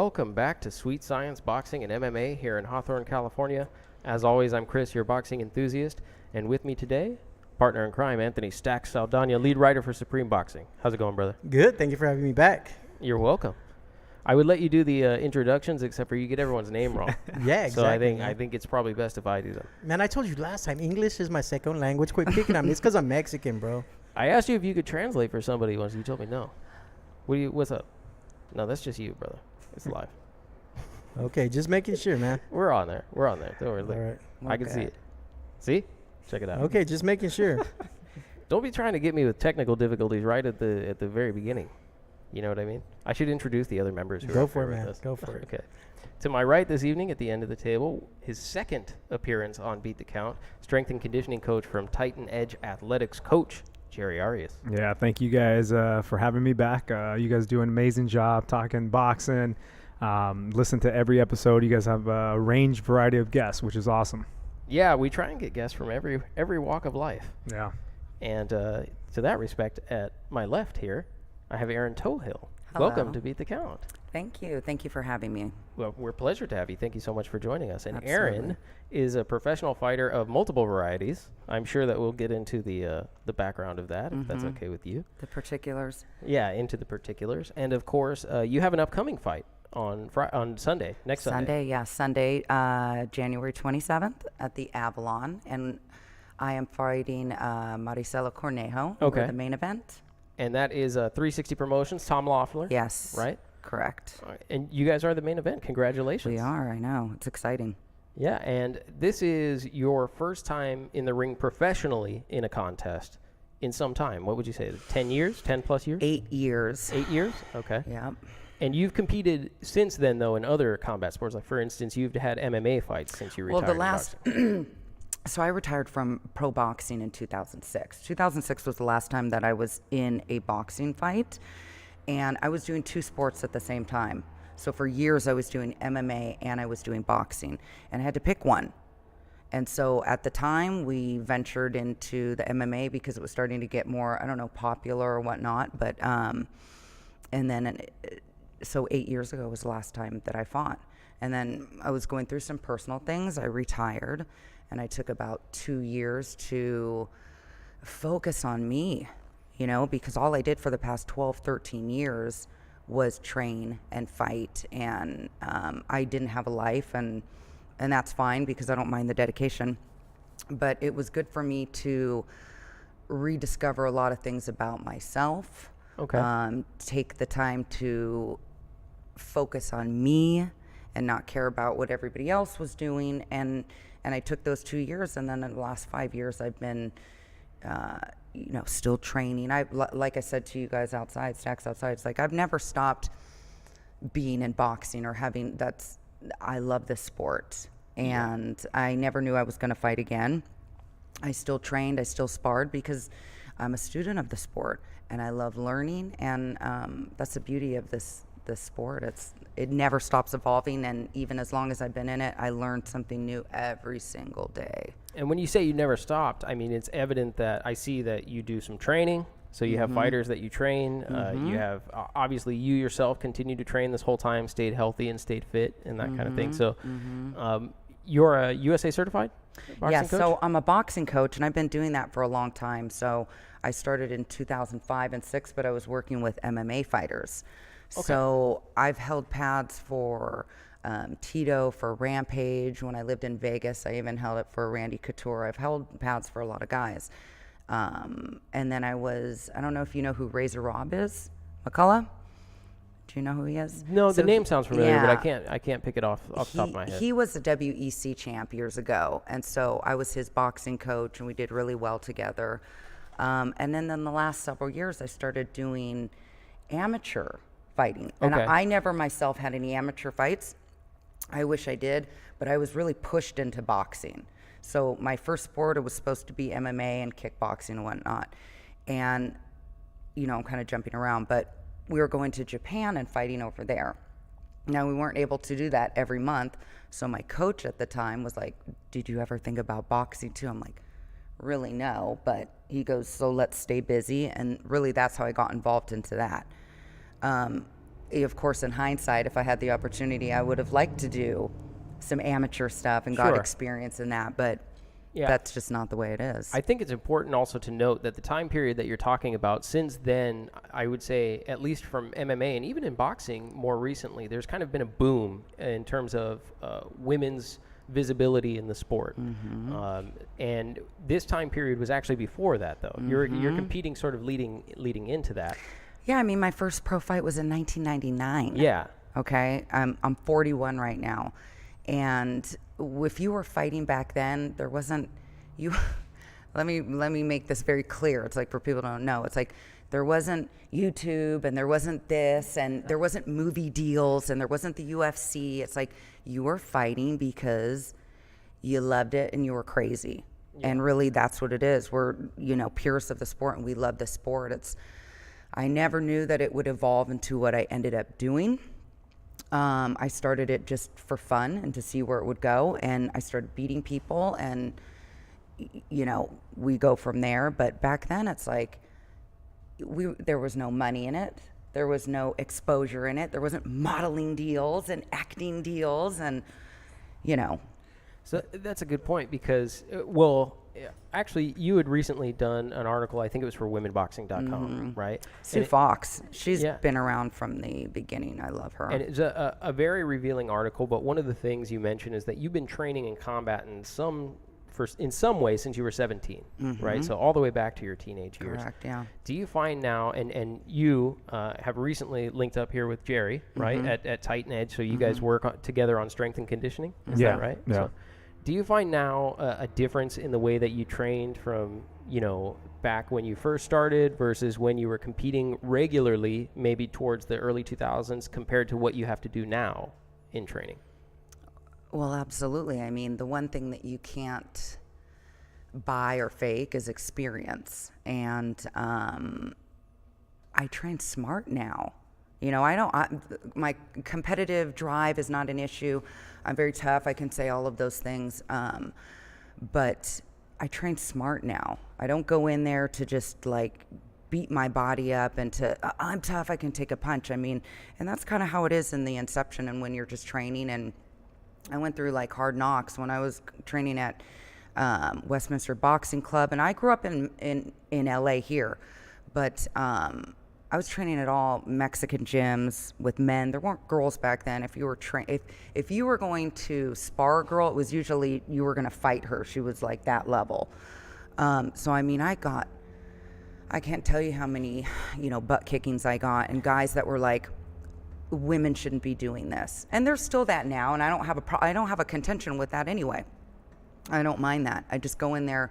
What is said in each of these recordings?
welcome back to Sweet Science Boxing and MMA here in Hawthorne, California. As always, I'm Chris, your boxing enthusiast, and with me today, partner in crime, Anthony Stack Saldana, lead writer for Supreme Boxing. How's it going, brother? Good. Thank you for having me back. You're welcome. I would let you do the introductions, except for you get everyone's name wrong. Yeah, exactly. So I think it's probably best if I do them. Man, I told you last time, English is my second language. Quit picking on me. It's because I'm Mexican, bro. I asked you if you could translate for somebody once. You told me no. What's up? No, that's just you, brother. It's live. Okay, just making sure, man. We're on there. Don't worry. All right. I can see it. See? Check it out. Okay, just making sure. Don't be trying to get me with technical difficulties right at the very beginning. You know what I mean? I should introduce the other members who Go are for it, with man. us. Go for it. Okay. To my right this evening at the end of the table, his second appearance on Beat the Count, strength and conditioning coach from Titan Edge Athletics, Coach Jerry Arias. Yeah, thank you guys for having me back. You guys do an amazing job talking boxing. Listen to every episode. You guys have a range variety of guests, which is awesome. Yeah, we try and get guests from every walk of life. Yeah. And to that respect, at my left here, I have Erin Toughill. Hello. Welcome to Beat the Count. Thank you. Thank you for having me. Well, we're a pleasure to have you. Thank you so much for joining us. And Absolutely. Erin is a professional fighter of multiple varieties. I'm sure that we'll get into the background of that, if that's okay with you. The particulars. Yeah, into the particulars. And, of course, you have an upcoming fight on Sunday, next Sunday. Sunday, January 27th at the Avalon. And I am fighting Maricela Cornejo for the main event. And that is 360 Promotions, Tom Loeffler. Yes. Right? Correct. And you guys are the main event. Congratulations. We are. I know. It's exciting. Yeah, and this is your first time in the ring professionally in a contest in some time. What would you say, 10 years, 10 plus years? 8 years. 8 years? Okay. Yep. And you've competed since then, though, in other combat sports. Like, for instance, you've had MMA fights since you retired. Well, the last... So I retired from pro boxing in 2006. 2006 was the last time that I was in a boxing fight. And I was doing two sports at the same time. So for years I was doing MMA and I was doing boxing. And I had to pick one. And so at the time we ventured into the MMA because it was starting to get more, I don't know, popular or whatnot. But, and then, so 8 years ago was the last time that I fought. And then I was going through some personal things. I retired and I took about 2 years to focus on me. You know, because all I did for the past 12, 13 years was train and fight. And I didn't have a life, and that's fine because I don't mind the dedication. But it was good for me to rediscover a lot of things about myself. Okay. Take the time to focus on me and not care about what everybody else was doing. And I took those 2 years, and then in the last 5 years I've been still training. Like I said to you guys outside, Stacks outside, it's like I've never stopped being in boxing or I love this sport. And I never knew I was going to fight again. I still trained, I still sparred because I'm a student of the sport and I love learning. And that's the beauty of this sport. It never stops evolving. And even as long as I've been in it, I learned something new every single day. And when you say you never stopped, I mean, it's evident that I see that you do some training. So you have fighters that you train. You have, obviously, you yourself continue to train this whole time, stayed healthy and stayed fit and that kind of thing. So you're a USA certified boxing coach? So I'm a boxing coach, and I've been doing that for a long time. So I started in 2005 and 6, but I was working with MMA fighters. Okay. So I've held pads for Tito, for Rampage. When I lived in Vegas, I even held it for Randy Couture. I've held pads for a lot of guys. And then I don't know if you know who Razor Rob is, McCullough? Do you know who he is? No, the name sounds familiar, but I can't pick it off the top of my head. He was the WEC champ years ago, and so I was his boxing coach, and we did really well together. And then in the last several years, I started doing amateur fighting. And I never myself had any amateur fights. I wish I did, but I was really pushed into boxing. So my first sport, it was supposed to be MMA and kickboxing and whatnot. And, I'm kind of jumping around, but we were going to Japan and fighting over there. Now, we weren't able to do that every month. So my coach at the time was like, did you ever think about boxing too? I'm like, really no. But he goes, so let's stay busy. And really that's how I got involved into that. of course, in hindsight, if I had the opportunity, I would have liked to do some amateur stuff and got Sure. experience in that, but Yeah. that's just not the way it is. I think it's important also to note that the time period that you're talking about, since then, I would say, at least from MMA and even in boxing more recently, there's kind of been a boom in terms of women's visibility in the sport. And this time period was actually before that, though. You're competing sort of leading into that. Yeah, I mean, my first pro fight was in 1999. Yeah. Okay, I'm 41 right now, and if you were fighting back then, there wasn't you. let me make this very clear. It's like, for people who don't know, it's like there wasn't YouTube, and there wasn't this, and there wasn't movie deals, and there wasn't the UFC. It's like you were fighting because you loved it and you were crazy. And really, that's what it is. We're, purists of the sport, and we love the sport. I never knew that it would evolve into what I ended up doing. I started it just for fun and to see where it would go, and I started beating people, and we go from there. But back then, it's like there was no money in it, there was no exposure in it, there wasn't modeling deals and acting deals, and So that's a good point because, actually, you had recently done an article, I think it was for womenboxing.com, right? Sue Fox, she's Yeah. been around from the beginning. I love her. And it's a very revealing article, but one of the things you mentioned is that you've been training in combat in some way since you were 17, right? So all the way back to your teenage years. Correct, yeah. Do you find now, and you have recently linked up here with Jerry, right, at Titan Edge, so you guys work together on strength and conditioning, is that right? Yeah. So, do you find now a difference in the way that you trained from, back when you first started versus when you were competing regularly, maybe towards the early 2000s, compared to what you have to do now in training? Well, absolutely. I mean, the one thing that you can't buy or fake is experience. And I train smart now. My competitive drive is not an issue. I'm very tough. I can say all of those things. But I train smart now. I don't go in there to just like beat my body up and I'm tough, I can take a punch. I mean, and that's kind of how it is in the inception and when you're just training. And I went through like hard knocks when I was training at Westminster Boxing Club, and I grew up in LA here, but I was training at all Mexican gyms with men. There weren't girls back then. If you were if you were going to spar a girl, it was usually you were going to fight her. She was like that level. So I mean, I can't tell you how many butt kickings I got, and guys that were like, women shouldn't be doing this, and there's still that now, and I don't have a contention with that anyway. I don't mind that. I just go in there,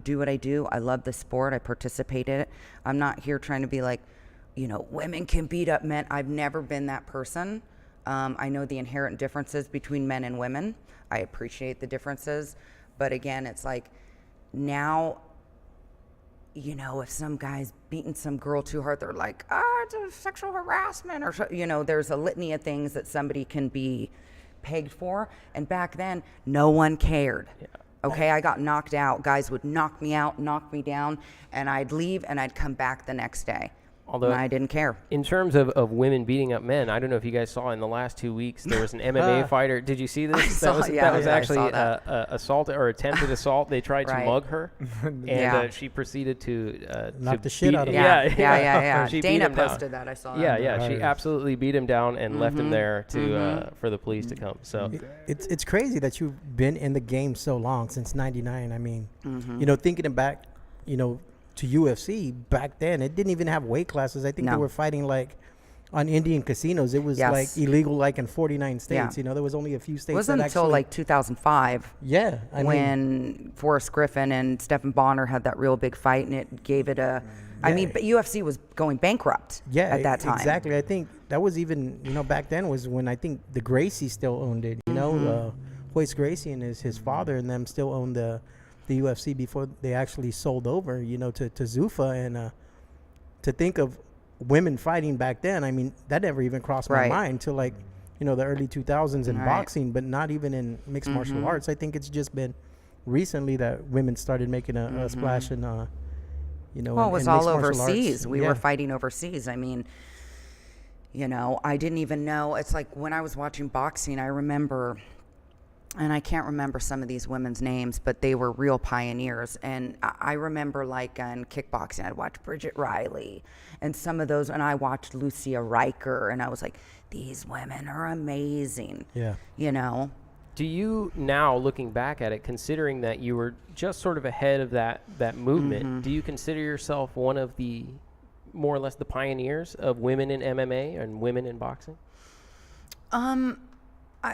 do what I do. I love the sport. I participate in it. I'm not here trying to be like, women can beat up men. I've never been that person. I know the inherent differences between men and women. I appreciate the differences, but again, it's like now, if some guy's beating some girl too hard, they're like, it's a sexual harassment, or there's a litany of things that somebody can be pegged for. And back then, no one cared. Yeah. Okay, I got knocked out. Guys would knock me out, knock me down, and I'd leave and I'd come back the next day. Although I didn't care. In terms of women beating up men, I don't know if you guys saw in the last 2 weeks, there was an MMA fighter. Did you see this? That was actually assault or attempted assault. They tried to mug her, and she proceeded to knock the shit out of him. Yeah. She Dana posted that. I saw that. Yeah. She absolutely beat him down and left him there for the police to come. So it's crazy that you've been in the game so long, since '99. I mean, thinking back, to UFC back then, it didn't even have weight classes. I think they were fighting like on Indian casinos. It was like illegal, like in 49 states. There was only a few states. It wasn't until like 2005. Yeah, when Forrest Griffin and Stephen Bonner had that real big fight, and it gave it a. I mean, but UFC was going bankrupt at that time. Exactly. I think that was even back then was when I think the Gracie still owned it. Hoist Gracie and his father and them still owned the UFC before they actually sold over, to Zuffa. And to think of women fighting back then, I mean, that never even crossed my mind till like, the early 2000s in boxing, but not even in mixed martial arts. I think it's just been recently that women started making a splash in, well, it was all overseas. We were fighting overseas. I mean, You know, I didn't even know. It's like when I was watching boxing, I remember, and I can't remember some of these women's names, but they were real pioneers. And I remember, like, in kickboxing, I'd watch Bridget Riley and some of those, and I watched Lucia Riker, and I was like, these women are amazing. Yeah. You know? Do you now, looking back at it, considering that you were just sort of ahead of that movement, do you consider yourself one of the, more or less, the pioneers of women in MMA and women in boxing?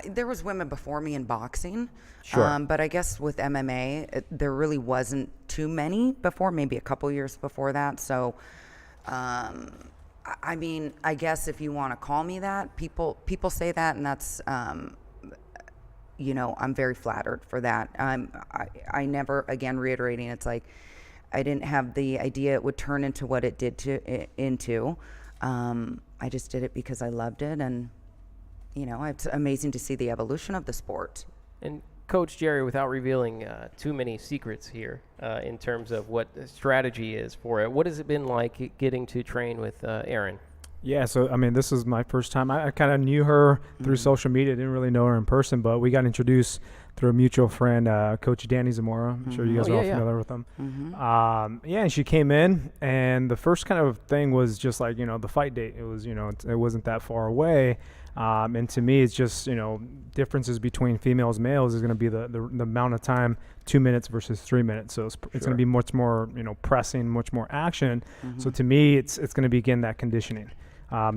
There was women before me in boxing, Sure. but I guess with MMA, there really wasn't too many before, maybe a couple years before that. So, I mean, I guess if you want to call me that, people say that, and that's, you know, I'm very flattered for that. I never, again, reiterating, it's like I didn't have the idea it would turn into what it did into. I just did it because I loved it, and you know, it's amazing to see the evolution of the sport. And Coach Jerry, without revealing too many secrets here in terms of what the strategy is for it, what has it been like getting to train with Erin? Yeah, so I mean, this is my first time. I kind of knew her through social media. Didn't really know her in person, but we got introduced through a mutual friend, Coach Danny Zamora. I'm sure you guys are all familiar with him. Yeah, and she came in, and the first kind of thing was just like, you know, the fight date. It was, you know, it wasn't that far away. And to me, it's just, you know, differences between females, males is going to be the amount of time, 2 minutes versus 3 minutes. So it's going to be much more, you know, pressing, much more action. So to me, it's going to be, again, that conditioning.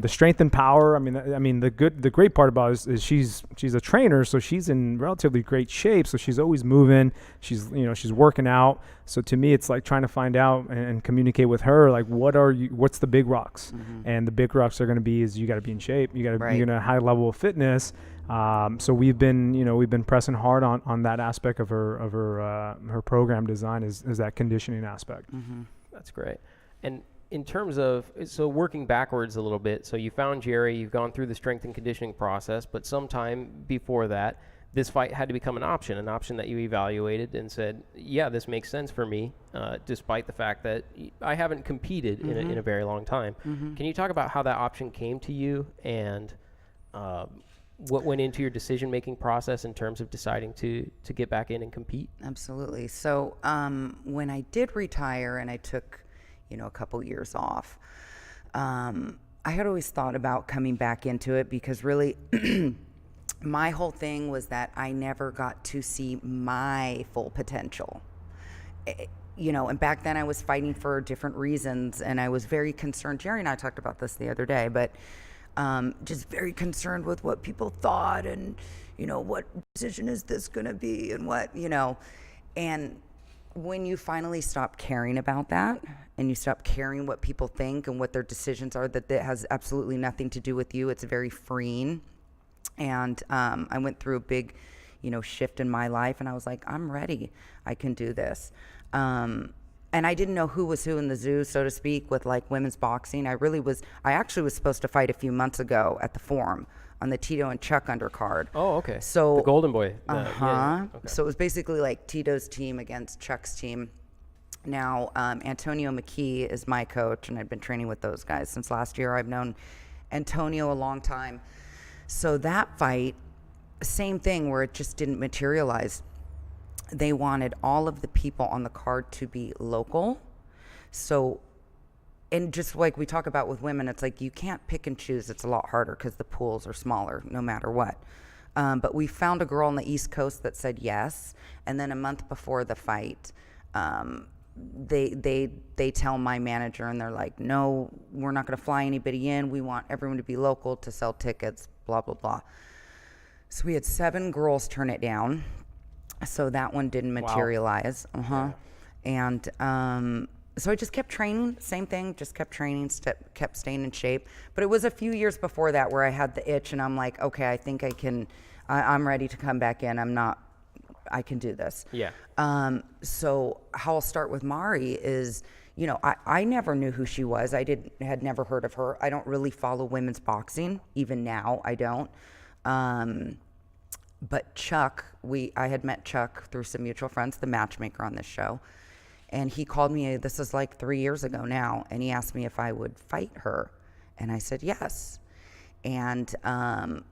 The strength and power. I mean, the great part about it is she's a trainer, so she's in relatively great shape. So she's always moving. She's working out. So to me, it's like trying to find out and communicate with her, like, what's the big rocks? And the big rocks are going to be is you got to be in shape. You got to be in a high level of fitness. So we've been pressing hard on that aspect of her program design is that conditioning aspect. That's great. And in terms of, so working backwards a little bit, so you found Jerry, you've gone through the strength and conditioning process, but sometime before that, this fight had to become an option that you evaluated and said, yeah, this makes sense for me, despite the fact that I haven't competed in a very long time. Can you talk about how that option came to you and what went into your decision-making process in terms of deciding to get back in and compete? Absolutely. So when I did retire and I took, you know, a couple years off, I had always thought about coming back into it because really my whole thing was that I never got to see my full potential. You know, and back then I was fighting for different reasons, and I was very concerned. Jerry and I talked about this the other day, but just very concerned with what people thought and, you know, what decision is this going to be and what, you know. And when you finally stop caring about that and you stop caring what people think and what their decisions are, that has absolutely nothing to do with you, it's very freeing. And I went through a big, you know, shift in my life, and I was like, I'm ready. I can do this. And I didn't know who was who in the zoo, so to speak, with like women's boxing. I actually was supposed to fight a few months ago at the Forum on the Tito and Chuck undercard. Oh, okay. So the Golden Boy. Okay. So it was basically like Tito's team against Chuck's team. Now, Antonio McKee is my coach, and I've been training with those guys since last year. I've known Antonio a long time. So that fight, same thing where it just didn't materialize. They wanted all of the people on the card to be local. So, and just like we talk about with women, it's like you can't pick and choose. It's a lot harder because the pools are smaller no matter what. But we found a girl on the East Coast that said yes. And then a month before the fight, they tell my manager, and they're like, no, we're not going to fly anybody in. We want everyone to be local to sell tickets, blah, blah, blah. So we had 7 girls turn it down. So that one didn't materialize. Yeah. And so I just kept training, same thing, just kept training, kept staying in shape. But it was a few years before that where I had the itch, and I'm like, okay, I think I'm ready to come back in. I can do this. Yeah. So how I'll start with Mari is, you know, I never knew who she was. Had never heard of her. I don't really follow women's boxing. Even now, I don't. But Chuck, I had met Chuck through some mutual friends, the matchmaker on this show. And he called me, this is like 3 years ago now, and he asked me if I would fight her. And I said yes. And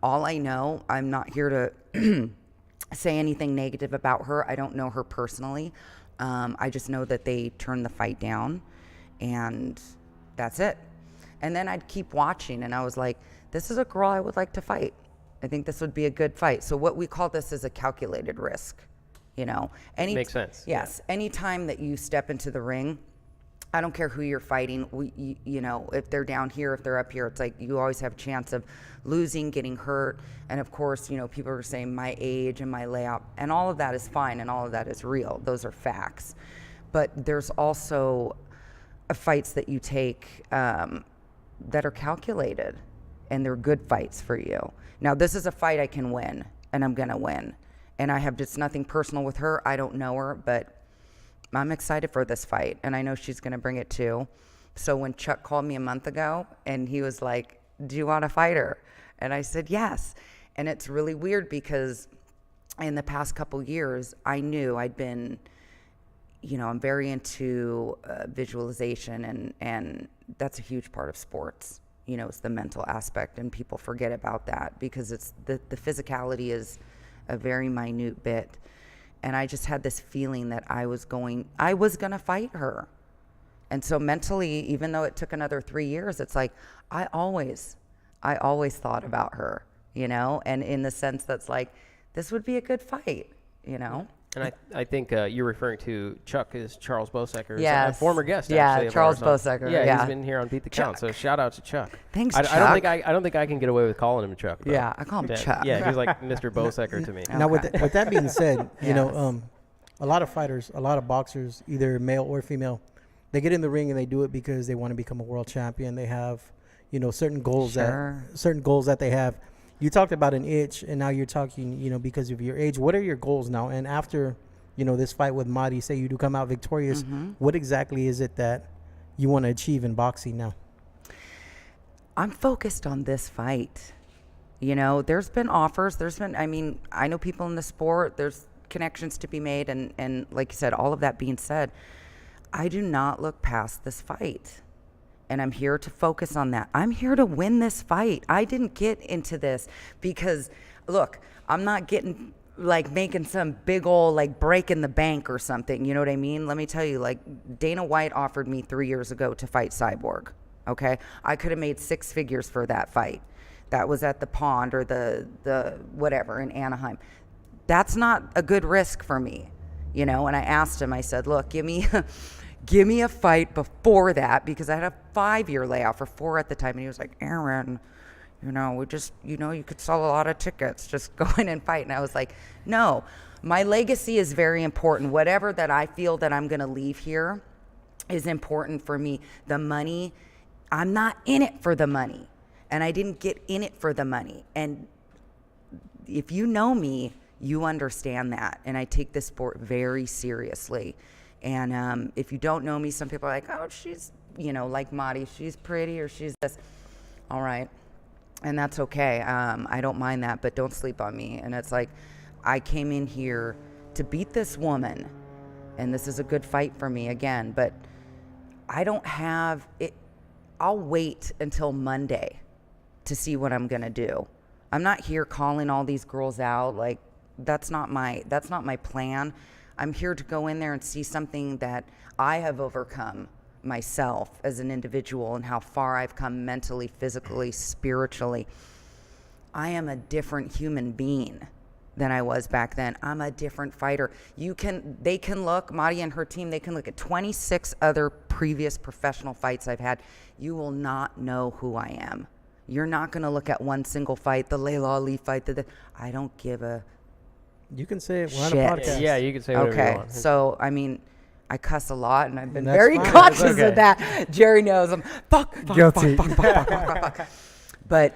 all I know, I'm not here to say anything negative about her. I don't know her personally. I just know that they turned the fight down, and that's it. And then I'd keep watching, and I was like, this is a girl I would like to fight. I think this would be a good fight. So what we call this is a calculated risk, you know. Makes sense. Yes. Yeah. Anytime that you step into the ring, I don't care who you're fighting, you know, if they're down here, if they're up here, it's like you always have a chance of losing, getting hurt. And of course, you know, people are saying my age and my layoff, and all of that is fine, and all of that is real. Those are facts. But there's also fights that you take that are calculated, and they're good fights for you. Now, this is a fight I can win, and I'm going to win. And I have just nothing personal with her. I don't know her, but I'm excited for this fight, and I know she's going to bring it too. So when Chuck called me a month ago, and he was like, do you want to fight her? And I said, yes. And it's really weird because in the past couple years, I knew I'd been, you know, I'm very into visualization, and that's a huge part of sports. You know, it's the mental aspect, and people forget about that because it's the physicality is a very minute bit. And I just had this feeling that I was going to fight her. And so mentally, even though it took another 3 years, it's like, I always thought about her, you know, and in the sense that's like, this would be a good fight, you know? And I think you're referring to Chuck is Charles Bosecker, yes. a former guest. Yeah, actually, Charles Bosecker. Yeah, he's been here on Beat the Count. So shout out to Chuck. Thanks, Chuck. Chuck. I don't think I can get away with calling him Chuck. Though. Yeah, I call him Chuck. Yeah, he's like Mr. Bosecker to me. Now, with that being said, you Yes. know, a lot of fighters, a lot of boxers, either male or female, they get in the ring and they do it because they want to become a world champion. They have, you know, certain goals that they have. You talked about an itch, and now you're talking, you know, because of your age. What are your goals now? And after, you know, this fight with Mari, say you do come out victorious, what exactly is it that you want to achieve in boxing now? I'm focused on this fight. You know, there's been offers. I mean, I know people in the sport. There's connections to be made. And like you said, all of that being said, I do not look past this fight. And I'm here to focus on that. I'm here to win this fight. I didn't get into this because, look, I'm not getting like making some big old like break in the bank or something. You know what I mean? Let me tell you, like Dana White offered me 3 years ago to fight Cyborg. Okay. I could have made 6 figures for that fight. That was at the Pond or the whatever in Anaheim. That's not a good risk for me, you know? And I asked him, I said, look, give me a fight before that, because I had a 5-year layoff or 4 at the time. And he was like, Erin, you know, we just, you know, you could sell a lot of tickets, just go in and fight. And I was like, no, my legacy is very important. Whatever that I feel that I'm going to leave here is important for me. The money, I'm not in it for the money. And I didn't get in it for the money. And if you know me, you understand that. And I take this sport very seriously. And if you don't know me, some people are like, oh, she's, you know, like Madi, she's pretty or she's this. All right. And that's okay. I don't mind that, but don't sleep on me. And it's like, I came in here to beat this woman, and this is a good fight for me again, but I don't have it. I'll wait until Monday to see what I'm going to do. I'm not here calling all these girls out. Like, that's not my plan. I'm here to go in there and see something that I have overcome myself as an individual and how far I've come mentally, physically, spiritually. I am a different human being than I was back then. I'm a different fighter. They can look, Madi and her team, they can look at 26 other previous professional fights I've had. You will not know who I am. You're not going to look at one single fight, the Layla Ali fight. I don't give a You can say it. We're shit. on a podcast. Yeah, you can say whatever you want. So, I mean, I cuss a lot, and I've been That's very fine. conscious That's okay. of that. Jerry knows I'm fuck. Guilty. Fuck. But,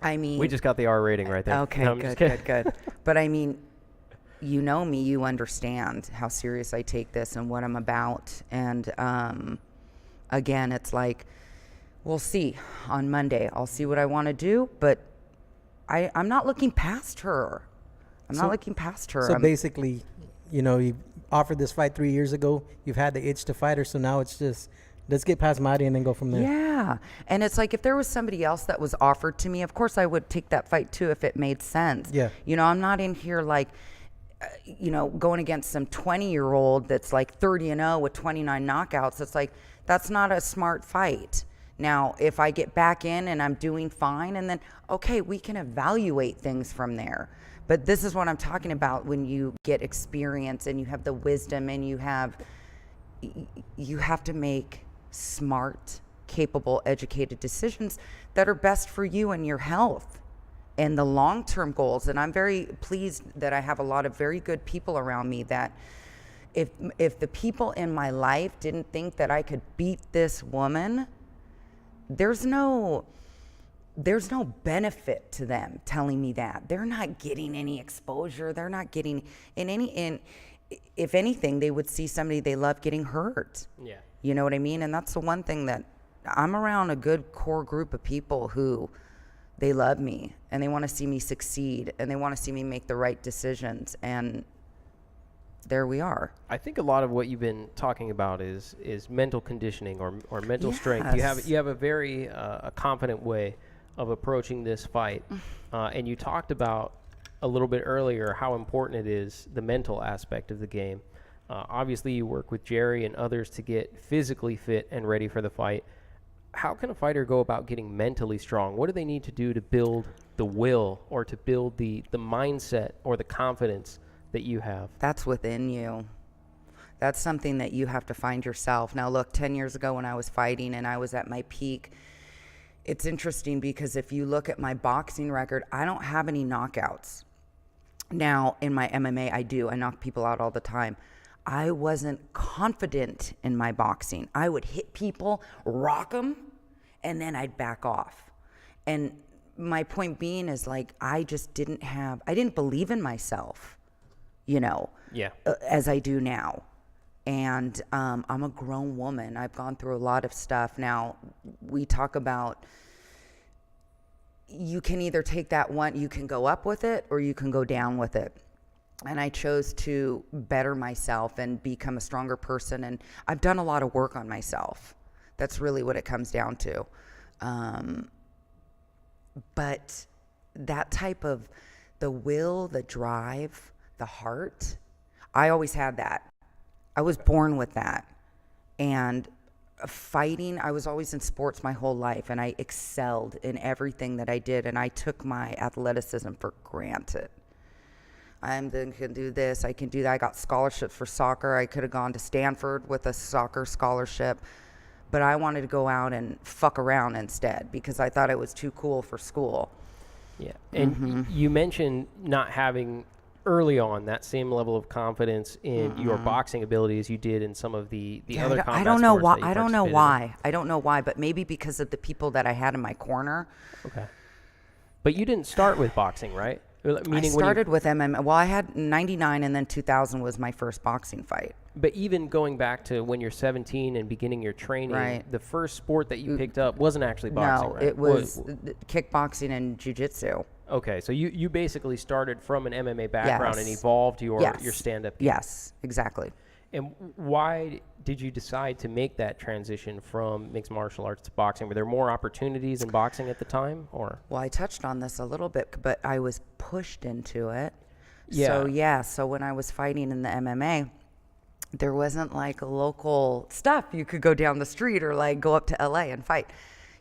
I mean. We just got the R rating right there. Okay, No, I'm just good. kidding. But, I mean, you know me. You understand how serious I take this and what I'm about. And, again, it's like, we'll see on Monday. I'll see what I want to do, but I'm not looking past her. I'm not looking past her. So basically, you know, you offered this fight 3 years ago. You've had the itch to fight her, so now it's just let's get past Mari and then go from there. Yeah. And it's like, if there was somebody else that was offered to me, of course I would take that fight too if it made sense. Yeah. You know, I'm not in here like, going against some 20-year-old that's like 30-0 with 29 knockouts. It's like, that's not a smart fight. Now, if I get back in and I'm doing fine, and then, okay, we can evaluate things from there. But this is what I'm talking about, when you get experience and you have the wisdom and you have to make smart, capable, educated decisions that are best for you and your health and the long-term goals. And I'm very pleased that I have a lot of very good people around me, that if the people in my life didn't think that I could beat this woman, there's no benefit to them telling me that. They're not getting any exposure. They're not getting if anything, they would see somebody they love getting hurt. Yeah. You know what I mean? And that's the one thing, that I'm around a good core group of people who they love me and they want to see me succeed and they want to see me make the right decisions. And there we are. I think a lot of what you've been talking about is mental conditioning or mental strength. You have a very a confident way of approaching this fight, and you talked about a little bit earlier how important it is, the mental aspect of the game. Obviously, you work with Jerry and others to get physically fit and ready for the fight. How can a fighter go about getting mentally strong? What do they need to do to build the will or to build the mindset or the confidence that you have? That's within you. That's something that you have to find yourself. Now, look, 10 years ago when I was fighting and I was at my peak, it's interesting because if you look at my boxing record, I don't have any knockouts. Now, in my MMA, I do. I knock people out all the time. I wasn't confident in my boxing. I would hit people, rock them, and then I'd back off. And my point being is, like, I didn't believe in myself, as I do now. And I'm a grown woman. I've gone through a lot of stuff. Now, we talk about, you can either take that one, you can go up with it or you can go down with it. And I chose to better myself and become a stronger person. And I've done a lot of work on myself. That's really what it comes down to. But that type of, the will, the drive, the heart, I always had that. I was born with that. And fighting, I was always in sports my whole life, and I excelled in everything that I did, and I took my athleticism for granted. I can do this, I can do that. I got scholarships for soccer. I could have gone to Stanford with a soccer scholarship, but I wanted to go out and fuck around instead because I thought it was too cool for school. Yeah, and you mentioned not having early on that same level of confidence in your boxing abilities you did in some of the other combat I don't know sports why. that you I don't know participated why. I don't know why, but maybe because of the people that I had in my corner. Okay. But you didn't start with boxing, right? Meaning I started with MMA. Well, I had 99 and then 2000 was my first boxing fight. But even going back to when you're 17 and beginning your training, Right. the first sport that you picked up wasn't actually boxing, No, right? it was kickboxing and jiu-jitsu. Okay, so you basically started from an MMA background and evolved your stand-up game. Yes, exactly. And why did you decide to make that transition from mixed martial arts to boxing? Were there more opportunities in boxing at the time, or? Well, I touched on this a little bit, but I was pushed into it. Yeah. So when I was fighting in the MMA, there wasn't like local stuff. You could go down the street or like go up to LA and fight.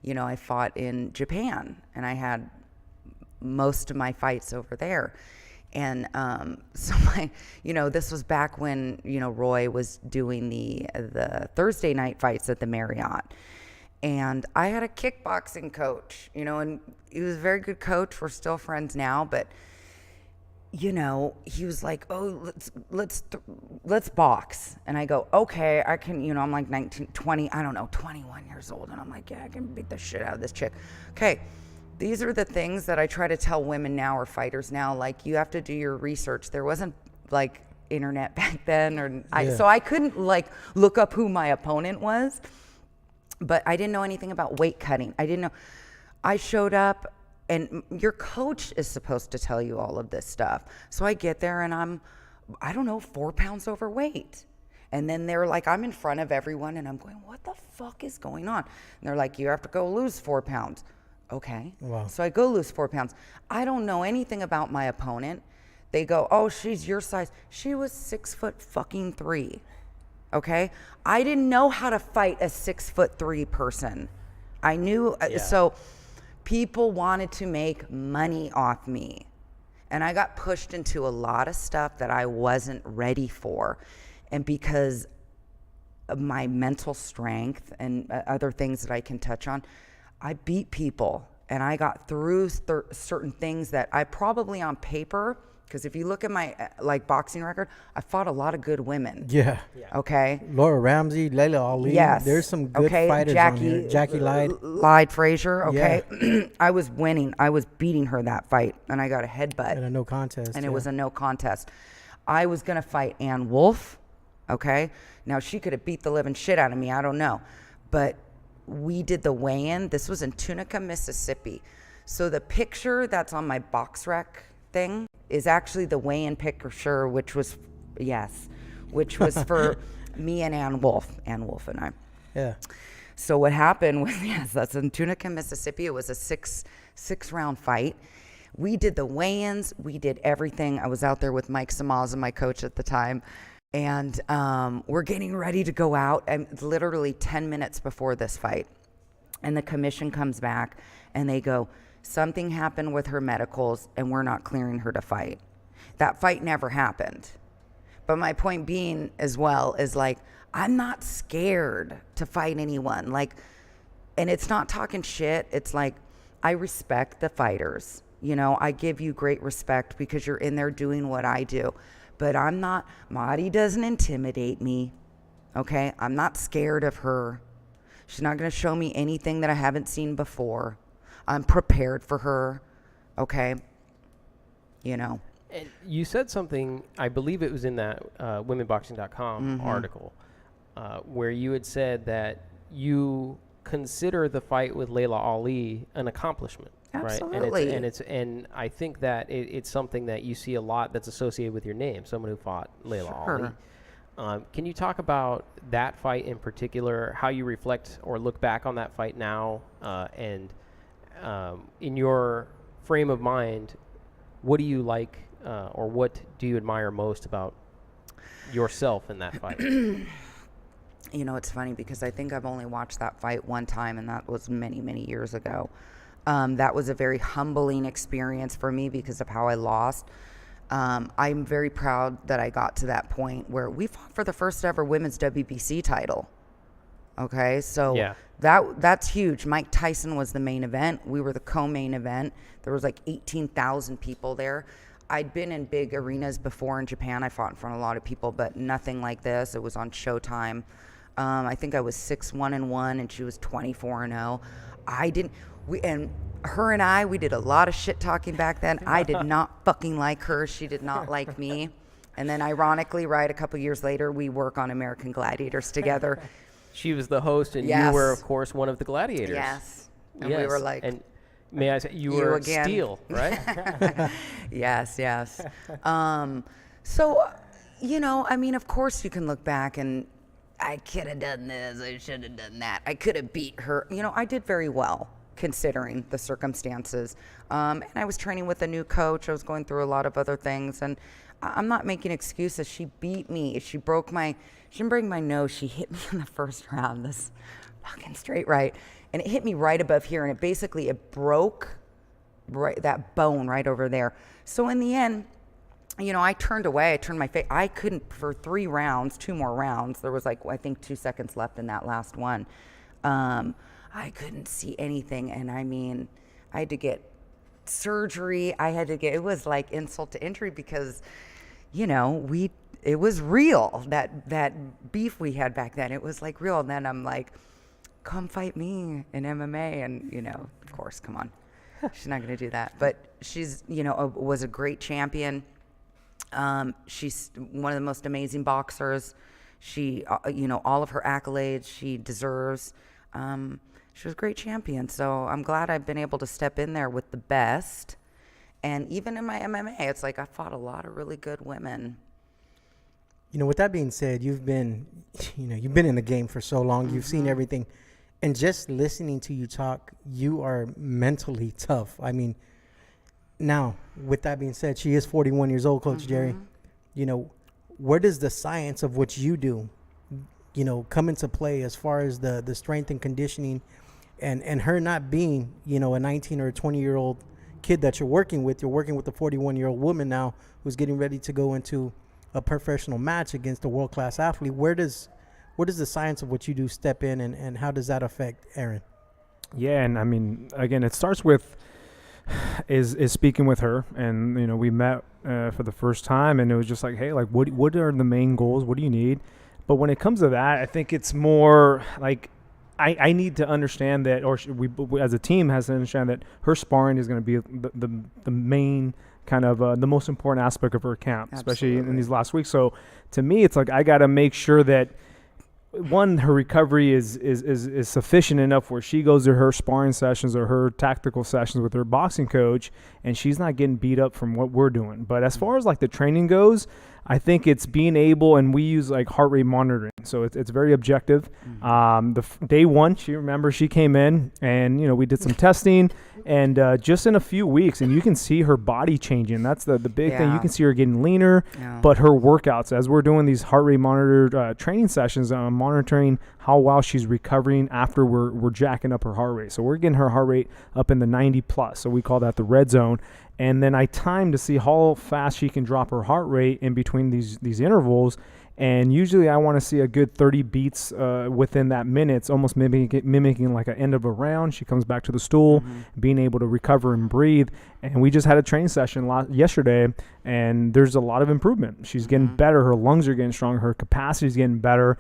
I fought in Japan, and I had most of my fights over there. And so this was back when, Roy was doing the Thursday night fights at the Marriott. And I had a kickboxing coach, and he was a very good coach. We're still friends now, but, he was like, oh, let's box. And I go, okay, I can, I'm like 19, 20, I don't know, 21 years old. And I'm like, yeah, I can beat the shit out of this chick. Okay. These are the things that I try to tell women now or fighters now. Like, you have to do your research. There wasn't like internet back then, so I couldn't like look up who my opponent was. But I didn't know anything about weight cutting. I didn't know. I showed up, and your coach is supposed to tell you all of this stuff. So I get there, and I'm, I don't know, 4 pounds overweight. And then they're like, I'm in front of everyone and I'm going, what the fuck is going on? And they're like, you have to go lose 4 pounds. Okay. Wow. So I go lose 4 pounds. I don't know anything about my opponent. They go, oh, she's your size. She was 6'3". Okay. I didn't know how to fight a 6'3" person. I knew. So people wanted to make money off me. And I got pushed into a lot of stuff that I wasn't ready for. And because of my mental strength and other things that I can touch on, I beat people. And I got through certain things that I probably on paper, because if you look at my boxing record, I fought a lot of good women. Yeah. Okay. Laura Ramsey, Layla Ali. Yes. There's some good fighters on here. Jackie Lyde Frazier. Okay. Yeah. I was winning. I was beating her that fight, and I got a headbutt. And a no contest. And it was a no contest. I was going to fight Ann Wolfe. Okay. Now, she could have beat the living shit out of me. I don't know. But we did the weigh-in. This was in Tunica, Mississippi. So the picture that's on my box rec thing is actually the weigh-in picture, which was for me and Ann Wolfe and I. Yeah. So what happened was, that's in Tunica, Mississippi. It was a six round fight. We did the weigh-ins. We did everything. I was out there with Mike Samaza, my coach at the time. And we're getting ready to go out, and literally 10 minutes before this fight. And the commission comes back, and they go, something happened with her medicals, and we're not clearing her to fight. That fight never happened. But my point being as well is, like, I'm not scared to fight anyone. Like, and it's not talking shit. It's like, I respect the fighters. You know, I give you great respect because you're in there doing what I do. But I'm not, Madi doesn't intimidate me, okay? I'm not scared of her. She's not going to show me anything that I haven't seen before. I'm prepared for her, okay? You know. And you said something, I believe it was in that womenboxing.com article, where you had said that you consider the fight with Layla Ali an accomplishment. Absolutely. Right? And I think that it's something that you see a lot that's associated with your name, someone who fought Layla Ali. Can you talk about that fight in particular, how you reflect or look back on that fight now, and in your frame of mind, what do you like or what do you admire most about yourself in that fight? You know, it's funny because I think I've only watched that fight one time, and that was many, many years ago. That was a very humbling experience for me because of how I lost. I'm very proud that I got to that point where we fought for the first ever women's WBC title. Okay, so that's huge. Mike Tyson was the main event. We were the co-main event. There was like 18,000 people there. I'd been in big arenas before in Japan. I fought in front of a lot of people, but nothing like this. It was on Showtime. I think I was 6-1-1, and she was 24-0. And her and I, we did a lot of shit talking back then. I did not fucking like her. She did not like me. And then ironically, right, a couple years later, we work on American Gladiators together. She was the host, and you were, of course, one of the gladiators. Yes. And we were like... And may I say, you were again. Steel, right? Yes. So, you know, I mean, of course you can look back and I could have done this, I should have done that. I could have beat her. You know, I did very well considering the circumstances. And I was training with a new coach. I was going through a lot of other things. And I'm not making excuses. She beat me. She didn't break my nose. She hit me in the first round, this fucking straight right. And it hit me right above here. And it broke that bone right over there. So in the end, you know, I turned away. I turned my face. I couldn't, for 3 rounds, 2 more rounds. There was like, I think 2 seconds left in that last one. I couldn't see anything. And I mean, I had to get surgery. It was like insult to injury because, you know, it was real. That beef we had back then, it was like real. And then I'm like, come fight me in MMA. And, you know, of course, come on. She's not going to do that. But she's, you know, was a great champion. She's one of the most amazing boxers. She, you know, all of her accolades she deserves. She was a great champion. So I'm glad I've been able to step in there with the best. And even in my MMA, it's like I fought a lot of really good women. With that being said, you've been in the game for so long. You've seen everything. And just listening to you talk, you are mentally tough. I mean, now, with that being said, she is 41 years old, Coach Jerry. Where does the science of what you do, come into play as far as the strength and conditioning and her not being, a 19 or a 20-year-old kid that you're working with? You're working with a 41-year-old woman now who's getting ready to go into a professional match against a world-class athlete. Where does the science of what you do step in, and how does that affect Erin? Yeah, and I mean, again, it starts with is speaking with her, and we met for the first time, and it was just like, hey, like what are the main goals? What do you need? But when it comes to that, I think it's more like I need to understand that, or we as a team has to understand that her sparring is going to be the main kind of the most important aspect of her camp, especially in these last weeks. So to me, it's like I got to make sure that one, her recovery is sufficient enough where she goes to her sparring sessions or her tactical sessions with her boxing coach, and she's not getting beat up from what we're doing. But as far as like the training goes, I think it's being able, and we use like heart rate monitoring, so it's very objective. Day one, she came in, and we did some testing, and just in a few weeks, and you can see her body changing. That's the big thing. You can see her getting leaner, but her workouts, as we're doing these heart rate monitor training sessions, monitoring how well she's recovering after we're jacking up her heart rate. So we're getting her heart rate up in the 90 plus. So we call that the red zone. And then I time to see how fast she can drop her heart rate in between these intervals. And usually I want to see a good 30 beats within that minute. It's almost mimicking like an end of a round. She comes back to the stool, being able to recover and breathe. And we just had a training session yesterday, and there's a lot of improvement. She's getting better. Her lungs are getting stronger. Her capacity is getting better.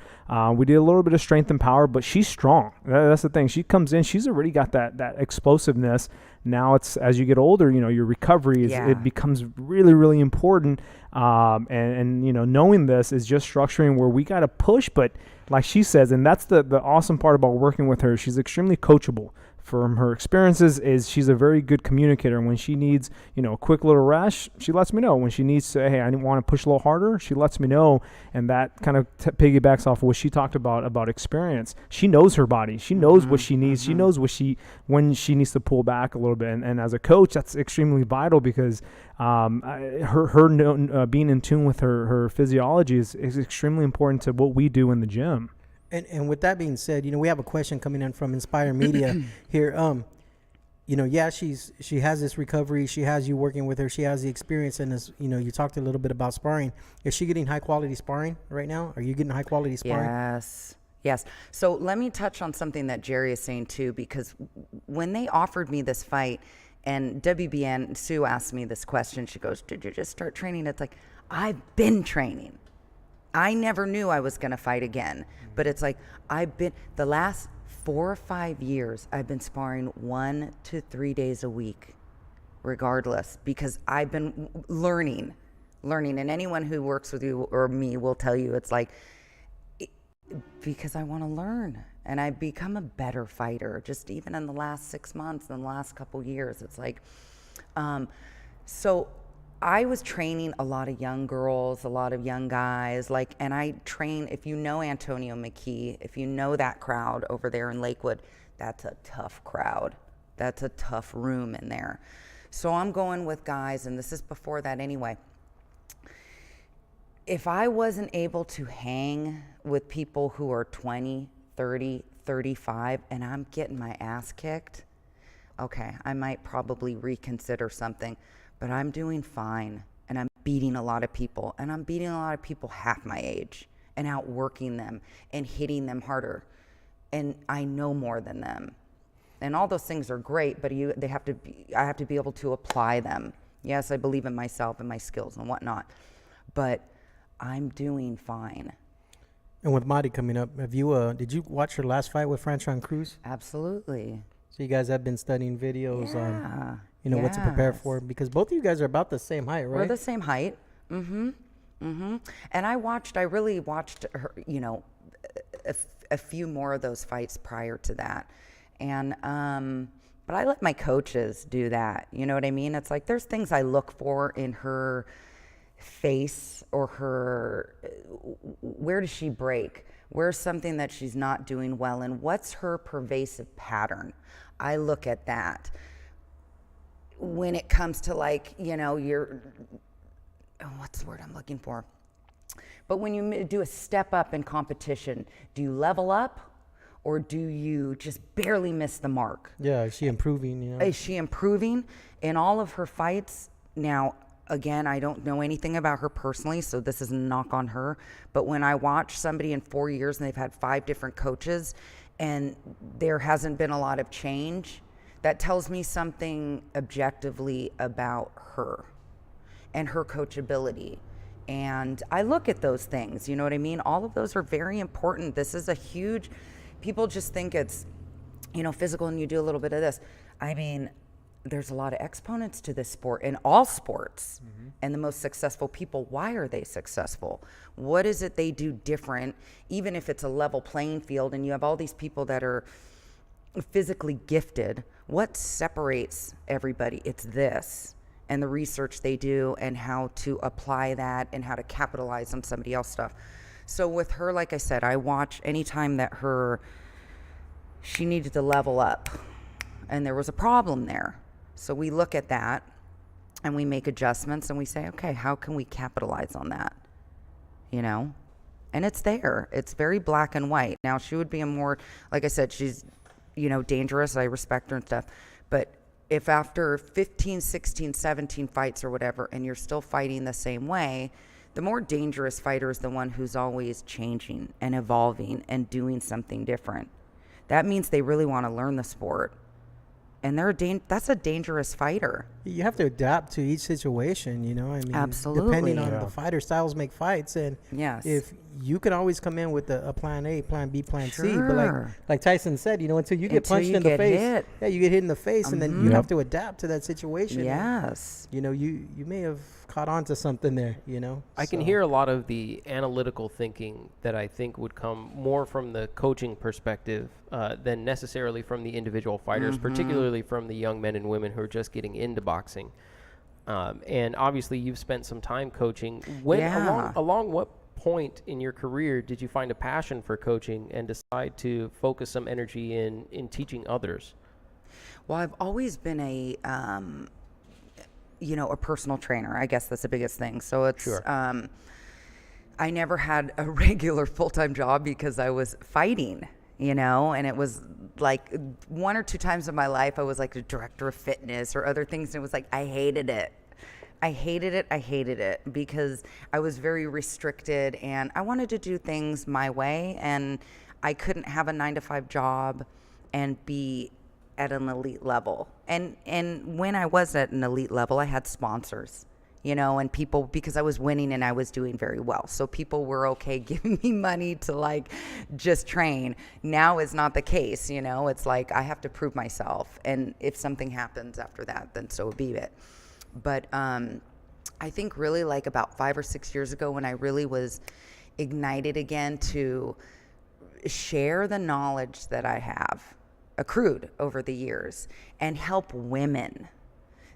We did a little bit of strength and power, but she's strong. That's the thing. She comes in. She's already got that explosiveness. Now it's as you get older, your recovery it becomes really, really important. And knowing this is just structuring where we got to push, but like she says, and that's the awesome part about working with her, she's extremely coachable. From her experiences, is she's a very good communicator. When she needs, a quick little rush, she lets me know. When she needs to, hey, I want to push a little harder, she lets me know. And that kind of piggybacks off of what she talked about experience. She knows her body. She knows what she needs. She knows when she needs to pull back a little bit. And as a coach, that's extremely vital because her being in tune with her physiology is extremely important to what we do in the gym. And with that being said, we have a question coming in from Inspire Media here. She has this recovery. She has you working with her. She has the experience in this. You talked a little bit about sparring. Is she getting high quality sparring right now? Are you getting high quality sparring? Yes. So let me touch on something that Jerry is saying too, because when they offered me this fight, and WBN Sue asked me this question, she goes, "Did you just start training?" It's like, I've been training. I never knew I was going to fight again. But it's like the last 4 or 5 years, I've been sparring 1 to 3 days a week, regardless, because I've been learning. And anyone who works with you or me will tell you it's like, because I want to learn. And I've become a better fighter, just even in the last 6 months, in the last couple years. It's like, so I was training a lot of young girls, a lot of young guys, and I train, if you know Antonio McKee, if you know that crowd over there in Lakewood, that's a tough crowd. That's a tough room in there. So I'm going with guys, and this is before that anyway. If I wasn't able to hang with people who are 20, 30, 35, and I'm getting my ass kicked, okay, I might probably reconsider something. But I'm doing fine, and I'm beating a lot of people, and I'm beating a lot of people half my age and outworking them and hitting them harder. And I know more than them. And all those things are great, but I have to be able to apply them. Yes, I believe in myself and my skills and whatnot, but I'm doing fine. And with Madi coming up, did you watch her last fight with Franchon Cruz? Absolutely. So you guys have been studying videos on what to prepare for, because both of you guys are about the same height, right? We're the same height. And I really watched her, a few more of those fights prior to that. And but I let my coaches do that. You know what I mean? It's like there's things I look for in her face or where does she break? Where's something that she's not doing well in? What's her pervasive pattern? I look at that. When it comes to like, what's the word I'm looking for? But when you do a step up in competition, do you level up or do you just barely miss the mark? Yeah, is she improving? Is she improving in all of her fights? Now, again, I don't know anything about her personally, so this is a knock on her. But when I watch somebody in 4 years and they've had 5 different coaches and there hasn't been a lot of change, that tells me something objectively about her and her coachability. And I look at those things, you know what I mean? All of those are very important. This is a huge, people just think it's, physical and you do a little bit of this. I mean, there's a lot of exponents to this sport in all sports. Mm-hmm. And the most successful people, why are they successful? What is it they do different? Even if it's a level playing field and you have all these people that are physically gifted, what separates everybody? It's this. And the research they do and how to apply that and how to capitalize on somebody else's stuff. So with her, like I said, I watch anytime that she needed to level up and there was a problem there. So we look at that and we make adjustments and we say, okay, how can we capitalize on that? And it's there. It's very black and white. Now she would be a more, like I said, she's, dangerous. I respect her and stuff. But if after 15, 16, 17 fights or whatever, and you're still fighting the same way, the more dangerous fighter is the one who's always changing and evolving and doing something different. That means they really want to learn the sport. And that's a dangerous fighter. You have to adapt to each situation, Absolutely. Depending on the fighter styles make fights. And yes. If you can always come in with a plan A, plan B, plan C. But like Tyson said, until you get punched in the face. Hit. Yeah, you get hit in the face and then you have to adapt to that situation. Yes. And, you may have caught on to something there, I can hear a lot of the analytical thinking that I think would come more from the coaching perspective than necessarily from the individual fighters, particularly from the young men and women who are just getting into boxing. And obviously you've spent some time coaching. Along what point in your career did you find a passion for coaching and decide to focus some energy in teaching others? Well, I've always been a personal trainer. I guess that's the biggest thing. So it's, sure. I never had a regular full-time job because I was fighting, and it was like 1 or 2 times in my life, I was like a director of fitness or other things. And it was like, I hated it because I was very restricted and I wanted to do things my way. And I couldn't have a 9-to-5 job and be at an elite level. And when I was at an elite level, I had sponsors, and people, because I was winning and I was doing very well. So people were okay giving me money to like just train. Now is not the case, it's like I have to prove myself. And if something happens after that, then so be it. But I think really like about 5 or 6 years ago when I really was ignited again to share the knowledge that I have accrued over the years and help women.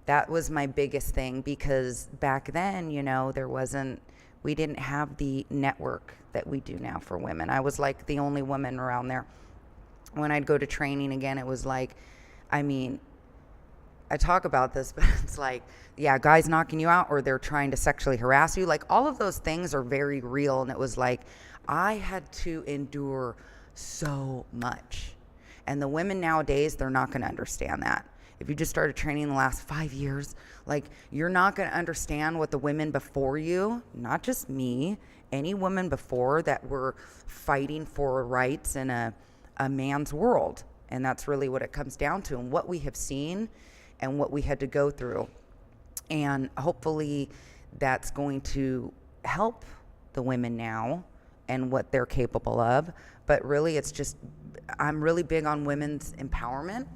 That was my biggest thing because back then, we didn't have the network that we do now for women. I was like the only woman around there. When I'd go to training again, it was like, I talk about this, but it's like, yeah, guys knocking you out or they're trying to sexually harass you. Like all of those things are very real. And it was like, I had to endure so much. And the women nowadays, they're not going to understand that. If you just started training in the last 5 years, like you're not going to understand what the women before you, not just me, any women before that were fighting for rights in a man's world. And that's really what it comes down to and what we have seen and what we had to go through. And hopefully that's going to help the women now and what they're capable of. But really it's just, I'm really big on women's empowerment.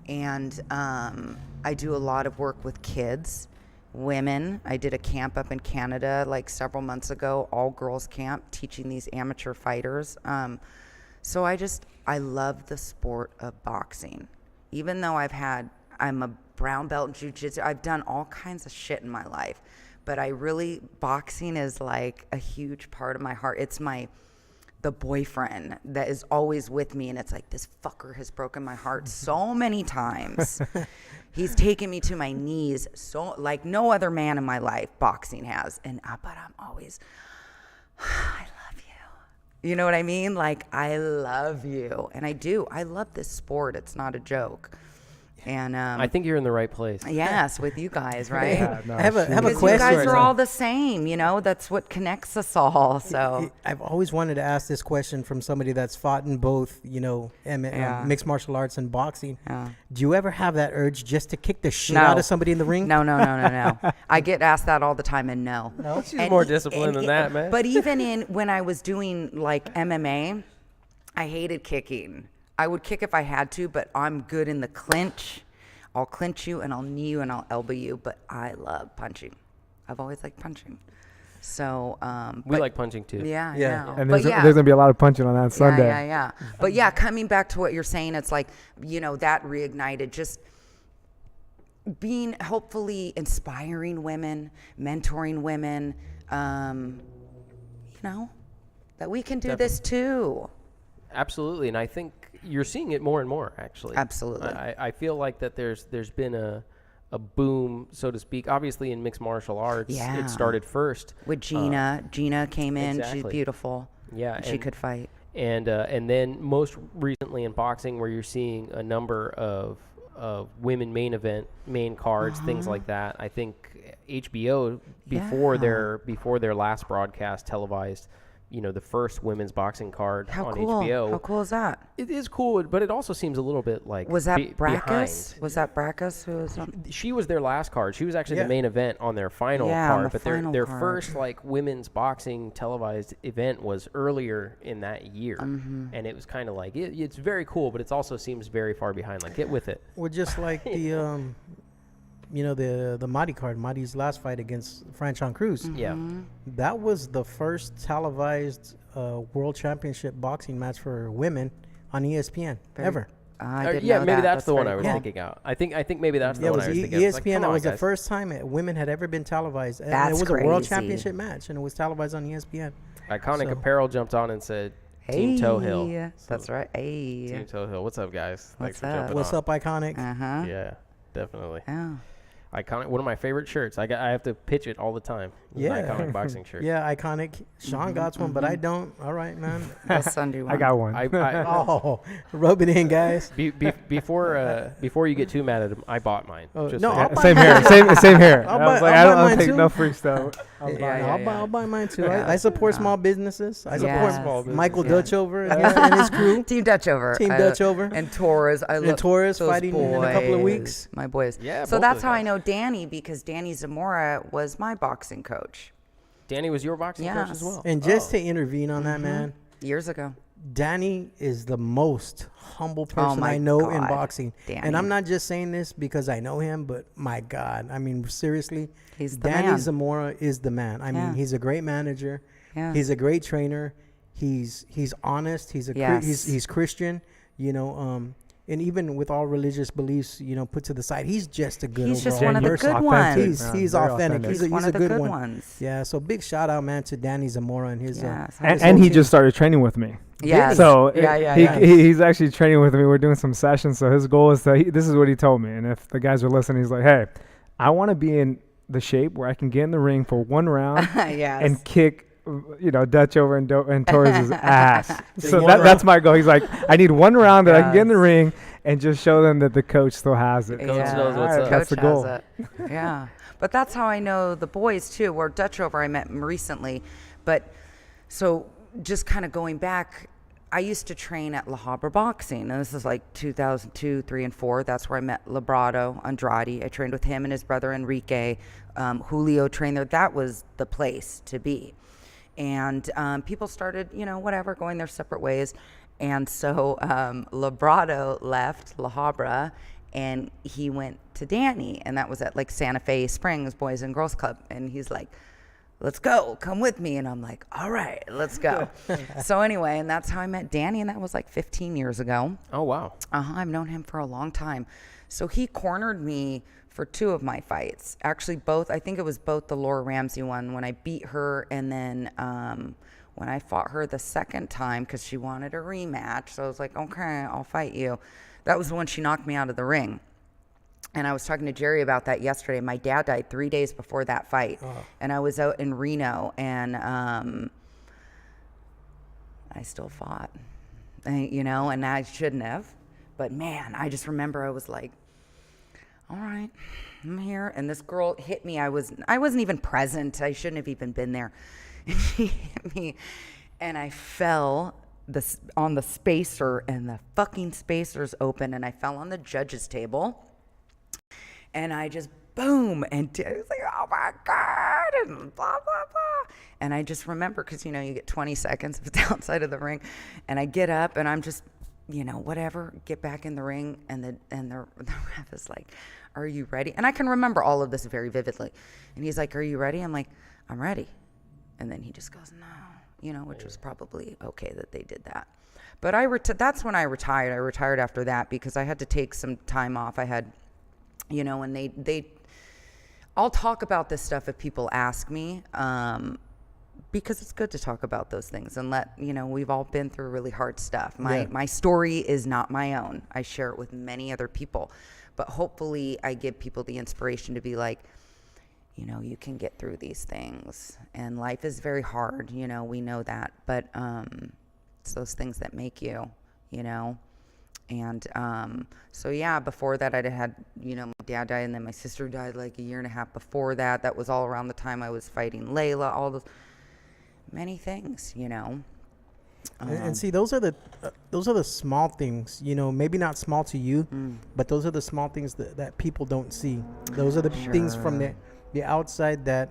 And I do a lot of work with kids, women. I did a camp up in Canada like several months ago, all girls camp, teaching these amateur fighters. So I love the sport of boxing. Even though I'm a brown belt in jiu-jitsu, I've done all kinds of shit in my life. but boxing is like a huge part of my heart. It's the boyfriend that is always with me, and it's like, this fucker has broken my heart so many times. He's taken me to my knees so like no other man in my life boxing has. But I'm always, I love you. You know what I mean? Like, I love you. And I do. I love this sport. It's not a joke. And I think you're in the right place. Yes, with you guys, right? Yeah, no, I have a Because question. you guys are all the same, that's what connects us all. So I've always wanted to ask this question from somebody that's fought in both, mixed martial arts and boxing. Yeah. Do you ever have that urge just to kick the shit No. out of somebody in the ring? No. I get asked that all the time, and no. She's And more disciplined than that, man. But even when I was doing like MMA, I hated kicking. I would kick if I had to, but I'm good in the clinch. I'll clinch you and I'll knee you and I'll elbow you, but I love punching. I've always liked punching. So we like punching too. Yeah. And there's going to be a lot of punching on that Sunday. Yeah. But yeah, coming back to what you're saying, it's like, that reignited just being hopefully inspiring women, mentoring women, that we can do this too. Absolutely, and I think you're seeing it more and more, actually. Absolutely. I feel like that there's been a boom, so to speak. Obviously, in mixed martial arts, it started first. With Gina. Gina came in. Exactly. She's beautiful. Yeah. She could fight. And then most recently in boxing, where you're seeing a number of women main cards, things like that. I think HBO before their last broadcast televised the first women's boxing card on HBO. How cool is that? It is cool, but it also seems a little bit like Was that Brackus? behind. Was that Brackus who was on? She was their last card. She was actually the main event on their final card, but their first like women's boxing televised event was earlier in that year, and it was kind of like it's very cool, but it also seems very far behind. Like, get with it. Well, just like the the Mahdi card, Mahdi's last fight against Franchon Cruz. Yeah. That was the first televised world championship boxing match for women on ESPN ever. I didn't know maybe that. that's the one I was cool. thinking out. I think maybe that's the It one was I was thinking. I was like, ESPN. come That on, was the guys. first time women had ever been televised. And That's it was a world crazy. championship match, and it was televised on ESPN. Iconic So- Apparel jumped on and said, Hey, Team Toughill. that's right. Hey. Team Toughill. What's up, guys? Thanks What's for up? jumping What's on. up, Iconic? Uh-huh. Yeah, definitely. Yeah. Iconic. One of my favorite shirts. I have to pitch it all the time. It's an iconic boxing shirt. Yeah, Iconic. Sean got one, but I don't. All right, man. I'll send you one. I got one. Oh, rub it in, guys. Before you get too mad at him, I bought mine. Oh, Just no, so I'll you- buy Same here. Same here. I'll I was buy- like, I'll buy I don't mine take too. no free stuff. I'll buy mine too. Yeah. I support small businesses. I support Yes. Michael Yeah. Dutchover and his crew. Team Dutchover. Team Dutchover. And Torres. I love Torres those fighting in a couple of boys. weeks. My boys. Yeah, So both that's those how I guys. know Danny, because Danny Zamora was my boxing coach Danny was your boxing coach as Yes. well. And just to intervene on that, man, years ago. Danny is the most humble person my I know in God, boxing. Danny. And I'm not just saying this because I know him, but my God, I mean, seriously, He's the Danny man. Zamora is the man. I mean, Yeah. he's a great manager. Yeah. He's a great trainer. He's honest. He's Yes. he's Christian. And even with all religious beliefs, put to the side, he's just a good. He's just overall one of the person. good ones. He's Very authentic. authentic. He's one a of the good good one. ones. Yeah. So big shout out, man, to Danny Zamora and his. Yes. And he just started training with me. Yes. So Yeah. he's actually training with me. We're doing some sessions. So his goal is this is what he told me. And if the guys are listening, he's like, hey, I want to be in the shape where I can get in the ring for one round Yes. and kick, Dutch over and Torres' ass. So one that's my goal. He's like, I need one round that I can get in the ring and just show them that the coach still has it. Coach knows what's up. That's the Coach goal. has it. Yeah. But that's how I know the boys too. Where Dutch over I met him recently. But so just kind of going back, I used to train at La Habra Boxing, and this is like 2002, 3, and 4. That's where I met Labrado Andrade. I trained with him and his brother Enrique. Julio trained there. That was the place to be. And people started, going their separate ways. And so Labrado left La Habra, and he went to Danny, and that was at like Santa Fe Springs Boys and Girls Club. And he's like, let's go, come with me. And I'm like, all right, let's go. So anyway, and that's how I met Danny, and that was like 15 years ago. Oh, wow. I've known him for a long time. So he cornered me for 2 of my fights. Actually, both. I think it was both the Laura Ramsey one when I beat her, and then when I fought her the second time because she wanted a rematch. So I was like, okay, I'll fight you. That was when she knocked me out of the ring. And I was talking to Jerry about that yesterday. My dad died 3 days before that fight. Oh. And I was out in Reno, and I still fought, and I shouldn't have. But man, I just remember I was like, all right, I'm here. And this girl hit me. I wasn't even present. I shouldn't have even been there. And she hit me, and I fell on the spacer, and the fucking spacer's open, and I fell on the judge's table. And I just, boom, and I was like, oh my God, and blah, blah, blah. And I just remember, because, you get 20 seconds if it's outside of the ring. And I get up, and I'm just, whatever, get back in the ring. And the ref is like, are you ready? And I can remember all of this very vividly. And he's like, are you ready? I'm like, I'm ready. And then he just goes, no, which was probably okay that they did that. But that's when I retired. I retired after that because I had to take some time off. I had... and I'll talk about this stuff if people ask me, because it's good to talk about those things and we've all been through really hard stuff. My story is not my own. I share it with many other people, but hopefully I give people the inspiration to be like, you can get through these things, and life is very hard. We know that, but, it's those things that make you, And so, yeah, before that, I had, my dad died, and then my sister died like a year and a half before that. That was all around the time I was fighting Layla, all those many things, and see, those are the small things, maybe not small to you, but those are the small things that people don't see. Those are the things from the outside that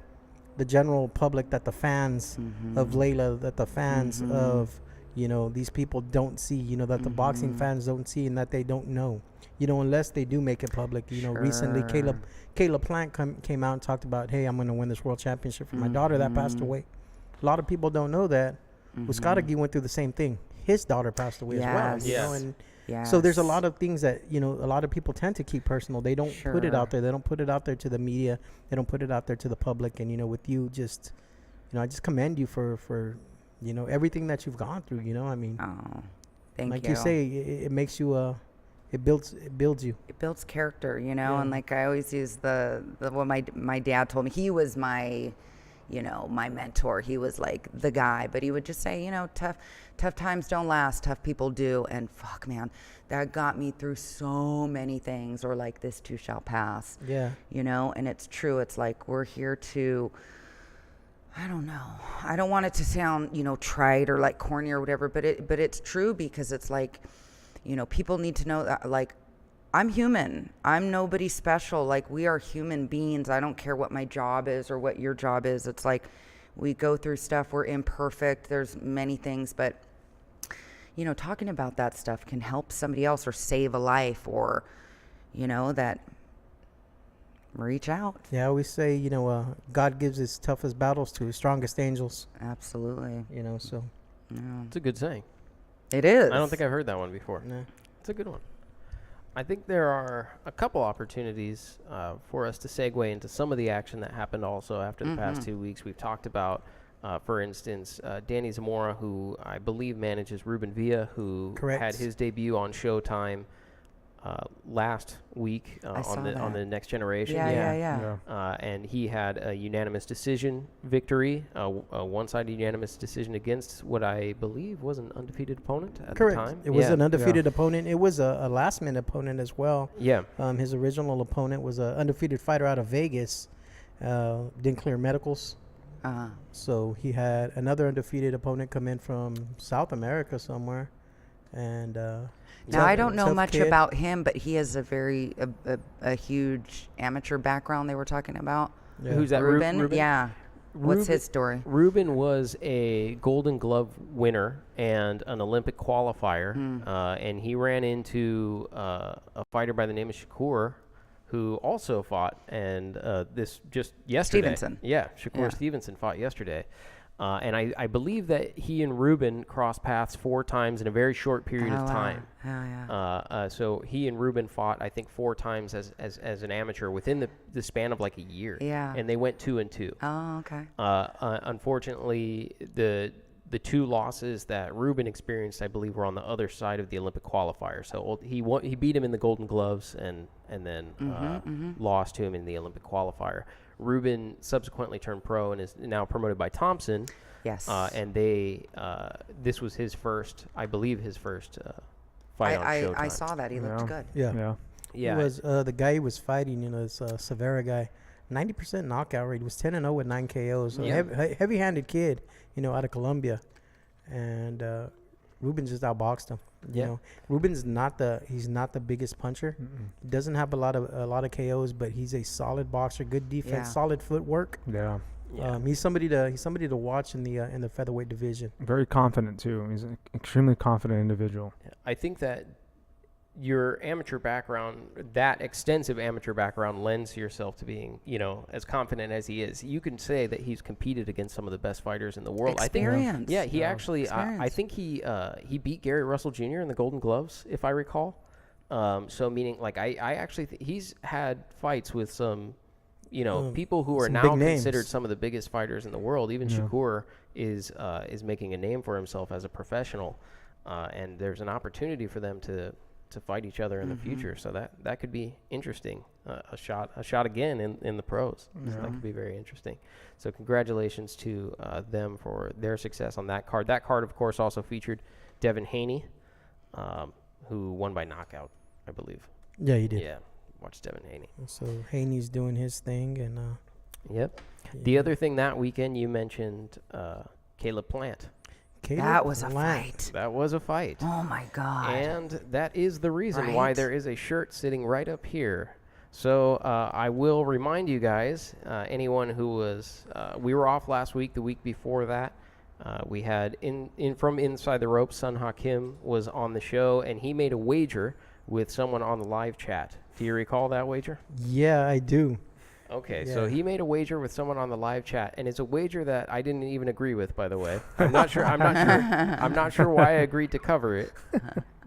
the general public, that the fans of Layla, that the fans of these people don't see, that the boxing fans don't see, and that they don't know, unless they do make it public. Recently Caleb Plant came out and talked about, hey, I'm going to win this world championship for my daughter that passed away. A lot of people don't know that. Muskatagi went through the same thing. His daughter passed away as well, and so there's a lot of things that, a lot of people tend to keep personal. They don't put it out there. They don't put it out there to the media. They don't put it out there to the public. And, with you, just, I just commend you for everything that you've gone through, I mean, thank like you. You say, it makes you, it builds you. It builds character, and like I always use what my dad told me. He was my, my mentor. He was like the guy, but he would just say, tough times don't last, tough people do. And fuck, man, that got me through so many things. Or like, this too shall pass. Yeah. And it's true. It's like, we're here to, I don't know. I don't want it to sound, trite or like corny or whatever, but it's true, because it's like, people need to know that, like, I'm human. I'm nobody special. Like, we are human beings. I don't care what my job is or what your job is. It's like, we go through stuff. We're imperfect. There's many things, but talking about that stuff can help somebody else or save a life, or, that reach out. Yeah, I always say, God gives his toughest battles to his strongest angels. Absolutely. So. Yeah. It's a good saying. It is. I don't think I've heard that one before. Yeah. It's a good one. I think there are a couple opportunities for us to segue into some of the action that happened also after the past 2 weeks. We've talked about, for instance, Danny Zamora, who I believe manages Ruben Villa, who had his debut on Showtime last week on the Next Generation. Yeah. And he had a unanimous decision victory, a one-sided unanimous decision against what I believe was an undefeated opponent at the time. It was an undefeated opponent. It was a last-minute opponent as well. Yeah. His original opponent was an undefeated fighter out of Vegas. Didn't clear medicals. So he had another undefeated opponent come in from South America somewhere. And now, I don't know much about him, but he has a very a huge amateur background they were talking about. Yeah. Who's that? Ruben? Yeah. What's his story? Ruben was a Golden Glove winner and an Olympic qualifier, and he ran into a fighter by the name of Shakur, who also fought, and this just yesterday. Stevenson. Yeah, Shakur Stevenson fought yesterday. And I believe that he and Ruben crossed paths 4 times in a very short period of time. Yeah. So he and Ruben fought, I think, 4 times as an amateur within the span of like a year. Yeah. And they went 2-2. Oh, okay. Unfortunately, the 2 losses that Ruben experienced, I believe, were on the other side of the Olympic qualifier. So he beat him in the Golden Gloves and then lost to him in the Olympic qualifier. Ruben subsequently turned pro and is now promoted by Thompson. Yes. And this was his first, I believe, fight on Showtime. I saw that. He looked good. Yeah. Yeah. He was the guy he was fighting, this Severa guy, 90% knockout rate. He was 10-0 with 9 KOs. So heavy-handed kid, out of Colombia, and Ruben just outboxed him. Yeah. Ruben's not the biggest puncher. He doesn't have a lot of KOs, but he's a solid boxer, good defense, solid footwork. Yeah. He's somebody to watch in the featherweight division. Very confident too. He's an extremely confident individual. I think that your amateur background, that extensive amateur background, lends yourself to being, as confident as he is. You can say that he's competed against some of the best fighters in the world. Experience. I think, he actually, I think he beat Gary Russell Jr. in the Golden Gloves, if I recall. So meaning, like, I actually he's had fights with some, people who are now considered some of the biggest fighters in the world. Even Shakur is making a name for himself as a professional, and there's an opportunity for them to fight each other in the future. So that could be interesting. A shot again in the pros. So that could be very interesting. So congratulations to them for their success on that card. That card, of course, also featured Devin Haney, who won by knockout, I believe. Yeah, he did. Yeah, watch Devin Haney. So Haney's doing his thing, and yep. The other thing that weekend, you mentioned Caleb Plant. That was a fight. That was a fight. Oh, my God. And that is the reason why there is a shirt sitting right up here. So I will remind you guys, anyone who was, we were off last week, the week before that. We had, from Inside the Ropes, Sun Hakim was on the show, and he made a wager with someone on the live chat. Do you recall that wager? Yeah, I do. Okay, so he made a wager with someone on the live chat, and it's a wager that I didn't even agree with, by the way. I'm not sure why I agreed to cover it.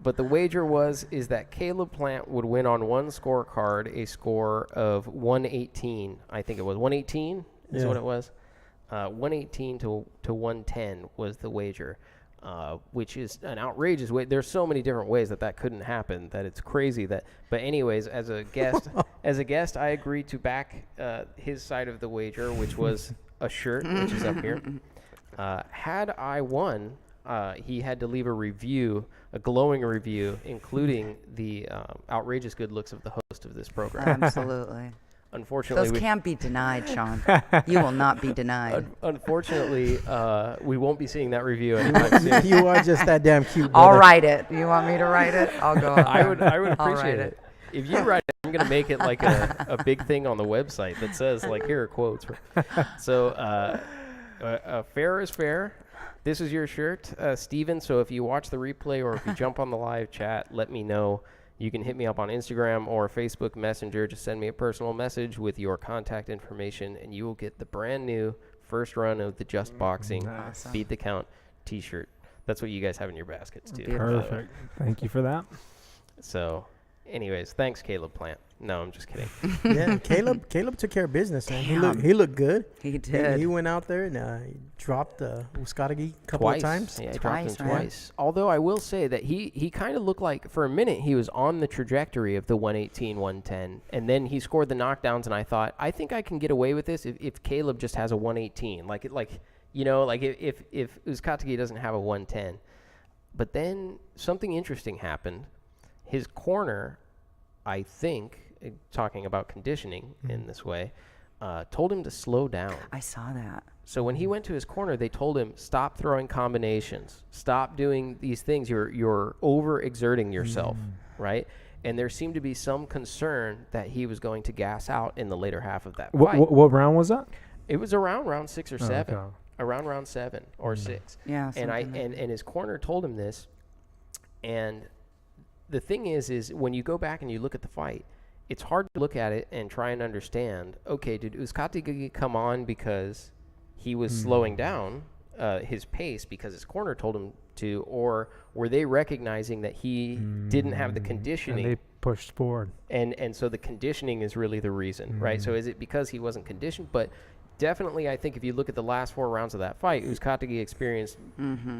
But the wager is that Caleb Plant would win on one scorecard, a score of 118. I think it was 118 is what it was. 118 to 110 was the wager. Which is an outrageous way. There's so many different ways that couldn't happen that it's crazy that. But anyways, as a guest, I agreed to back his side of the wager, which was a shirt, which is up here. Had I won, he had to leave a glowing review, including the outrageous good looks of the host of this program. Absolutely. Unfortunately, those can't be denied, Sean. You will not be denied. Unfortunately, we won't be seeing that review anytime soon. You are just that damn cute. I'll write it. You want me to write it? I'll go. I would appreciate it. If you write it, I'm gonna make it like a big thing on the website that says like, here are quotes. So fair is fair. This is your shirt, Steven. So if you watch the replay or if you jump on the live chat, let me know. You can hit me up on Instagram or Facebook Messenger. Just send me a personal message with your contact information, and you will get the brand new first run of the Just Boxing Beat the Count t-shirt. That's what you guys have in your baskets, too. Perfect. Thank you for that. So, anyways, thanks, Caleb Plant. No, I'm just kidding. Yeah, Caleb took care of business, man. He looked good. He did. He went out there and he dropped Uskatagi a couple of times. Yeah, he dropped him twice. Although I will say that he kind of looked like, for a minute, he was on the trajectory of the 118, 110. And then he scored the knockdowns, and I thought, I think I can get away with this if Caleb just has a 118. If Uskatagi doesn't have a 110. But then something interesting happened. His corner, I think, talking about conditioning in this way, told him to slow down. I saw that. So when he went to his corner, they told him, stop throwing combinations. Stop doing these things. You're overexerting yourself, right? And there seemed to be some concern that he was going to gas out in the later half of that fight. What round was that? It was around round 6 or 7. Okay. Around round 7 or 6. Yeah. And his corner told him this. And the thing is when you go back and you look at the fight, it's hard to look at it and try and understand, okay, did Uzcategui come on because he was slowing down his pace because his corner told him to, or were they recognizing that he didn't have the conditioning? And they pushed forward. And so the conditioning is really the reason, right? So is it because he wasn't conditioned? But definitely, I think if you look at the last 4 rounds of that fight, Uzcategui experienced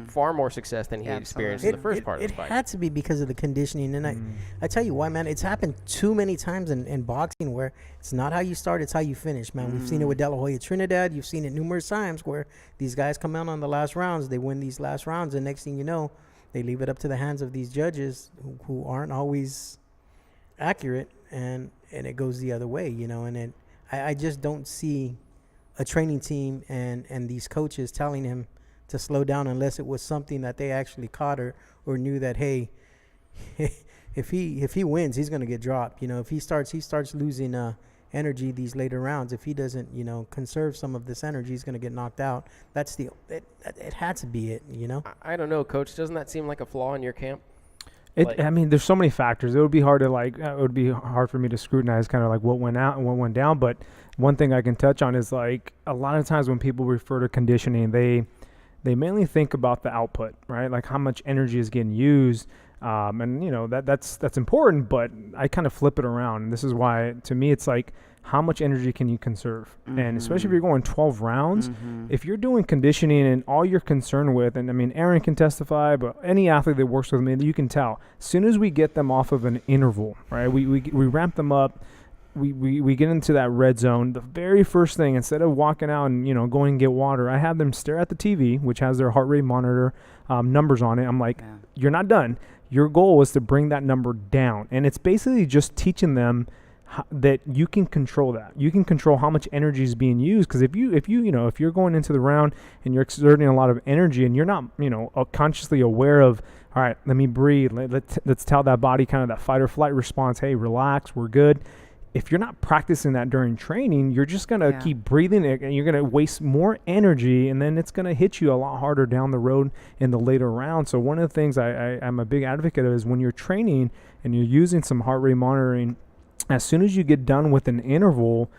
far more success than he experienced in the first part of the fight. It had to be because of the conditioning. And I tell you why, man, it's happened too many times in boxing where it's not how you start, it's how you finish, man. We've seen it with De La Hoya Trinidad. You've seen it numerous times where these guys come out on the last rounds, they win these last rounds, and next thing you know, they leave it up to the hands of these judges who aren't always accurate, and it goes the other way, you know. And I just don't see a training team and these coaches telling him to slow down unless it was something that they actually caught or knew that, hey, if he wins, he's going to get dropped. You know, if he starts losing energy these later rounds, if he doesn't, you know, conserve some of this energy, he's going to get knocked out. It had to be it, you know. I don't know, Coach. Doesn't that seem like a flaw in your camp? I mean, there's so many factors. It would be hard to it would be hard for me to scrutinize kind of like what went out and what went down. But one thing I can touch on is like a lot of times when people refer to conditioning, they mainly think about the output, right? Like how much energy is getting used. And you know, that's important, but I kind of flip it around. And this is why to me, it's like, how much energy can you conserve? And especially if you're going 12 rounds, if you're doing conditioning and all you're concerned with, and I mean, Erin can testify, but any athlete that works with me, you can tell, as soon as we get them off of an interval, right, we ramp them up, we get into that red zone. The very first thing, instead of walking out and, you know, going and get water, I have them stare at the TV, which has their heart rate monitor numbers on it. I'm like, you're not done. Your goal is to bring that number down. And it's basically just teaching them that you can control that. You can control how much energy is being used, because if you're going into the round and you're exerting a lot of energy and you're not, you know, consciously aware of, all right, let me breathe. Let's tell that body kind of that fight or flight response. Hey, relax, we're good. If you're not practicing that during training, you're just going to keep breathing and you're going to waste more energy, and then it's going to hit you a lot harder down the road in the later round. So one of the things I'm a big advocate of is when you're training and you're using some heart rate monitoring, as soon as you get done with an interval,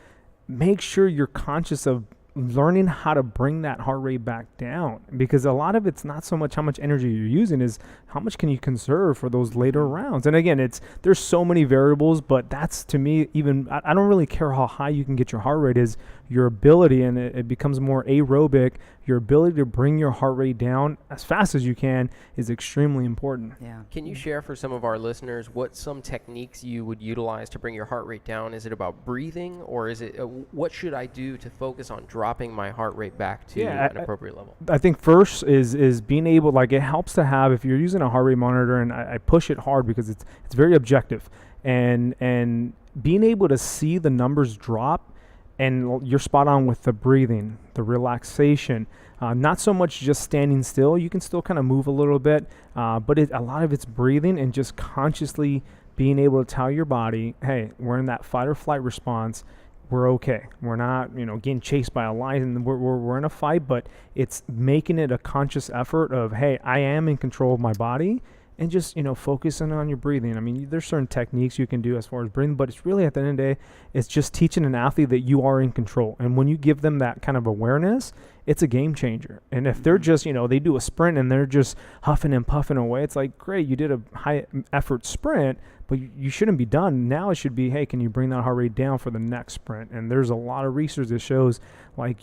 make sure you're conscious of learning how to bring that heart rate back down, because a lot of it's not so much how much energy you're using is how much can you conserve for those later rounds. And again, there's so many variables, but that's, to me, even I don't really care how high you can get your heart rate, is your ability, and it becomes more aerobic. Your ability to bring your heart rate down as fast as you can is extremely important. Yeah. Can you share for some of our listeners what some techniques you would utilize to bring your heart rate down? Is it about breathing, or is it what should I do to focus on dropping my heart rate back to an appropriate level? I think first is being able, like, it helps to have, if you're using a heart rate monitor, and I push it hard because it's very objective, and being able to see the numbers drop. And you're spot on with the breathing, the relaxation, not so much just standing still. You can still kind of move a little bit, but a lot of it's breathing and just consciously being able to tell your body, hey, we're in that fight or flight response. We're okay. We're not, getting chased by a lion. We're in a fight, but it's making it a conscious effort of, hey, I am in control of my body. And just, focusing on your breathing. I mean, there's certain techniques you can do as far as breathing, but it's really, at the end of the day, it's just teaching an athlete that you are in control. And when you give them that kind of awareness, it's a game changer. And if they're just, they do a sprint and they're just huffing and puffing away, it's like, great, you did a high effort sprint, but you shouldn't be done. Now it should be, hey, can you bring that heart rate down for the next sprint? And there's a lot of research that shows, like,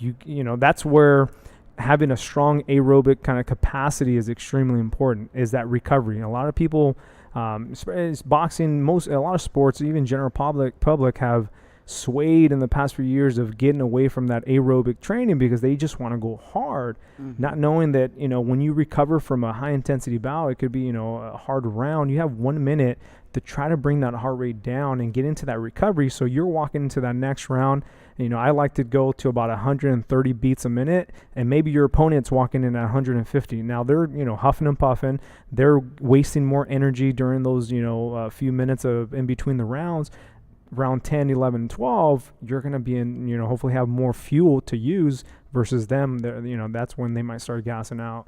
that's where having a strong aerobic kind of capacity is extremely important, is that recovery. And a lot of people, boxing, a lot of sports, even general public have swayed in the past few years of getting away from that aerobic training because they just want to go hard, not knowing that, when you recover from a high intensity bout, it could be, a hard round. You have 1 minute to try to bring that heart rate down and get into that recovery. So you're walking into that next round. I like to go to about 130 beats a minute, and maybe your opponent's walking in at 150. Now they're, huffing and puffing. They're wasting more energy during those, few minutes of in between the rounds. Round 10, 11, and 12, you're going to be in, hopefully have more fuel to use versus them. That's when they might start gassing out.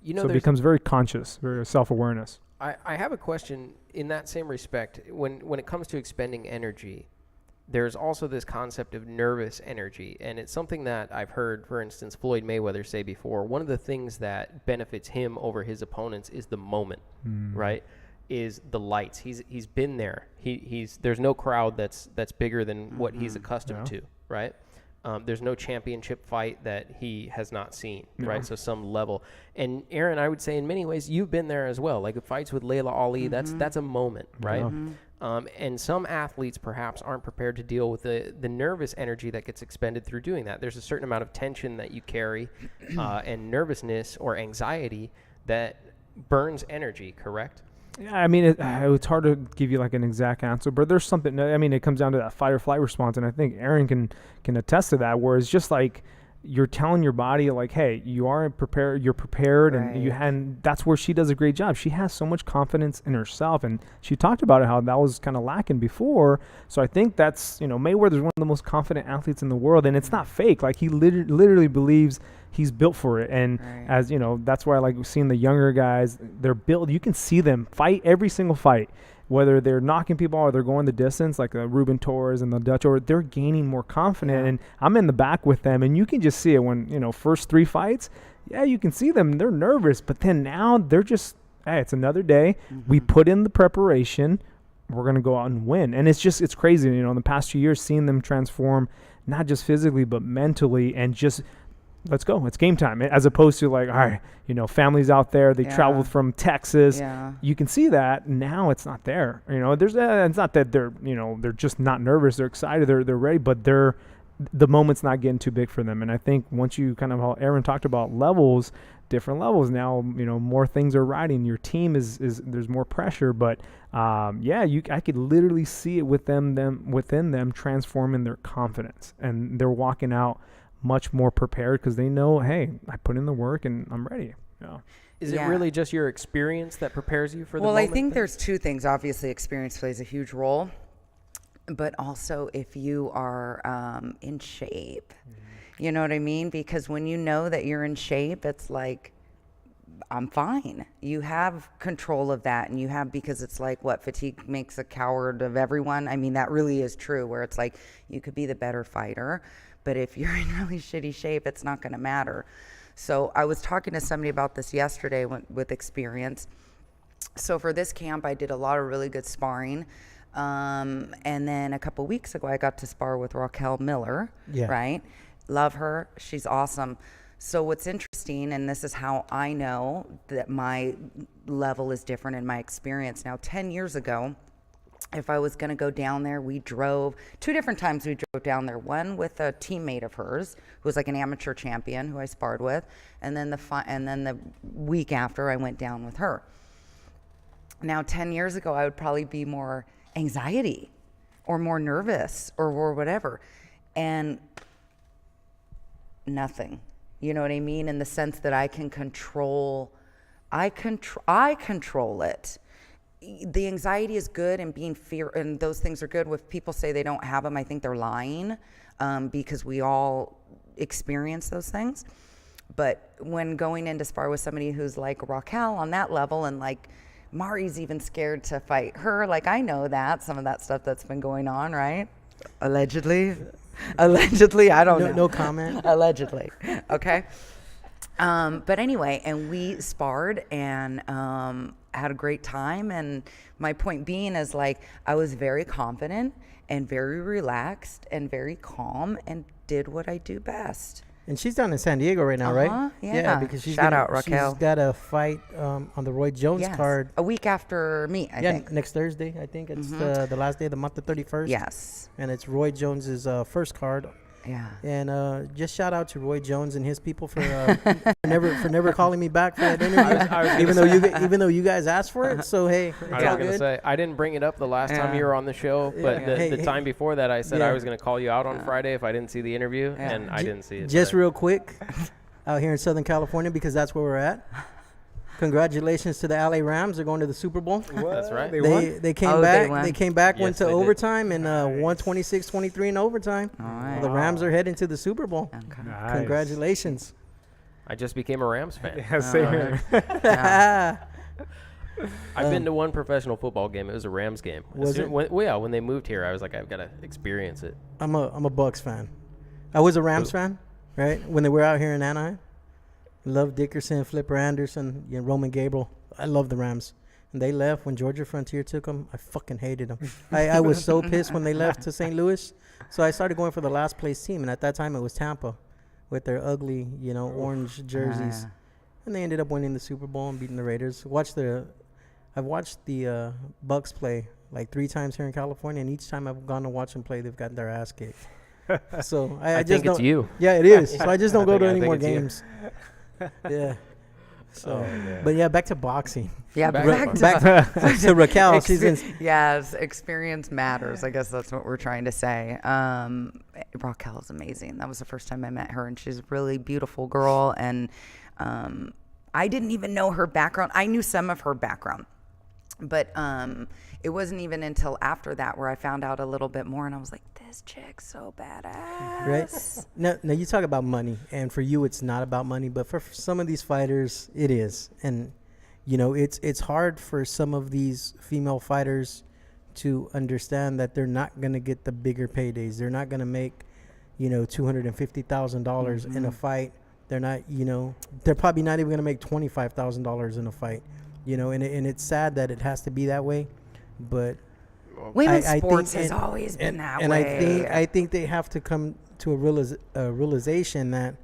So it becomes very conscious, very self-awareness. I have a question in that same respect. When it comes to expending energy, there's also this concept of nervous energy, and it's something that I've heard, for instance, Floyd Mayweather say before. One of the things that benefits him over his opponents is the moment, right? Is the lights. He's been there. There's no crowd that's bigger than what he's accustomed to, right? There's no championship fight that he has not seen, right? So some level. And Erin, I would say in many ways, you've been there as well. Like the fights with Layla Ali, that's a moment, right? And some athletes perhaps aren't prepared to deal with the nervous energy that gets expended through doing that. There's a certain amount of tension that you carry and nervousness or anxiety that burns energy, correct? Yeah, I mean, it's hard to give you like an exact answer, but there's something. I mean, it comes down to that fight or flight response, and I think Erin can attest to that. Where it's just like you're telling your body, like, "Hey, you are prepared. You're prepared," and that's where she does a great job. She has so much confidence in herself, and she talked about it how that was kind of lacking before. So I think that's Mayweather's one of the most confident athletes in the world, and it's not fake. Like he literally believes he's built for it. And as you know, that's why I like seeing the younger guys. They're built. You can see them fight every single fight, whether they're knocking people or they're going the distance, like Ruben Torres and the Dutch, or they're gaining more confident. And I'm in the back with them, and you can just see it when, first 3 fights, you can see them. They're nervous, but then now they're just, hey, it's another day. We put in the preparation. We're going to go out and win. And it's crazy, in the past 2 years, seeing them transform, not just physically, but mentally, and just, let's go. It's game time. As opposed to like, all right, families out there, they traveled from Texas. You can see that now it's not there. It's not that they're just not nervous. They're excited. They're ready, but the moment's not getting too big for them. And I think once you kind of, how Erin talked about levels, different levels now, more things are riding. Your team is there's more pressure, but I could literally see it within them transforming their confidence, and they're walking out much more prepared because they know, hey, I put in the work and I'm ready. Is it really just your experience that prepares you for the moment? Well, I think there's 2 things. Obviously, experience plays a huge role, but also if you are in shape, you know what I mean? Because when you know that you're in shape, it's like, I'm fine. You have control of that, and because it's like fatigue makes a coward of everyone. I mean, that really is true, where it's like you could be the better fighter, but if you're in really shitty shape, it's not going to matter. So I was talking to somebody about this yesterday with experience. So for this camp, I did a lot of really good sparring. And then a couple weeks ago, I got to spar with Raquel Miller, right? Love her. She's awesome. So what's interesting, and this is how I know that my level is different in my experience. Now, 10 years ago, if I was going to go down there, we drove 2 different times. We drove down there, one with a teammate of hers who was like an amateur champion who I sparred with, and then the week after I went down with her. Now, 10 years ago, I would probably be more anxiety or more nervous or whatever, and nothing. You know what I mean? In the sense that I control it. The anxiety is good, and being fear and those things are good. If people say they don't have them, I think they're lying, because we all experience those things. But when going in to spar with somebody who's like Raquel on that level, and like Mari's even scared to fight her, like I know that some of that stuff that's been going on, right? Allegedly, I don't know. No comment. Allegedly, okay. But anyway, and we sparred and had a great time. And my point being is, like, I was very confident and very relaxed and very calm and did what I do best. And she's down in San Diego right now, right? Yeah. Because she's Shout out, Raquel. She's got a fight on the Roy Jones card. A week after me, I think. Next Thursday, I think. It's the last day of the month, the 31st. Yes. And it's Roy Jones's first card. Yeah. And just shout out to Roy Jones and his people for never calling me back for that interview, even though you guys asked for it. So hey, it's I was all going to good. say I didn't bring it up the last time you were on the show, but the time before that, I said I was going to call you out on Friday if I didn't see the interview, and I didn't see it. Just real quick, out here in Southern California, because that's where we're at. Congratulations to the LA Rams. They're going to the Super Bowl. That's right. They came back. They They came back, Yes, went to they did. overtime, and won 26-23 in overtime. All right. The Rams are heading to the Super Bowl. Okay. Nice. Congratulations. I just became a Rams fan. Yeah, same here. I've been to one professional football game. It was a Rams game. Was it? When they moved here, I was like, I've got to experience it. I'm a Bucks fan. I was a Rams fan, right? When they were out here in Anaheim. Love Dickerson, Flipper Anderson, Roman Gabriel. I love the Rams. And they left when Georgia Frontier took them. I fucking hated them. I was so pissed when they left to St. Louis. So I started going for the last place team. And at that time, it was Tampa with their ugly, orange jerseys. And they ended up winning the Super Bowl and beating the Raiders. I've watched the Bucks play like 3 times here in California. And each time I've gone to watch them play, they've gotten their ass kicked. So I just think don't. It's you. Yeah, it is. So I just don't go to any more games. Yeah. So, but yeah, back to boxing. Yeah, back to Raquel. Yes, experience matters. I guess that's what we're trying to say. Raquel is amazing. That was the first time I met her, and she's a really beautiful girl. And I didn't even know her background. I knew some of her background, but it wasn't even until after that where I found out a little bit more, and I was like, this chick's so badass. Right? Now you talk about money, and for you it's not about money, but for some of these fighters it is. And it's hard for some of these female fighters to understand that they're not going to get the bigger paydays. They're not going to make $250,000 in a fight. They're not, they're probably not even going to make $25,000 in a fight. And it's sad that it has to be that way, but women's sports has always been that way. And I think they have to come to a realization that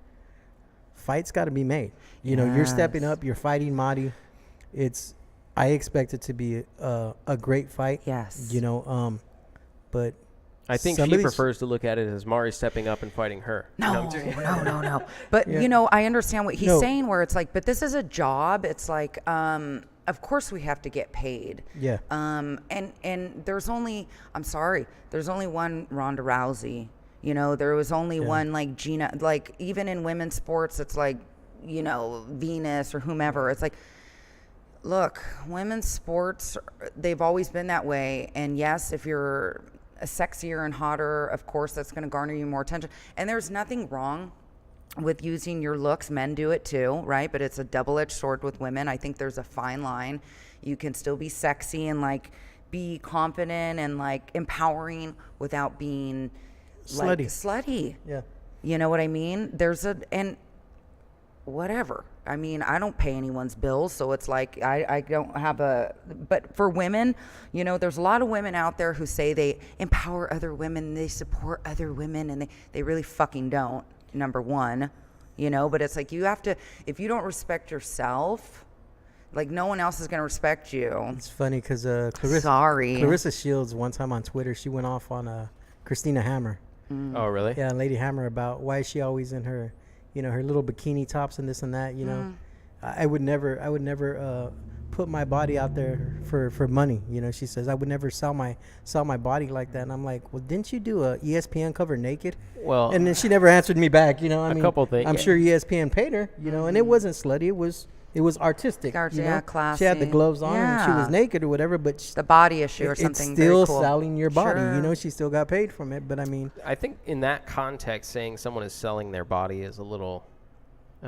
fights got to be made. You're stepping up. You're fighting Madi. I expect it to be a great fight. Yes. But I think she prefers to look at it as Mari stepping up and fighting her. No. But I understand what he's saying. Where it's like, but this is a job. It's like, of course we have to get paid. Yeah. And there's only one Ronda Rousey. There was only one like Gina. Like even in women's sports, it's like, Venus or whomever. It's like, look, women's sports, they've always been that way. And yes, if you're sexier and hotter, of course that's going to garner you more attention. And there's nothing wrong with using your looks. Men do it too, right? But it's a double-edged sword with women. I think there's a fine line. You can still be sexy and like be confident and like empowering without being like slutty. Yeah. You know what I mean? And whatever. I mean, I don't pay anyone's bills, so it's like I don't have but for women, there's a lot of women out there who say they empower other women, they support other women, and they really fucking don't, number one, but it's like you have to, if you don't respect yourself, like no one else is going to respect you. It's funny because Clarissa Shields one time on Twitter, she went off on Christina Hammer. Oh, really? Yeah, Lady Hammer, about why is she always in her her little bikini tops and this and that, I would never put my body out there for money. She says I would never sell my body like that. And I'm like, well, didn't you do a ESPN cover naked? Well, and then she never answered me back. Couple things. I'm sure ESPN paid her, and it wasn't slutty. It was artistic. Classy. She had the gloves on and she was naked or whatever, but the body issue or something. It's still very cool. selling your body. Sure. She still got paid from it. But I mean, I think in that context, saying someone is selling their body is a little,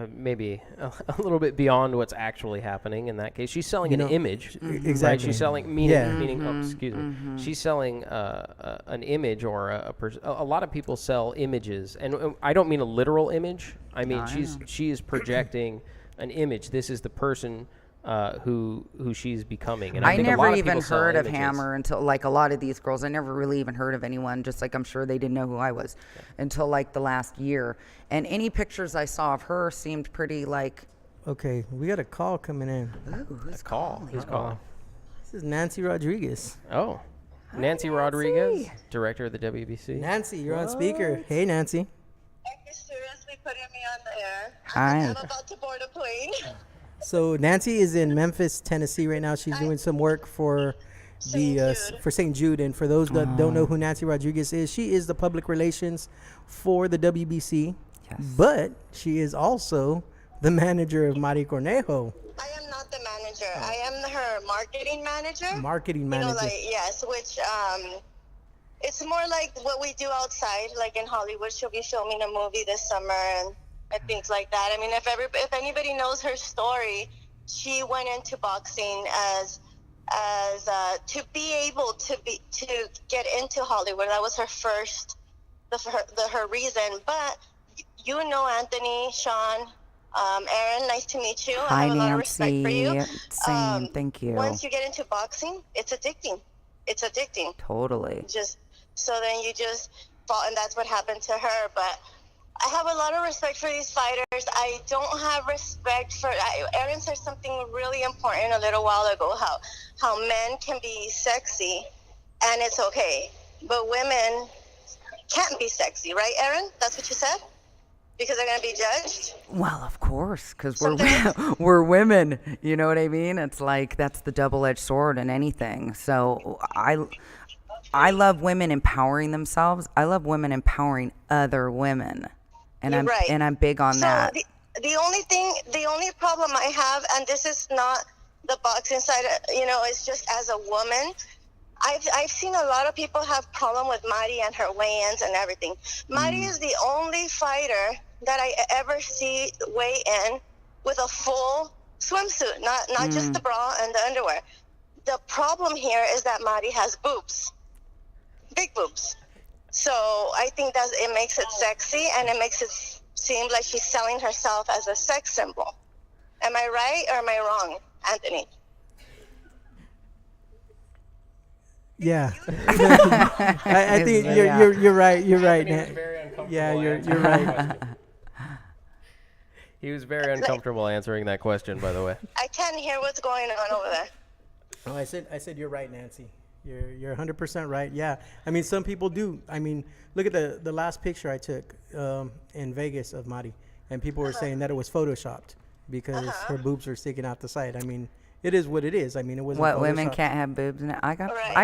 maybe a little bit beyond what's actually happening. In that case, she's selling an image. Exactly. Right? She's selling meaning. Oh, excuse me. She's selling an image or a lot of people sell images, and I don't mean a literal image. I mean she is projecting an image. This is the person who she's becoming. And I think never a lot even of heard of images. Hammer until like a lot of these girls. I never really even heard of anyone. Just like I'm sure they didn't know who I was until like the last year. And any pictures I saw of her seemed pretty like. Okay, we got a call coming in. Ooh, who's calling? Who's calling? This is Nancy Rodriguez. Oh, Nancy Rodriguez, director of the WBC. Nancy, you're on speaker. Hey, Nancy. Are you seriously putting me on the air? Hi. I'm about to board a plane. So Nancy is in Memphis, Tennessee right now. She's doing some work for for St. Jude. And for those that don't know who Nancy Rodriguez is, she is the public relations for the WBC. Yes. But she is also the manager of Maricela Cornejo. I am not the manager. I am her marketing manager. Marketing manager. Yes, which it's more like what we do outside, like in Hollywood. She'll be filming a movie this summer and things like that. I mean, if anybody knows her story, she went into boxing as to be able to get into Hollywood. That was her first, her reason. But Anthony, Sean, Erin, nice to meet you. Hi, I have a lot of Nancy. respect for you. Same, thank you. Once you get into boxing, it's addicting. Totally. So then you just fall, and that's what happened to her. But I have a lot of respect for these fighters. I don't have respect for. Erin said something really important a little while ago. How men can be sexy, and it's okay, but women can't be sexy, right, Erin? That's what you said. Because they're gonna be judged. Well, of course, because we're women. You know what I mean? It's like that's the double-edged sword in anything. So I love women empowering themselves. I love women empowering other women, and I'm big on that. The only problem I have, and this is not the boxing side, it's just as a woman. I've seen a lot of people have problem with Mari and her weigh-ins and everything. Mari is the only fighter that I ever see weigh in with a full swimsuit, not just the bra and the underwear. The problem here is that Mari has boobs, big boobs. So I think that it makes it sexy, and it makes it seem like she's selling herself as a sex symbol. Am I right or am I wrong, Anthony? Yeah, I think you're right. You're right. Yeah, you're right. He was very uncomfortable answering that question, by the way. I can't hear what's going on over there. Oh, I said you're right, Nancy. You're 100% right. Yeah, I mean, some people do. I mean, look at the last picture I took in Vegas of Mari, and people were saying that it was photoshopped because her boobs were sticking out the side. I mean, it is what it is. I mean, it wasn't. What, women can't have boobs? I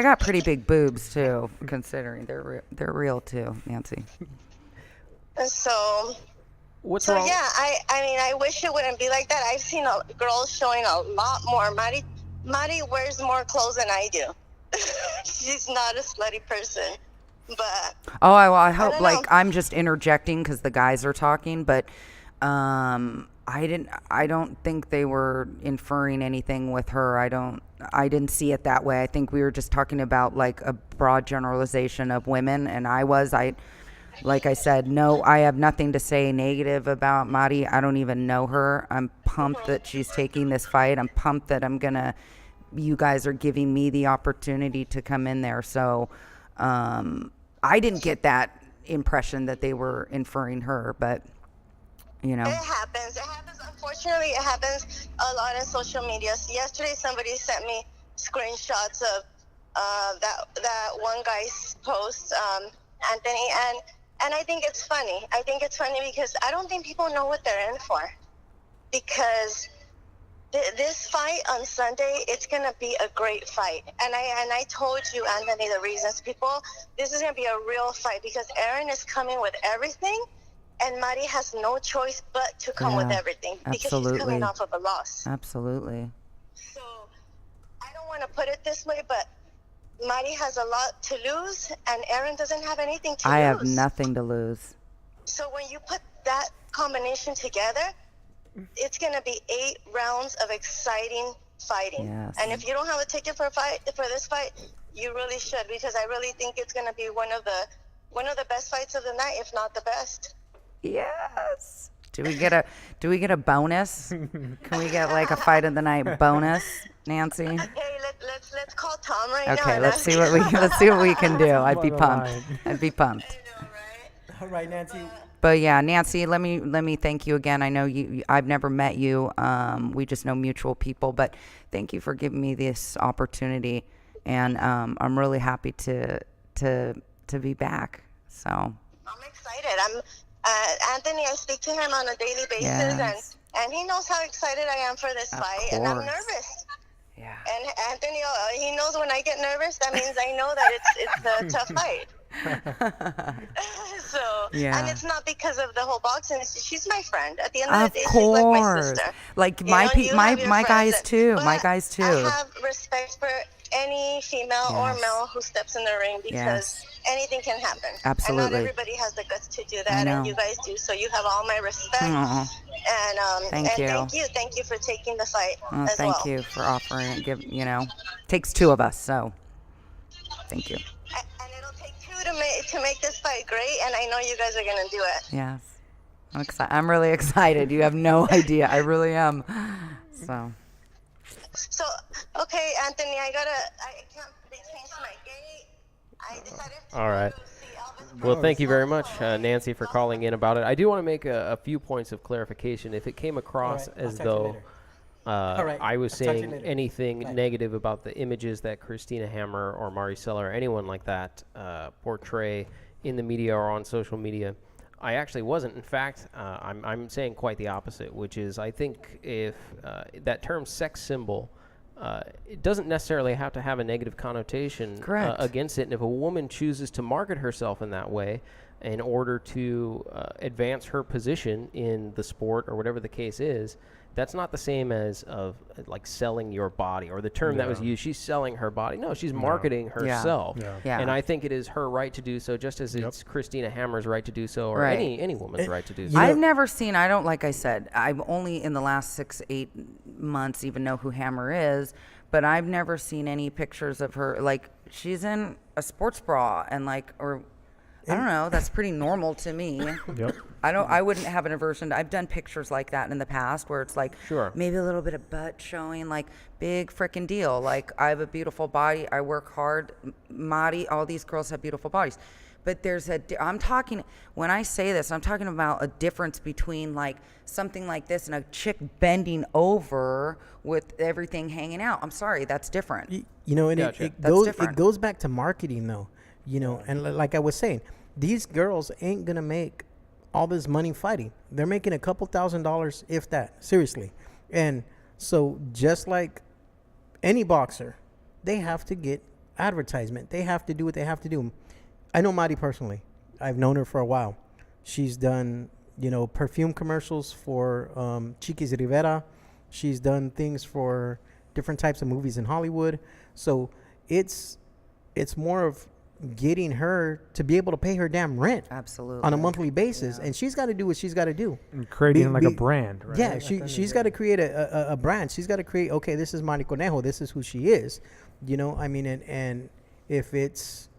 got pretty big boobs too, considering they're real too, Nancy. So what's wrong? Yeah, I mean, I wish it wouldn't be like that. I've seen girls showing a lot more. Mari wears more clothes than I do. She's not a slutty person, but. Oh, I hope. I'm just interjecting because the guys are talking, but I don't think they were inferring anything with her. I didn't see it that way. I think we were just talking about like a broad generalization of women, and like I said, no, I have nothing to say negative about Mari. I don't even know her. I'm pumped that she's taking this fight. I'm pumped that you guys are giving me the opportunity to come in there. So I didn't get that impression that they were inferring her, but It happens. Unfortunately, it happens a lot in social media. So yesterday, somebody sent me screenshots of that one guy's post, Anthony, and I think it's funny. I think it's funny because I don't think people know what they're in for. Because this fight on Sunday, it's going to be a great fight. And I told you, Anthony, the reasons. This is going to be a real fight because Erin is coming with everything. And Mari has no choice but to come with everything because she's coming off of a loss. Absolutely. So I don't want to put it this way, but Mari has a lot to lose, and Erin doesn't have anything to lose. I have nothing to lose. So when you put that combination together, it's going to be 8 rounds of exciting fighting. Yes. And if you don't have a ticket for this fight, you really should, because I really think it's going to be one of the best fights of the night, if not the best. Yes. Do we get a bonus? Can we get like a fight of the night bonus, Nancy? Hey, let's call Tom right now. Okay, let's see what we can do. I'd be pumped. I know, right? All right, Nancy. But yeah, Nancy, let me thank you again. I know I've never met you. We just know mutual people, but thank you for giving me this opportunity, and I'm really happy to be back. So I'm excited. Anthony, I speak to him on a daily basis, and he knows how excited I am for this fight, and I'm nervous. Yeah. And Anthony, he knows when I get nervous, that means I know that it's a tough fight. So, Yeah. and it's not because of the whole boxing. She's my friend. At the end of the day, Of she's like my course. sister. Like You my know, you have your my friends guys too. My but guys too. I have respect for any female or Yes. male who steps in the ring because anything can happen. Absolutely. And not everybody has the guts to do I that, know. and you guys do. So you have all my respect. Aw. And Thank you. thank you for taking the fight Oh, as thank well. you for offering it. Takes two of us, so thank you. And it'll take two to make this fight great, and I know you guys are gonna do it. Yes, I'm really excited. You have no idea. I really am. So. So, okay, Anthony, I can't, they changed my gate. I decided to All right. see Elvis. Well, thank you very much, Nancy, for calling in about it. I do want to make a few points of clarification. If it came across All right, as I'll talk to you though right, I was I'll talk to you saying later. anything Bye. negative about the images that Christina Hammer or Maricela or anyone like that portray in the media or on social media, I actually wasn't. In fact, I'm saying quite the opposite, which is I think if that term sex symbol, it doesn't necessarily have to have a negative connotation against it. And if a woman chooses to market herself in that way in order to advance her position in the sport or whatever the case is, that's not the same as like selling your body or the term that was used. She's selling her body. No, she's marketing herself. Yeah. And I think it is her right to do so, just as it's Christina Hammer's right to do so, or Right. any woman's right to do so. I've never seen, like I said, I've only in the last 6-8 months even know who Hammer is, but I've never seen any pictures of her. Like, she's in a sports bra and I don't know, that's pretty normal to me. Yep. I wouldn't have an aversion. I've done pictures like that in the past where it's like maybe a little bit of butt showing, like big freaking deal. Like, I have a beautiful body. I work hard. Madi, all these girls have beautiful bodies. But when I say this, I'm talking about a difference between like something like this and a chick bending over with everything hanging out. I'm sorry, that's different. You know, and Gotcha. it goes back to marketing though. You know, and like I was saying, these girls ain't gonna make all this money fighting. They're making a couple $1,000s, if that, seriously. And so just like any boxer, they have to get advertisement. They have to do what they have to do. I know Madi personally. I've known her for a while. She's done, perfume commercials for Chiquis Rivera. She's done things for different types of movies in Hollywood. So it's more of getting her to be able to pay her damn rent Absolutely. on a monthly basis, and she's got to do what she's got to do. And creating a brand, right? Yeah, she's got to create a brand. She's got to create, okay, this is Manny Cornejo, this is who she is. I mean, and if it's,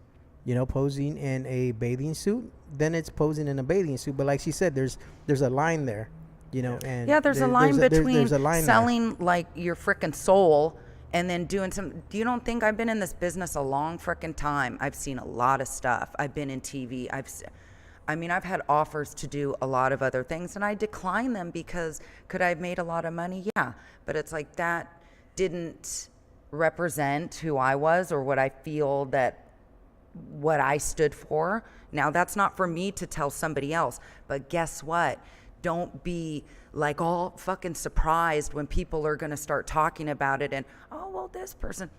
posing in a bathing suit, then it's posing in a bathing suit. But like she said, there's a line there, and there's a line between there's a line selling like your frickin' soul and then doing you don't think I've been in this business a long frickin' time? I've seen a lot of stuff. I've been in TV. I've had offers to do a lot of other things, and I declined them because could I have made a lot of money? Yeah, but it's like that didn't represent who I was or what I feel what I stood for. Now, that's not for me to tell somebody else, but guess what? Don't be like all fucking surprised when people are going to start talking about it and, oh, well, this person.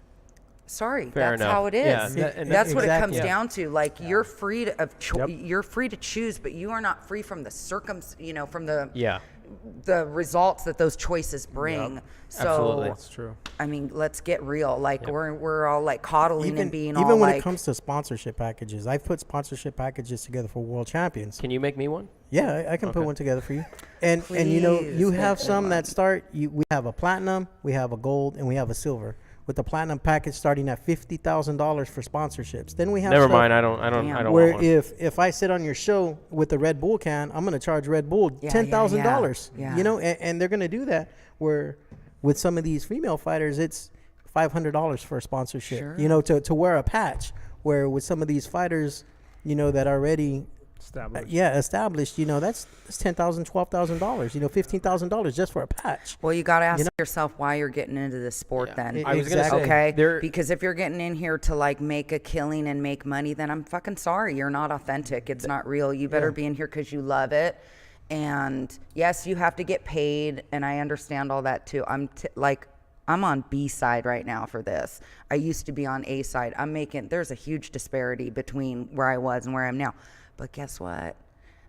Sorry, Fair that's enough. how it is. Yeah, That's what it exactly. comes Yeah. down to. Like, you're free you're free to choose, but you are not free from the from the results that those choices bring. So, Absolutely. That's true. I mean, let's get real. Like, we're all like coddling and being all even when like, it comes to sponsorship packages, I've put sponsorship packages together for world champions. Can you make me one? Yeah, I can put one together for you. And you Please have make some one. that start. We have a platinum, we have a gold, and we have a silver. With the platinum package starting at $50,000 for sponsorships. Then we have Never stuff mind. I don't where want one. if I sit on your show with the Red Bull can, I'm gonna charge Red Bull $10,000. Yeah. And they're gonna do that. Where with some of these female fighters, it's $500 for a sponsorship. Sure. To wear a patch. Where with some of these fighters, that are already established. That's $10,000, $12,000. $15,000 just for a patch. well, you got to ask yourself why you're getting into this sport then. I was gonna Exactly. say, Okay, there- because if you're getting in here to like make a killing and make money, then I'm fucking sorry. You're not authentic. It's not real. You better be in here because you love it. And yes, you have to get paid, and I understand all that too. I'm on B side right now for this. I used to be on A side. There's a huge disparity between where I was and where I am now. But guess what?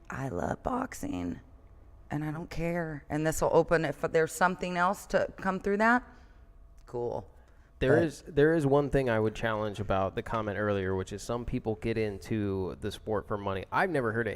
I love boxing and I don't care. And this will open, if there's something else to come through that, cool. There is one thing I would challenge about the comment earlier, which is some people get into the sport for money. I've never heard of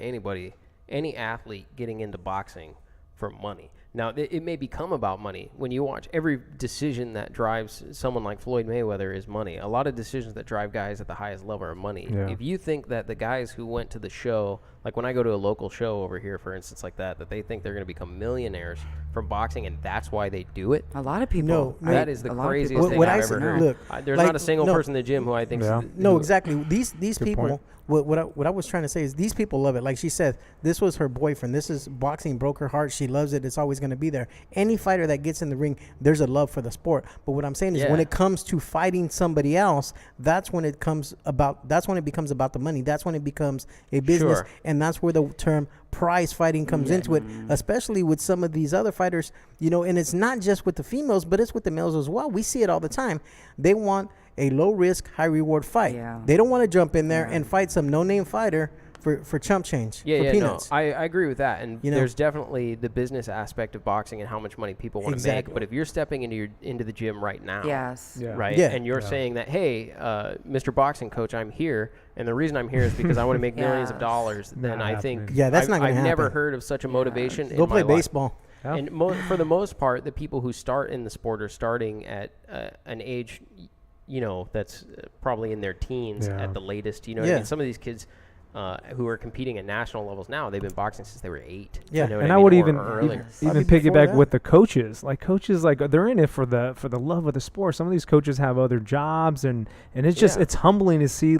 any athlete getting into boxing for money. Now, it may become about money. When you watch, every decision that drives someone like Floyd Mayweather is money. A lot of decisions that drive guys at the highest level are money. Yeah. If you think that the guys who went to the show, like when I go to a local show over here, for instance, like that they think they're going to become millionaires from boxing, and that's why they do it. A lot of people. No, that is the craziest thing I've ever heard. Look, there's not a single person in the gym who I think. Yeah. No, exactly. These people. What I was trying to say is these people love it. Like she said, this was her boyfriend. This is boxing broke her heart. She loves it. It's always going to be there. Any fighter that gets in the ring, there's a love for the sport. But what I'm saying is when it comes to fighting somebody else, that's when it becomes about the money. That's when it becomes a business. Sure. And that's where the term prize fighting comes into it, especially with some of these other fighters, and it's not just with the females, but it's with the males as well. We see it all the time. They want a low risk, high reward fight. Yeah. They don't want to jump in there and fight some no name fighder for chump change, for peanuts. No, I agree with that. And there's definitely the business aspect of boxing and how much money people want to make. But if you're stepping into the gym right now, and you're saying that, hey, Mr. Boxing Coach, I'm here, and the reason I'm here is because I want to make millions of dollars, then I think that's not going to happen. I've never heard of such a motivation in Go play my baseball. Yeah. And for the most part, the people who start in the sport are starting at an age, that's probably in their teens at the latest. What I mean? Some of these kids who are competing at national levels now, they've been boxing since they were 8. Yeah, and I would even piggyback with the coaches. Like coaches, they're in it for the love of the sport. Some of these coaches have other jobs, and it's just it's humbling to see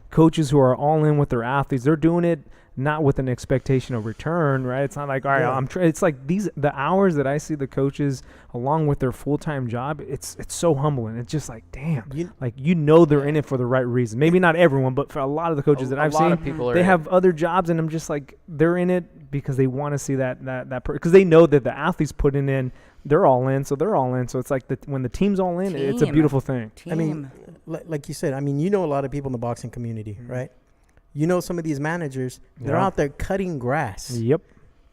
coaches who are all in with their athletes. They're doing it not with an expectation of return, right? It's not like, all right, it's like the hours that I see the coaches along with their full-time job, it's so humbling. It's just like, damn, they're in it for the right reason. Maybe not everyone, but for a lot of the coaches that I've seen, they have other jobs, and I'm just like, they're in it because they want to see that because they know that the athletes putting in, they're all in, so they're all in. So it's like when the team's all in, it's a beautiful thing. I mean, like you said, a lot of people in the boxing community, right? Some of these managers, they're out there cutting grass. Yep.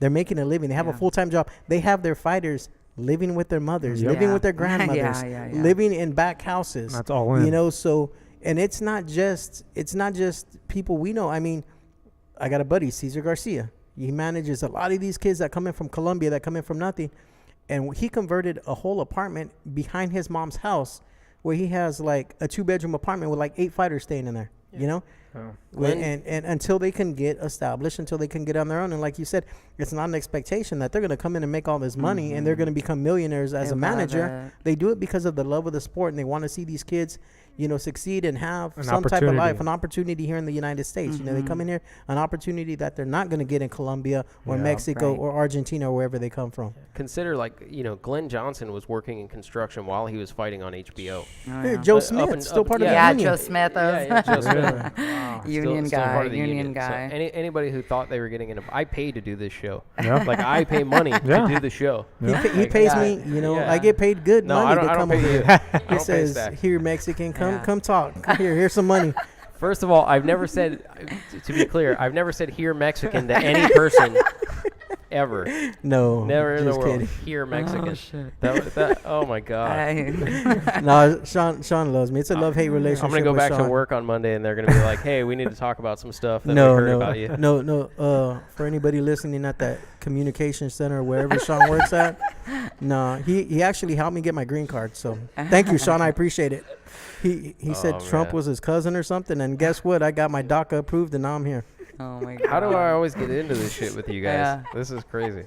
They're making a living. They have a full-time job. They have their fighters living with their mothers, living with their grandmothers, living in back houses. That's all in. So, and it's not just people we know. I mean, I got a buddy, Cesar Garcia. He manages a lot of these kids that come in from Colombia, that come in from nothing. And he converted a whole apartment behind his mom's house where he has a 2-bedroom apartment with 8 fighters staying in there, And until they can get established, until they can get on their own. And like you said, it's not an expectation that they're going to come in and make all this money and they're going to become millionaires as a manager. They do it because of the love of the sport, and they want to see these kids, succeed and have some type of life, an opportunity here in the United States. They come in here, an opportunity that they're not going to get in Colombia or Mexico or Argentina or wherever they come from. Consider Glenn Johnson was working in construction while he was fighting on HBO. Joe Smith, still part of the union. Joe Smith. Joe Smith. Union guy. So anybody who thought they were getting in I pay to do this show. I pay money to do the show. He pays me, I get paid good money to come over here. He says, here, Mexican, come talk. Here's some money. First of all, I've never said, to be clear, I've never said here Mexican to any person ever. No. Never in the world. Kidding. Here Mexican. Oh, shit. That, oh my God. No, Sean loves me. It's a love-hate relationship. I'm going to go back to work on Monday, and they're going to be like, hey, we need to talk about some stuff that we heard about you. No. For anybody listening at that communication center or wherever Sean works at, he actually helped me get my green card. So thank you, Sean. I appreciate it. He said Trump was his cousin or something, and guess what? I got my DACA approved, and now I'm here. Oh my God. How do I always get into this shit with you guys? This is crazy.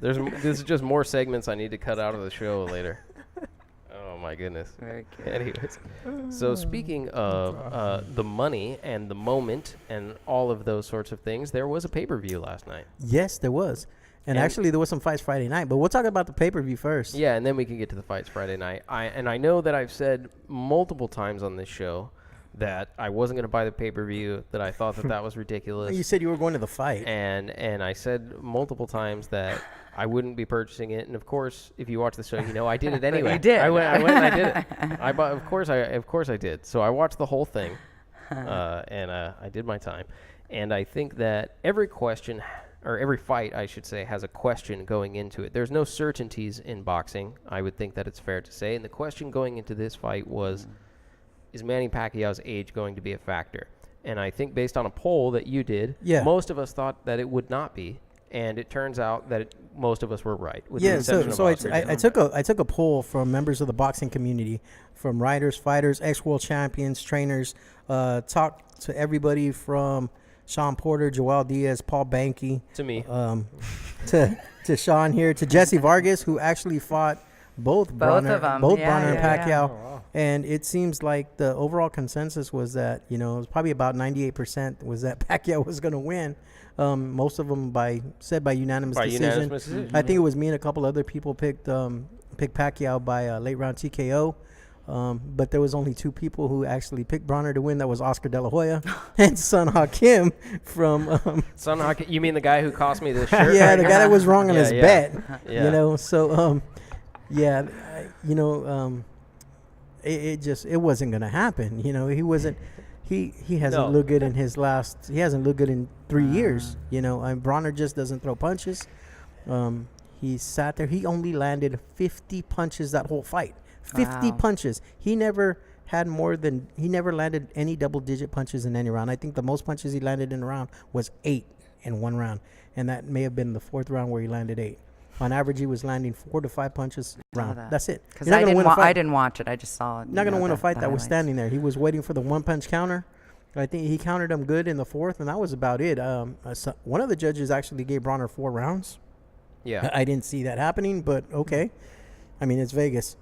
This is just more segments I need to cut out of the show later. Oh my goodness. Very good. Anyways, so speaking of the money and the moment and all of those sorts of things, there was a pay-per-view last night. Yes, there was. And actually, there was some fights Friday night, but we'll talk about the pay-per-view first. Yeah, and then we can get to the fights Friday night. I know that I've said multiple times on this show that I wasn't going to buy the pay-per-view, that I thought that was ridiculous. You said you were going to the fight. And I said multiple times that I wouldn't be purchasing it. And of course, if you watch the show, you know I did it anyway. You did. I went and I did it. Of course I did. So I watched the whole thing, and I did my time. And I think that every question, or every fight, I should say, has a question going into it. There's no certainties in boxing. I would think that it's fair to say. And the question going into this fight was, is Manny Pacquiao's age going to be a factor? And I think based on a poll that you did, most of us thought that it would not be. And it turns out that most of us were right. With the exception of Oscar I took a poll from members of the boxing community, from writers, fighters, ex-world champions, trainers, talked to everybody from Sean Porter, Joel Diaz, Paul Banke. To me. To Sean here, to Jesse Vargas, who actually fought both Broner and Pacquiao. Oh, wow. And it seems like the overall consensus was that, it was probably about 98% was that Pacquiao was going to win. Most of them by unanimous decision. I think it was me and a couple other people picked Pacquiao by late round TKO. But there was only two people who actually picked Broner to win. That was Oscar De La Hoya and Sun Hakim from Sun Hakim. You mean the guy who cost me this shirt? Yeah, the guy that was wrong on his bet. Yeah. So it wasn't gonna happen. He wasn't. He hasn't looked good in his last. He hasn't looked good in 3 years. Broner just doesn't throw punches. He sat there. He only landed 50 punches that whole fight. 50 punches. He never landed any double-digit punches in any round. I think the most punches he landed in a round was 8 in one round, and that may have been the fourth round where he landed 8. On average, he was landing 4 to 5 punches a round. That's it. Because I didn't watch it. I just saw it. Not going to win a fight that was standing there. He was waiting for the one-punch counter. I think he countered him good in the fourth, and that was about it. One of the judges actually gave Broner 4 rounds. Yeah. I didn't see that happening, but okay. I mean, it's Vegas.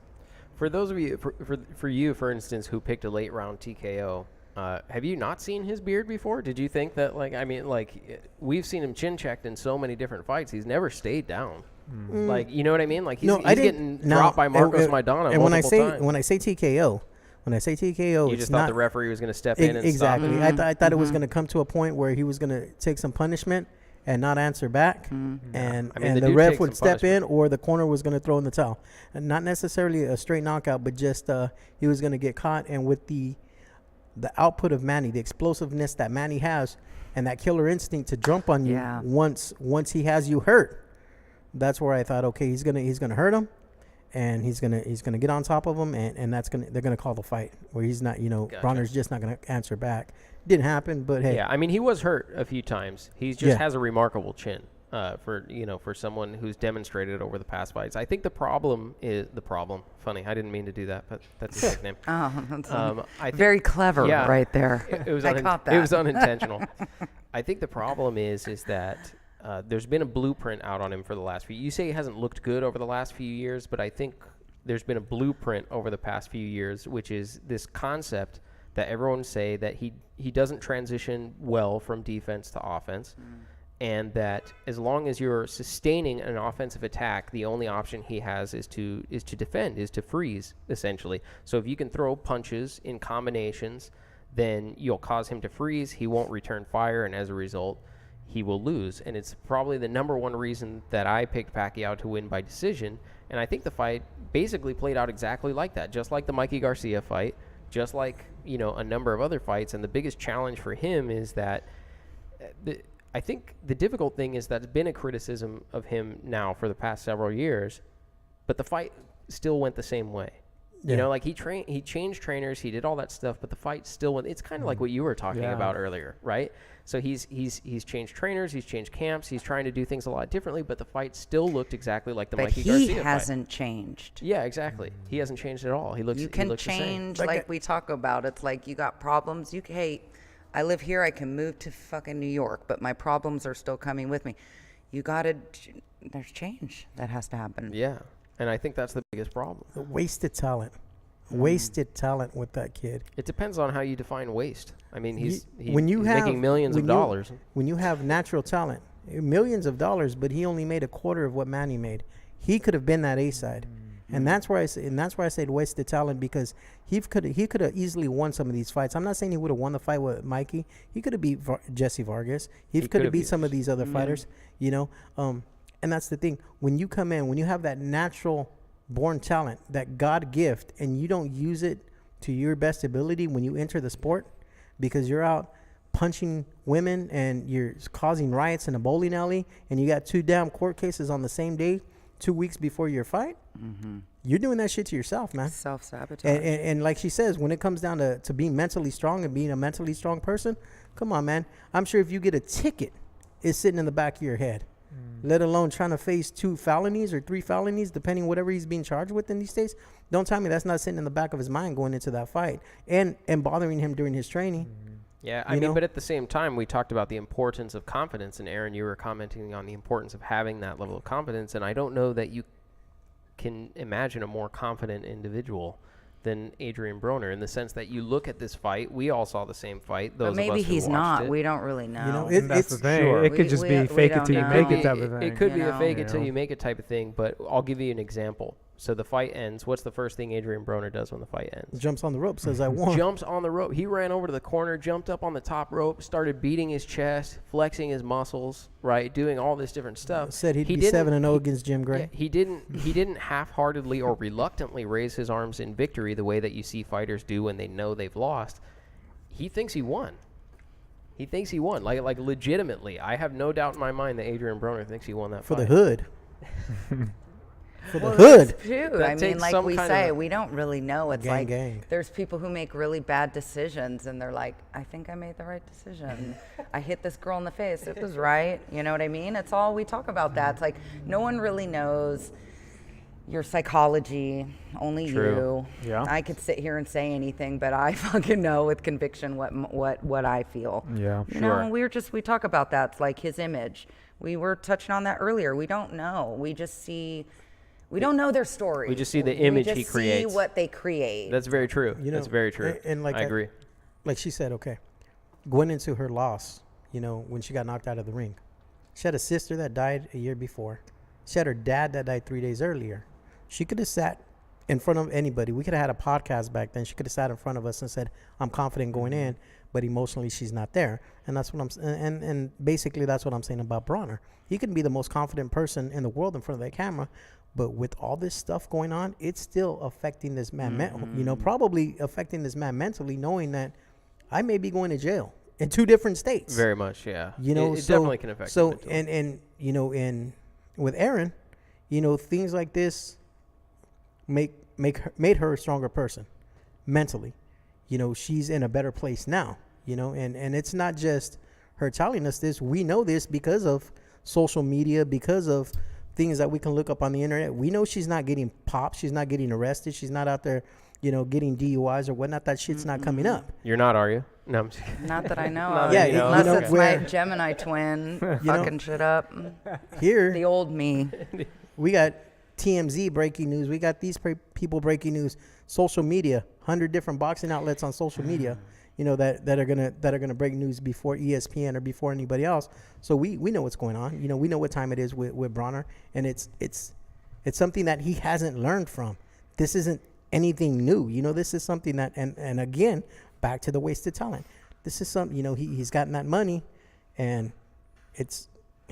For those of you, for you, for instance, who picked a late round TKO, have you not seen his beard before? Did you think that, we've seen him chin checked in so many different fights. He's never stayed down. You know what I mean? He's getting dropped by Marcos Maidana and multiple times. When I say TKO, you just thought the referee was going to step in and exactly. stop. I thought it was going to come to a point where he was going to take some punishment and not answer back, and the ref would step in, or the corner was going to throw in the towel. And not necessarily a straight knockout, but just he was going to get caught. And with the output of Manny, the explosiveness that Manny has, and that killer instinct to jump on you once he has you hurt, that's where I thought, okay, he's gonna hurt him, and he's gonna get on top of him, and they're gonna call the fight where he's not, Gotcha. Broner's just not gonna answer back. Didn't happen, but hey. Yeah, I mean, he was hurt a few times. He just has a remarkable chin for someone who's demonstrated over the past fights. I think the problem is the problem. Funny, I didn't mean to do that, but that's his nickname. Very clever, right there. I caught that. It was unintentional. I think the problem is that there's been a blueprint out on him for the last few. You say he hasn't looked good over the last few years, but I think there's been a blueprint over the past few years, which is this concept that everyone say that he doesn't transition well from defense to offense, and that as long as you're sustaining an offensive attack, the only option he has is to defend, is to freeze, essentially. So if you can throw punches in combinations, then you'll cause him to freeze. He won't return fire, and as a result, he will lose. And it's probably the number one reason that I picked Pacquiao to win by decision. And I think the fight basically played out exactly like that, just like the Mikey Garcia fight, just like, a number of other fights. And the biggest challenge for him is that I think the difficult thing is that it's been a criticism of him now for the past several years, but the fight still went the same way. Yeah. He changed trainers, he did all that stuff, but the fight still went. It's kind of like what you were talking about earlier, right? So he's changed trainers, he's changed camps, he's trying to do things a lot differently, but the fight still looked exactly like the Mikey Garcia fight. But he hasn't changed. Yeah, exactly. He hasn't changed at all. You can change, like we talk about. It's like you got problems. I live here. I can move to fucking New York, but my problems are still coming with me. There's change that has to happen. Yeah, and I think that's the biggest problem. The wasted talent. Wasted talent with that kid. It depends on how you define waste. I mean, he's making millions of dollars. When you have natural talent, millions of dollars, but he only made a quarter of what Manny made. He could have been that A-side. And that's why I said wasted talent, because he could have easily won some of these fights. I'm not saying he would have won the fight with Mikey. He could have beat Jesse Vargas. He could have beat some of these other fighters, you know. And that's the thing. When you come in, when you have that natural born talent, that God gift, and you don't use it to your best ability when you enter the sport, because you're out punching women and you're causing riots in a bowling alley, and you got 2 damn court cases on the same day, 2 weeks before your fight, you're doing that shit to yourself, man. Self-sabotage. And like she says, when it comes down to being mentally strong and being a mentally strong person, come on, man. I'm sure if you get a ticket, it's sitting in the back of your head, let alone trying to face 2 felonies or 3 felonies, depending whatever he's being charged with in these states. Don't tell me that's not sitting in the back of his mind going into that fight and bothering him during his training. Yeah, I mean, but at the same time, we talked about the importance of confidence, and Erin, you were commenting on the importance of having that level of confidence, and I don't know that you can imagine a more confident individual than Adrien Broner, in the sense that you look at this fight. We all saw the same fight. Those but maybe of us who he's watched not. it. We don't really know. You know, That's the thing. Sure. It could just be fake it till you make it type of thing. It could be a fake You it till know? you make it type of thing, but I'll give you an example. So the fight ends. What's the first thing Adrien Broner does when the fight ends? Jumps on the rope, says I won. Jumps on the rope. He ran over to the corner, jumped up on the top rope, started beating his chest, flexing his muscles, right, doing all this different stuff. Said he'd be 7-0 against Jim Gray. Yeah, he didn't half-heartedly or reluctantly raise his arms in victory the way that you see fighters do when they know they've lost. He thinks he won. He thinks he won, like legitimately. I have no doubt in my mind that Adrien Broner thinks he won that For fight. the hood. For the hood. That's true. That I mean, takes like some we kind say, of- we don't really know. It's like gang. there's people who make really bad decisions, and they're like, I think I made the right decision. I hit this girl in the face. It was right. You know what I mean? It's all we talk about that. It's like no one really knows your psychology, only True. you. Yeah. I could sit here and say anything, but I fucking know with conviction what I feel. Yeah. You Sure. know, we talk about that. It's like his image. We were touching on that earlier. We don't know. We just see. We don't know their story. We just see the image we he just creates. See what they create. That's very true. You know, That's very true. and like I agree. Like she said, okay, going into her loss, you know, when she got knocked out of the ring, she had a sister that died a year before. She had her dad that died 3 days earlier. She could have sat in front of anybody. We could have had a podcast back then. She could have sat in front of us and said, I'm confident going in, but emotionally she's not there. And that's what and basically that's what I'm saying about Broner. He can be the most confident person in the world in front of that camera, but with all this stuff going on, it's still affecting this man, you know, probably affecting this man mentally, knowing that I may be going to jail in 2 different states. Very much, yeah. You know, it definitely can affect. So him mentally. and you know, with Erin, you know, things like this made her a stronger person mentally. You know, she's in a better place now. You know, and it's not just her telling us this. We know this because of social media, because of things that we can look up on the internet. We know she's not getting popped. She's not getting arrested. She's not out there, you know, getting DUIs or whatnot. That shit's not coming up. You're not, are you? No, I'm just kidding. Not that I know Not of. that you know Unless of. it's Where- my Gemini twin fucking shit up. Here, The old me. we got TMZ breaking news. We got these people breaking news. Social media, 100 different boxing outlets on social media, you know, that are gonna break news before ESPN or before anybody else. So we know what's going on. You know, we know what time it is with Broner, and it's something that he hasn't learned from. This isn't anything new. You know, this is something that and again, back to the wasted talent. This is something, you know, he's gotten that money, and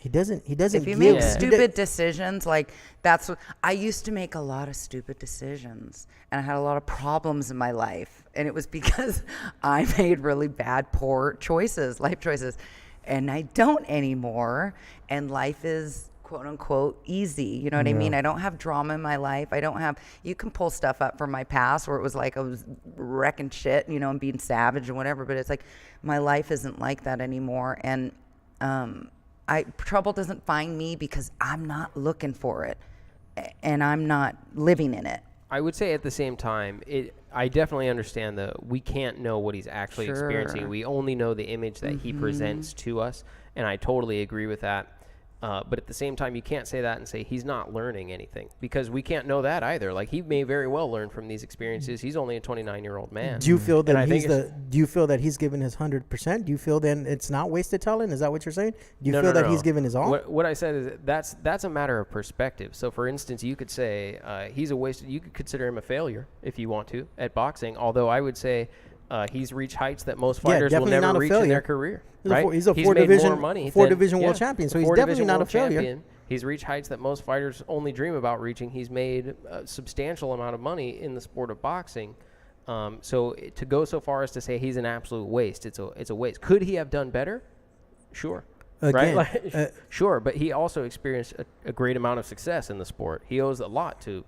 he doesn't If you give- make Yeah. stupid decisions, like that's what I used to make a lot of stupid decisions, and I had a lot of problems in my life, and it was because I made really bad, poor choices, life choices, and I don't anymore. And life is quote unquote easy. You know what I mean? I don't have drama in my life. I don't have. You can pull stuff up from my past where it was like I was wrecking shit, you know, and being savage and whatever. But it's like my life isn't like that anymore, and trouble doesn't find me because I'm not looking for it and I'm not living in it. I would say at the same time, I definitely understand that we can't know what he's actually Sure. experiencing. We only know the image that he presents to us, and I totally agree with that. But at the same time, you can't say that and say he's not learning anything, because we can't know that either. Like, he may very well learn from these experiences. He's only a 29-year-old man. Do you feel And I that think Do you feel that he's given his 100%? Do you feel then it's not wasted talent? Is that what you're saying? Do you feel that he's given his all? What I said is that's a matter of perspective. So, for instance, you could say he's a wasted. You could consider him a failure if you want to at boxing. Although I would say he's reached heights that most fighters will never reach in their career. He's a made four-division more world champion, so he's definitely not a failure. Champion. He's reached heights that most fighters only dream about reaching. He's made a substantial amount of money in the sport of boxing. So to go so far as to say he's an absolute waste, it's a waste. Could he have done better? Sure. Again, right? Sure, but he also experienced a great amount of success in the sport. He owes a lot to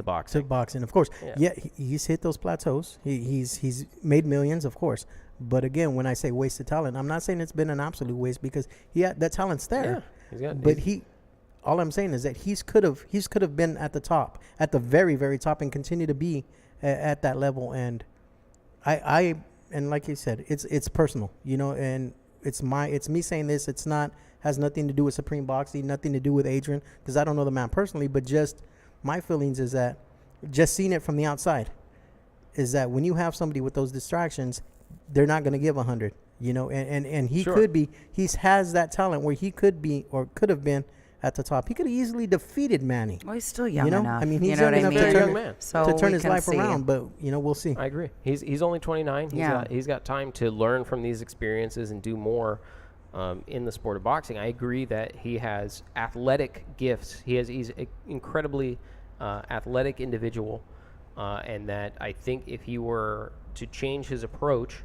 boxing. To boxing, of course. Yeah, he's hit those plateaus. He's made millions, of course. But again, when I say wasted talent, I'm not saying it's been an absolute waste because that talent's there. Yeah, all I'm saying is that he could have been at the top, at the very, very top, and continue to be at that level. And and like you said, it's personal, and it's me saying this. It's not has nothing to do with Supreme Boxing, nothing to do with Adrien, because I don't know the man personally, but just my feelings is that just seeing it from the outside is that when you have somebody with those distractions, they're not going to give 100, and he could be, has that talent where he could be or could have been at the top. He could have easily defeated Manny. Well, he's still young enough. I mean, he's young enough to turn his life see. around, but we'll see. I agree. He's only 29. He's got time to learn from these experiences and do more in the sport of boxing. I agree that he has athletic gifts. He's an incredibly athletic individual, and that I think if he were to change his approach,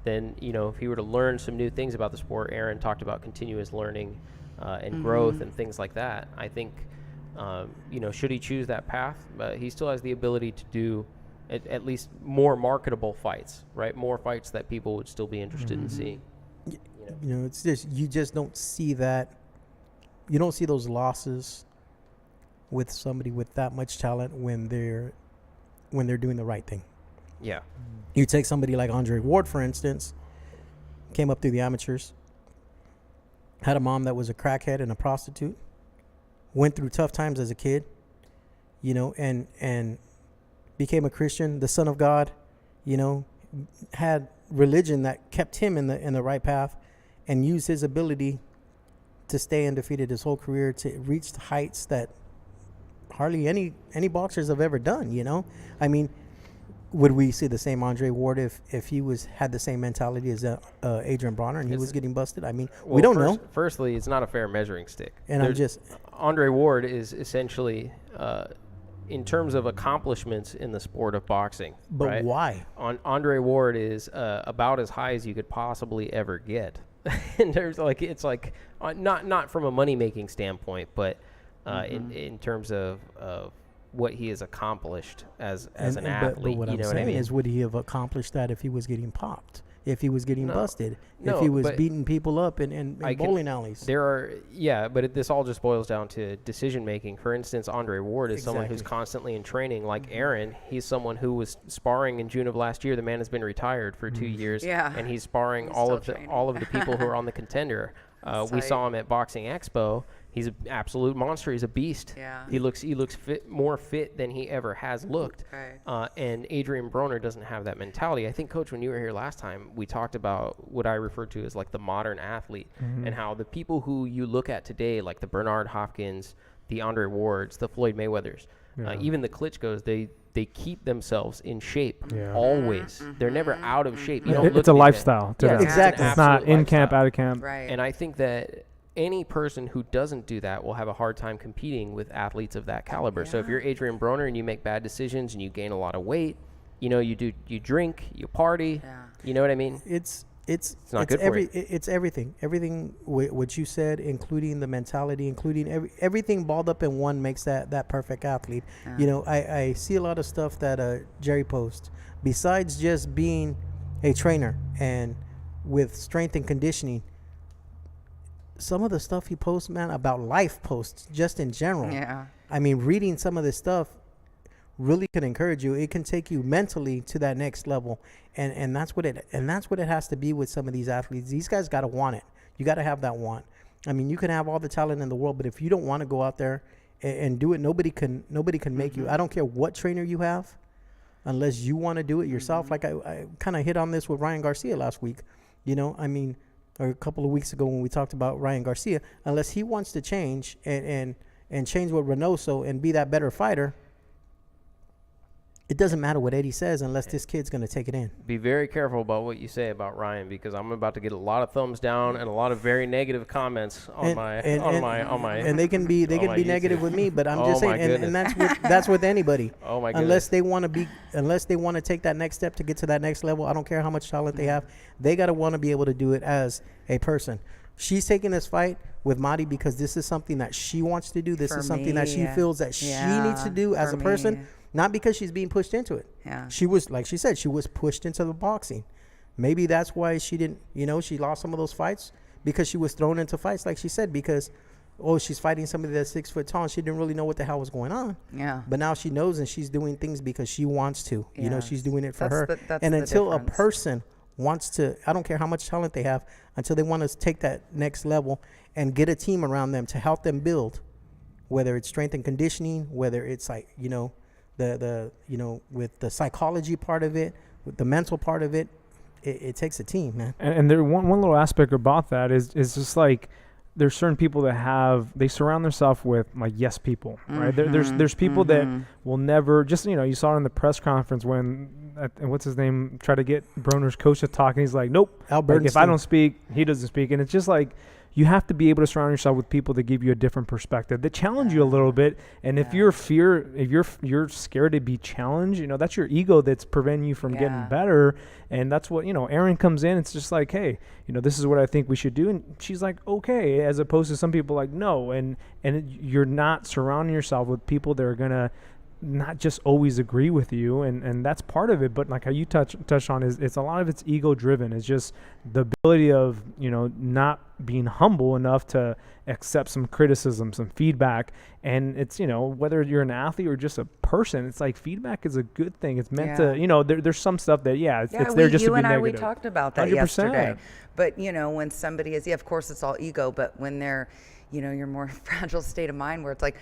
then if he were to learn some new things about the sport. Erin talked about continuous learning and growth and things like that. I think should he choose that path, he still has the ability to do at least more marketable fights, right? More fights that people would still be interested in seeing. It's just you just don't see that. You don't see those losses with somebody with that much talent when they're doing the right thing. Yeah. You take somebody like Adrien Ward, for instance, came up through the amateurs, had a mom that was a crackhead and a prostitute, went through tough times as a kid, and became a Christian, the son of God, had religion that kept him in the right path, and used his ability to stay undefeated his whole career to reach the heights that hardly any boxers have ever done. I mean, would we see the same Adrien Ward if he had the same mentality as Adrien Broner and he was getting busted? I mean, we don't know. Firstly, it's not a fair measuring stick. And Adrien Ward is essentially, in terms of accomplishments in the sport of boxing. But right? why? Adrien Ward is about as high as you could possibly ever get. In terms of not from a money making standpoint, but in terms of what he has accomplished as an athlete. But what I'm saying is, would he have accomplished that if he was getting popped, if he was getting busted, if he was beating people up in bowling alleys? But this all just boils down to decision making. For instance, Adrien Ward is someone who's constantly in training. Like Erin, he's someone who was sparring in June of last year. The man has been retired for 2 years, and he's sparring all of the people who are on the Contender. We saw him at Boxing Expo. He's an absolute monster. He's a beast. Yeah. He looks more fit than he ever has looked. Okay. And Adrien Broner doesn't have that mentality. I think, Coach, when you were here last time, we talked about what I referred to as like the modern athlete, and how the people who you look at today, like the Bernard Hopkins, the Adrien Wards, the Floyd Mayweathers, even the Klitschkos, they keep themselves in shape always. They're never out of shape. It's a lifestyle to them. Exactly. It's not in camp, out of camp. Right. And I think that any person who doesn't do that will have a hard time competing with athletes of that caliber. So if you're Adrien Broner and you make bad decisions and you gain a lot of weight, you drink, you party, you know what I mean? It's not good for you. It's everything what you said, including the mentality, including everything balled up in one makes that perfect athlete. I see a lot of stuff that Jerry posts. Besides just being a trainer and with strength and conditioning, some of the stuff he posts, man, about life posts just in general. Yeah. I mean, reading some of this stuff really can encourage you. It can take you mentally to that next level, and that's what it has to be with some of these athletes. These guys got to want it. You got to have that want. I mean, you can have all the talent in the world, but if you don't want to go out there and do it, nobody can make you. I don't care what trainer you have. unless you want to do it yourself. Like I kind of hit on this with Ryan Garcia last week, I mean, or a couple of weeks ago when we talked about Ryan Garcia, unless he wants to change and change with Reynoso and be that better fighter, it doesn't matter what Eddie says unless this kid's going to take it in. Be very careful about what you say about Ryan, because I'm about to get a lot of thumbs down and a lot of very negative comments on my. And they can be negative with me, but I'm just saying, and that's with anybody. Oh my goodness. Unless they want to take that next step to get to that next level, I don't care how much talent they have. They got to want to be able to do it as a person. She's taking this fight with Madi because this is something that she wants to do. This is something that she feels that she needs to do as a person. Not because she's being pushed into it. Yeah. She was, like she said, she was pushed into the boxing. Maybe that's why she didn't, she lost some of those fights because she was thrown into fights, like she said, because, she's fighting somebody that's 6 foot tall and she didn't really know what the hell was going on. Yeah. But now she knows and she's doing things because she wants to. Yes. She's doing it for her. That's and the until difference. a person wants to, I don't care how much talent they have, until they want to take that next level and get a team around them to help them build, whether it's strength and conditioning, whether it's like, with the psychology part of it, with the mental part of it, it takes a team, man. And there one little aspect about that is just like there's certain people that they surround themselves with like yes people, right? There's people that will never just you saw it in the press conference when what's his name tried to get Broner's coach to talk, and he's like, nope, like, if I don't speak, he doesn't speak, and it's just like. You have to be able to surround yourself with people that give you a different perspective, that challenge you a little bit. And if you're you're scared to be challenged, that's your ego that's preventing you from getting better. And that's what, Erin comes in. It's just like, hey, this is what I think we should do. And she's like, okay, as opposed to some people like, no. And you're not surrounding yourself with people that are going to not just always agree with you, and that's part of it, but like how you touched on is it's a lot of it's ego driven. It's just the ability of not being humble enough to accept some criticism, some feedback, and it's whether you're an athlete or just a person, it's like feedback is a good thing. It's meant to there's some stuff that it's there just to be negative. We talked about that 100%. yesterday, but when somebody is of course it's all ego, but when they're you're more fragile state of mind where it's like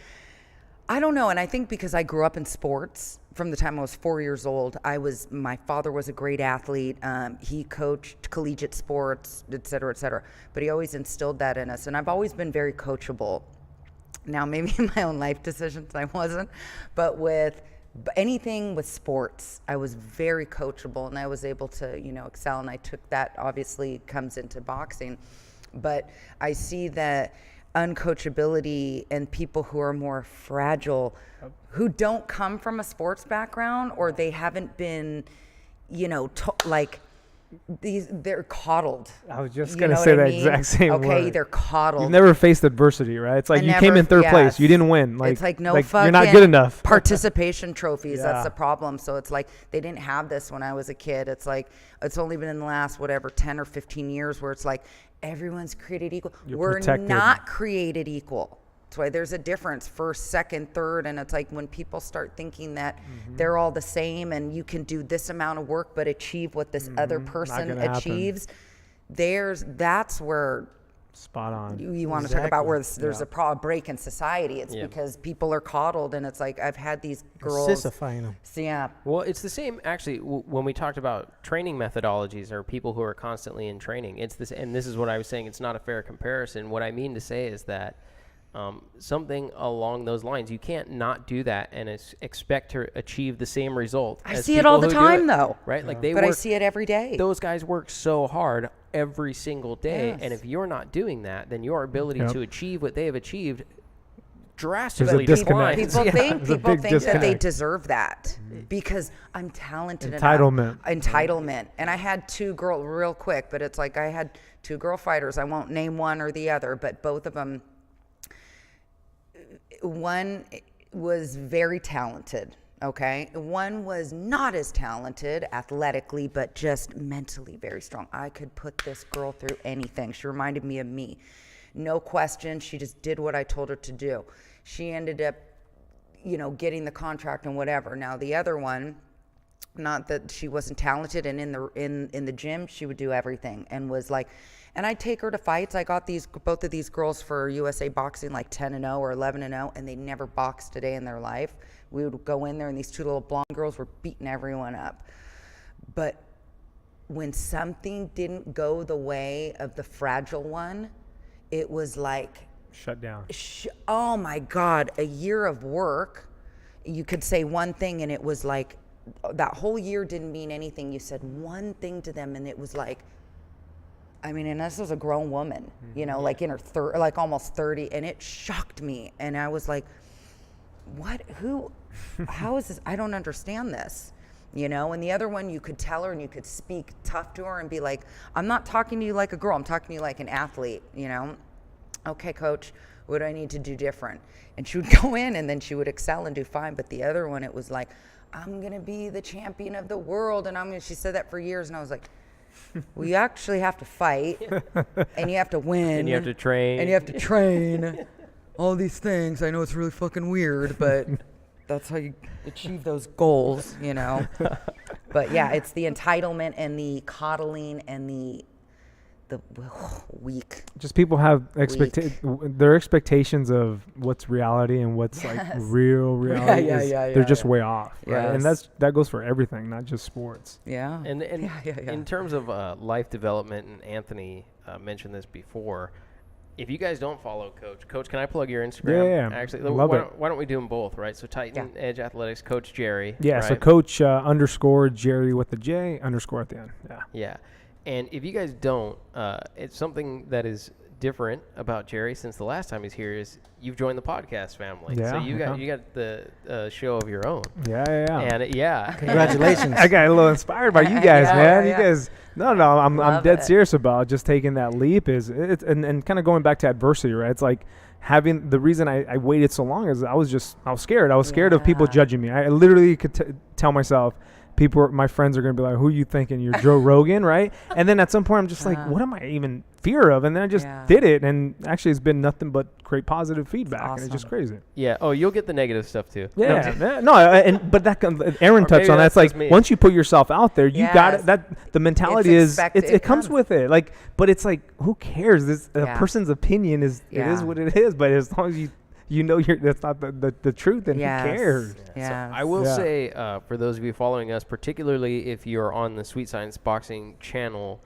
I don't know. And I think because I grew up in sports from the time I was 4 years old, my father was a great athlete. He coached collegiate sports, et cetera, but he always instilled that in us. And I've always been very coachable. Now, maybe in my own life decisions, I wasn't, but with anything with sports, I was very coachable and I was able to, excel. And I took that, obviously comes into boxing, but I see that uncoachability and people who are more fragile, who don't come from a sports background or they haven't been, they're coddled. I was just going to say that exact same word. Okay, they're coddled. You've never faced adversity, right? It's like you came in third place. You didn't win. Like, it's like you're not good enough. Participation trophies. That's the problem. So it's like they didn't have this when I was a kid. It's like it's only been in the last 10 or 15 years where it's like everyone's created equal. We're not created equal. That's why there's a difference, first, second, third, and it's like when people start thinking that they're all the same and you can do this amount of work but achieve what this other person achieves, that's where spot on. You want to talk about where there's a break in society. It's because people are coddled, and it's like I've had these girls sissifiing them. So, yeah. Well, it's the same actually when we talked about training methodologies or people who are constantly in training. It's this, and this is what I was saying. It's not a fair comparison. What I mean to say is that something along those lines, you can't not do that and expect to achieve the same result. I see it all the time, though. Right? Like but I see it every day. Those guys work so hard every single day, and if you're not doing that, then your ability to achieve what they have achieved drastically declines. People think that they deserve that because I'm talented enough. Entitlement. And I had two girls, real quick, but it's like I had two girl fighters. I won't name one or the other, but both of them. One was very talented, okay? One was not as talented athletically, but just mentally very strong. I could put this girl through anything. She reminded me of me. No question, she just did what I told her to do. She ended up, getting the contract and whatever. Now the other one, not that she wasn't talented, and in the gym, she would do everything and was like, and I'd take her to fights. I got both of these girls for USA Boxing like 10-0 or 11-0, and they never boxed a day in their life. We would go in there, and these two little blonde girls were beating everyone up. But when something didn't go the way of the fragile one, it was like shut down. Oh my God, a year of work. You could say one thing, and it was like that whole year didn't mean anything. You said one thing to them, and it was like, I mean, and this was a grown woman, you know, like in her like almost 30, and it shocked me. And I was like, what, who, how is this? I don't understand this, you know? And the other one, you could tell her and you could speak tough to her and be like, I'm not talking to you like a girl, I'm talking to you like an athlete, you know? Okay, coach, what do I need to do different? And she would go in and then she would excel and do fine. But the other one, it was like, I'm going to be the champion of the world. And she said that for years. And I was like, well, you actually have to fight, and you have to win, and you have to train, all these things. I know it's really fucking weird, but that's how you achieve those goals, you know. But yeah, it's the entitlement and the coddling and the weak. Just people have their expectations of what's reality and what's like real reality. They're just way off, right? And that goes for everything, not just sports. Yeah. And in terms of life development, and Anthony mentioned this before. If you guys don't follow Coach, can I plug your Instagram? Yeah. Actually, why don't we do them both, right? So Titan Edge Athletics, Coach Jerry. Yeah. Right? So Coach _ Jerry with the J _ at the end. Yeah. Yeah. And if you guys don't, it's something that is different about Jerry since the last time he's here is you've joined the podcast family. Yeah, so you got the show of your own. Yeah. And Congratulations. I got a little inspired by you guys, man. You guys, I'm dead serious about just taking that leap and kind of going back to adversity, right? It's like having the reason I waited so long is I was scared. I was scared of people judging me. I literally could tell myself, my friends are going to be like, who are you thinking? You're Joe Rogan, right? And then at some point I'm just like, what am I even fear of? And then I just did it. And actually it's been nothing but great positive feedback. Awesome. And it's just crazy. Yeah. Oh, you'll get the negative stuff too. Yeah. But that comes, Erin touched on that. It's like, once you put yourself out there, you got it. That the mentality it comes with it. Like, but it's like, who cares? This a person's opinion it is what it is. But as long as you know that's not the truth, and who cares? Yeah. So I will say, for those of you following us, particularly if you're on the Sweet Science Boxing channel,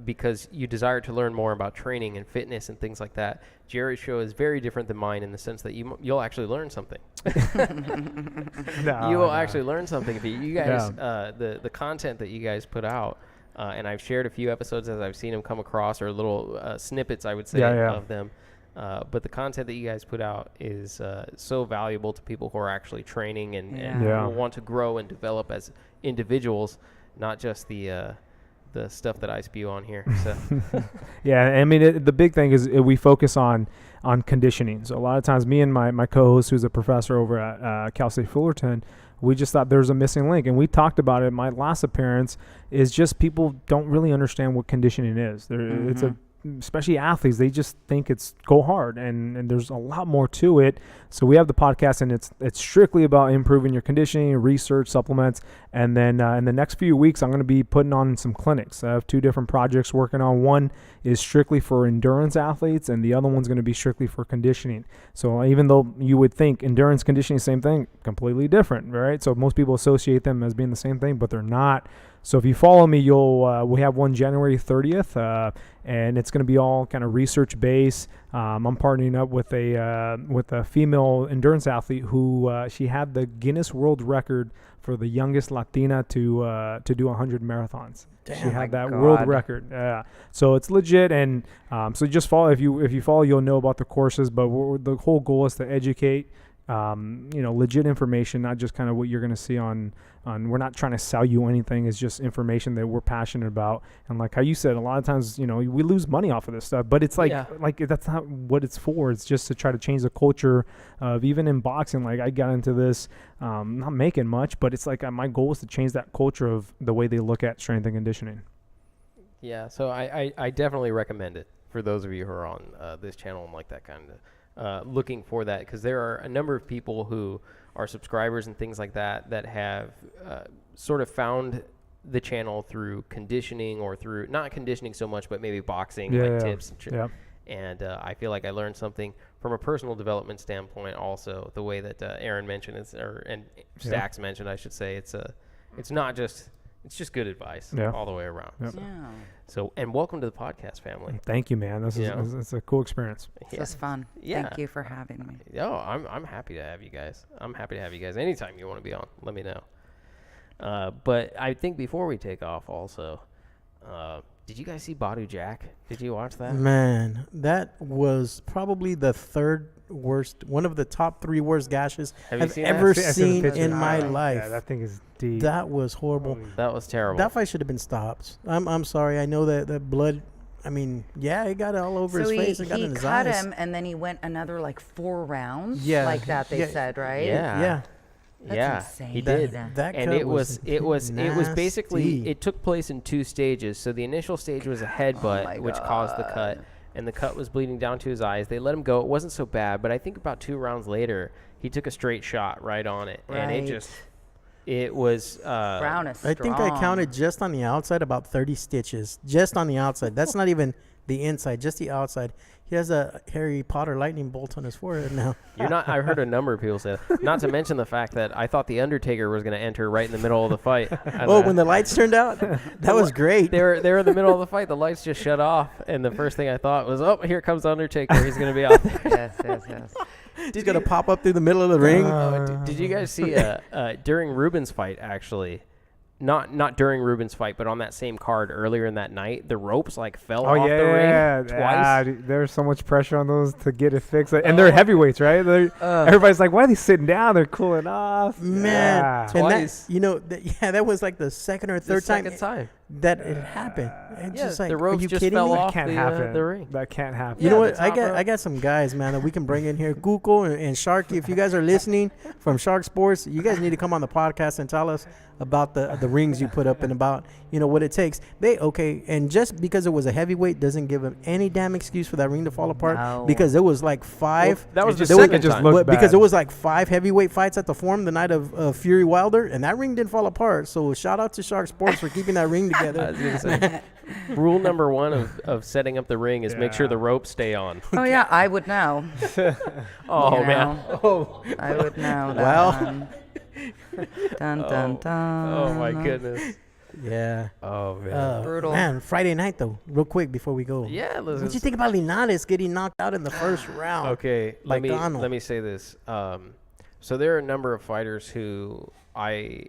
because you desire to learn more about training and fitness and things like that, Jerry's show is very different than mine in the sense that you'll actually learn something. You will actually learn something. If you guys, the content that you guys put out, and I've shared a few episodes as I've seen them come across, or little snippets, I would say, of them. But the content that you guys put out is so valuable to people who are actually training and want to grow and develop as individuals, not just the stuff that I spew on here. So. I mean, the big thing is we focus on conditioning. So a lot of times me and my co-host, who's a professor over at Cal State Fullerton, we just thought there's a missing link. And we talked about it. My last appearance is just people don't really understand what conditioning is. It's especially athletes, they just think it's go hard, and there's a lot more to it. So we have the podcast, and it's strictly about improving your conditioning, research, supplements, and then in the next few weeks I'm going to be putting on some clinics. I have 2 different projects working on. One is strictly for endurance athletes, and the other one's going to be strictly for conditioning. So even though you would think endurance, conditioning, same thing, completely different, right? So most people associate them as being the same thing, but they're not. So if you follow me, we have one January 30th, and it's going to be all kind of research based. I'm partnering up with a female endurance athlete who she had the Guinness World Record for the youngest Latina to do 100 marathons. Damn, she had that world record. So it's legit, and so just follow. If you follow, you'll know about the courses. But the whole goal is to educate. Legit information, not just kind of what you're going to see on we're not trying to sell you anything. It's just information that we're passionate about. And like how you said, a lot of times, we lose money off of this stuff, but it's like that's not what it's for. It's just to try to change the culture of, even in boxing. Like I got into this, not making much, but it's like my goal is to change that culture of the way they look at strength and conditioning. Yeah. So I definitely recommend it for those of you who are on this channel and like that kind of, looking for that, because there are a number of people who are subscribers and things like that have sort of found the channel through conditioning, or through not conditioning so much, but maybe boxing tips. And I feel like I learned something from a personal development standpoint also, the way that Erin mentioned, and Stacks mentioned, I should say, it's not just, it's just good advice all the way around. Yeah. So, and welcome to the podcast family. Thank you, man. It's a cool experience. This was fun. Thank you for having me. Yo, I'm happy to have you guys. I'm happy to have you guys. Anytime you want to be on, let me know. But I think before we take off also, did you guys see Badu Jack? Did you watch that? Man, that was probably the third worst, one of the top 3 worst gashes I've ever seen in my life. Yeah, that thing is deep. That was horrible. That was terrible. That fight should have been stopped. I'm sorry. I know that blood. I mean, it got all over his face. It got in his eyes. He cut him, and then he went another 4 rounds. Yeah, like that. They said, right? Yeah. That's insane. He did. That and it was basically, nasty. it took place in 2 stages. So the initial stage was a headbutt, which caused the cut, and the cut was bleeding down to his eyes. They let him go. It wasn't so bad, but I think about 2 rounds later, he took a straight shot right on it, and it was. Brown is strong. I think I counted just on the outside about 30 stitches, just on the outside. That's not even the inside, just the outside. He has a Harry Potter lightning bolt on his forehead now. I heard a number of people say that. Not to mention the fact that I thought the Undertaker was going to enter right in the middle of the fight. When the lights turned out, that was great. They were in the middle of the fight. The lights just shut off, and the first thing I thought was, "Oh, here comes Undertaker. He's going to be out there." Yes. He's going to pop up through the middle of the ring. Did you guys see during Ruben's fight actually? Not during Ruben's fight, but on that same card earlier in that night, the ropes fell off the ring twice. Dude, there's so much pressure on those to get it fixed, and they're heavyweights, right? Everybody's like, "Why are they sitting down? They're cooling off." Man, twice. That was the second or third time that it happened. It's just the ropes are you just kidding fell me? off Can't the happen. ring. That can't happen. You know what? the top rope. I got some guys, man, that we can bring in here. Google and Sharky, if you guys are listening from Shark Sports, you guys need to come on the podcast and tell us about the rings you put up and about what it takes. And just because it was a heavyweight doesn't give them any damn excuse for that ring to fall apart. No. Because it was 5. That was the there was- second time. Because it was 5 heavyweight fights at the Forum the night of Fury Wilder, and that ring didn't fall apart. So shout out to Shark Sports for keeping that ring I together. was gonna say, rule number 1 of setting up the ring is make sure the ropes stay on. Oh yeah, I would know. Oh You man. know? I would know. That Well. one. Dun dun dun. Oh my goodness. Yeah. Oh man. Brutal. Man, Friday night though, real quick before we go. Yeah. What you think about Linares getting knocked out in the first round? Okay. By Let Donald? me say this. So there are a number of fighters who I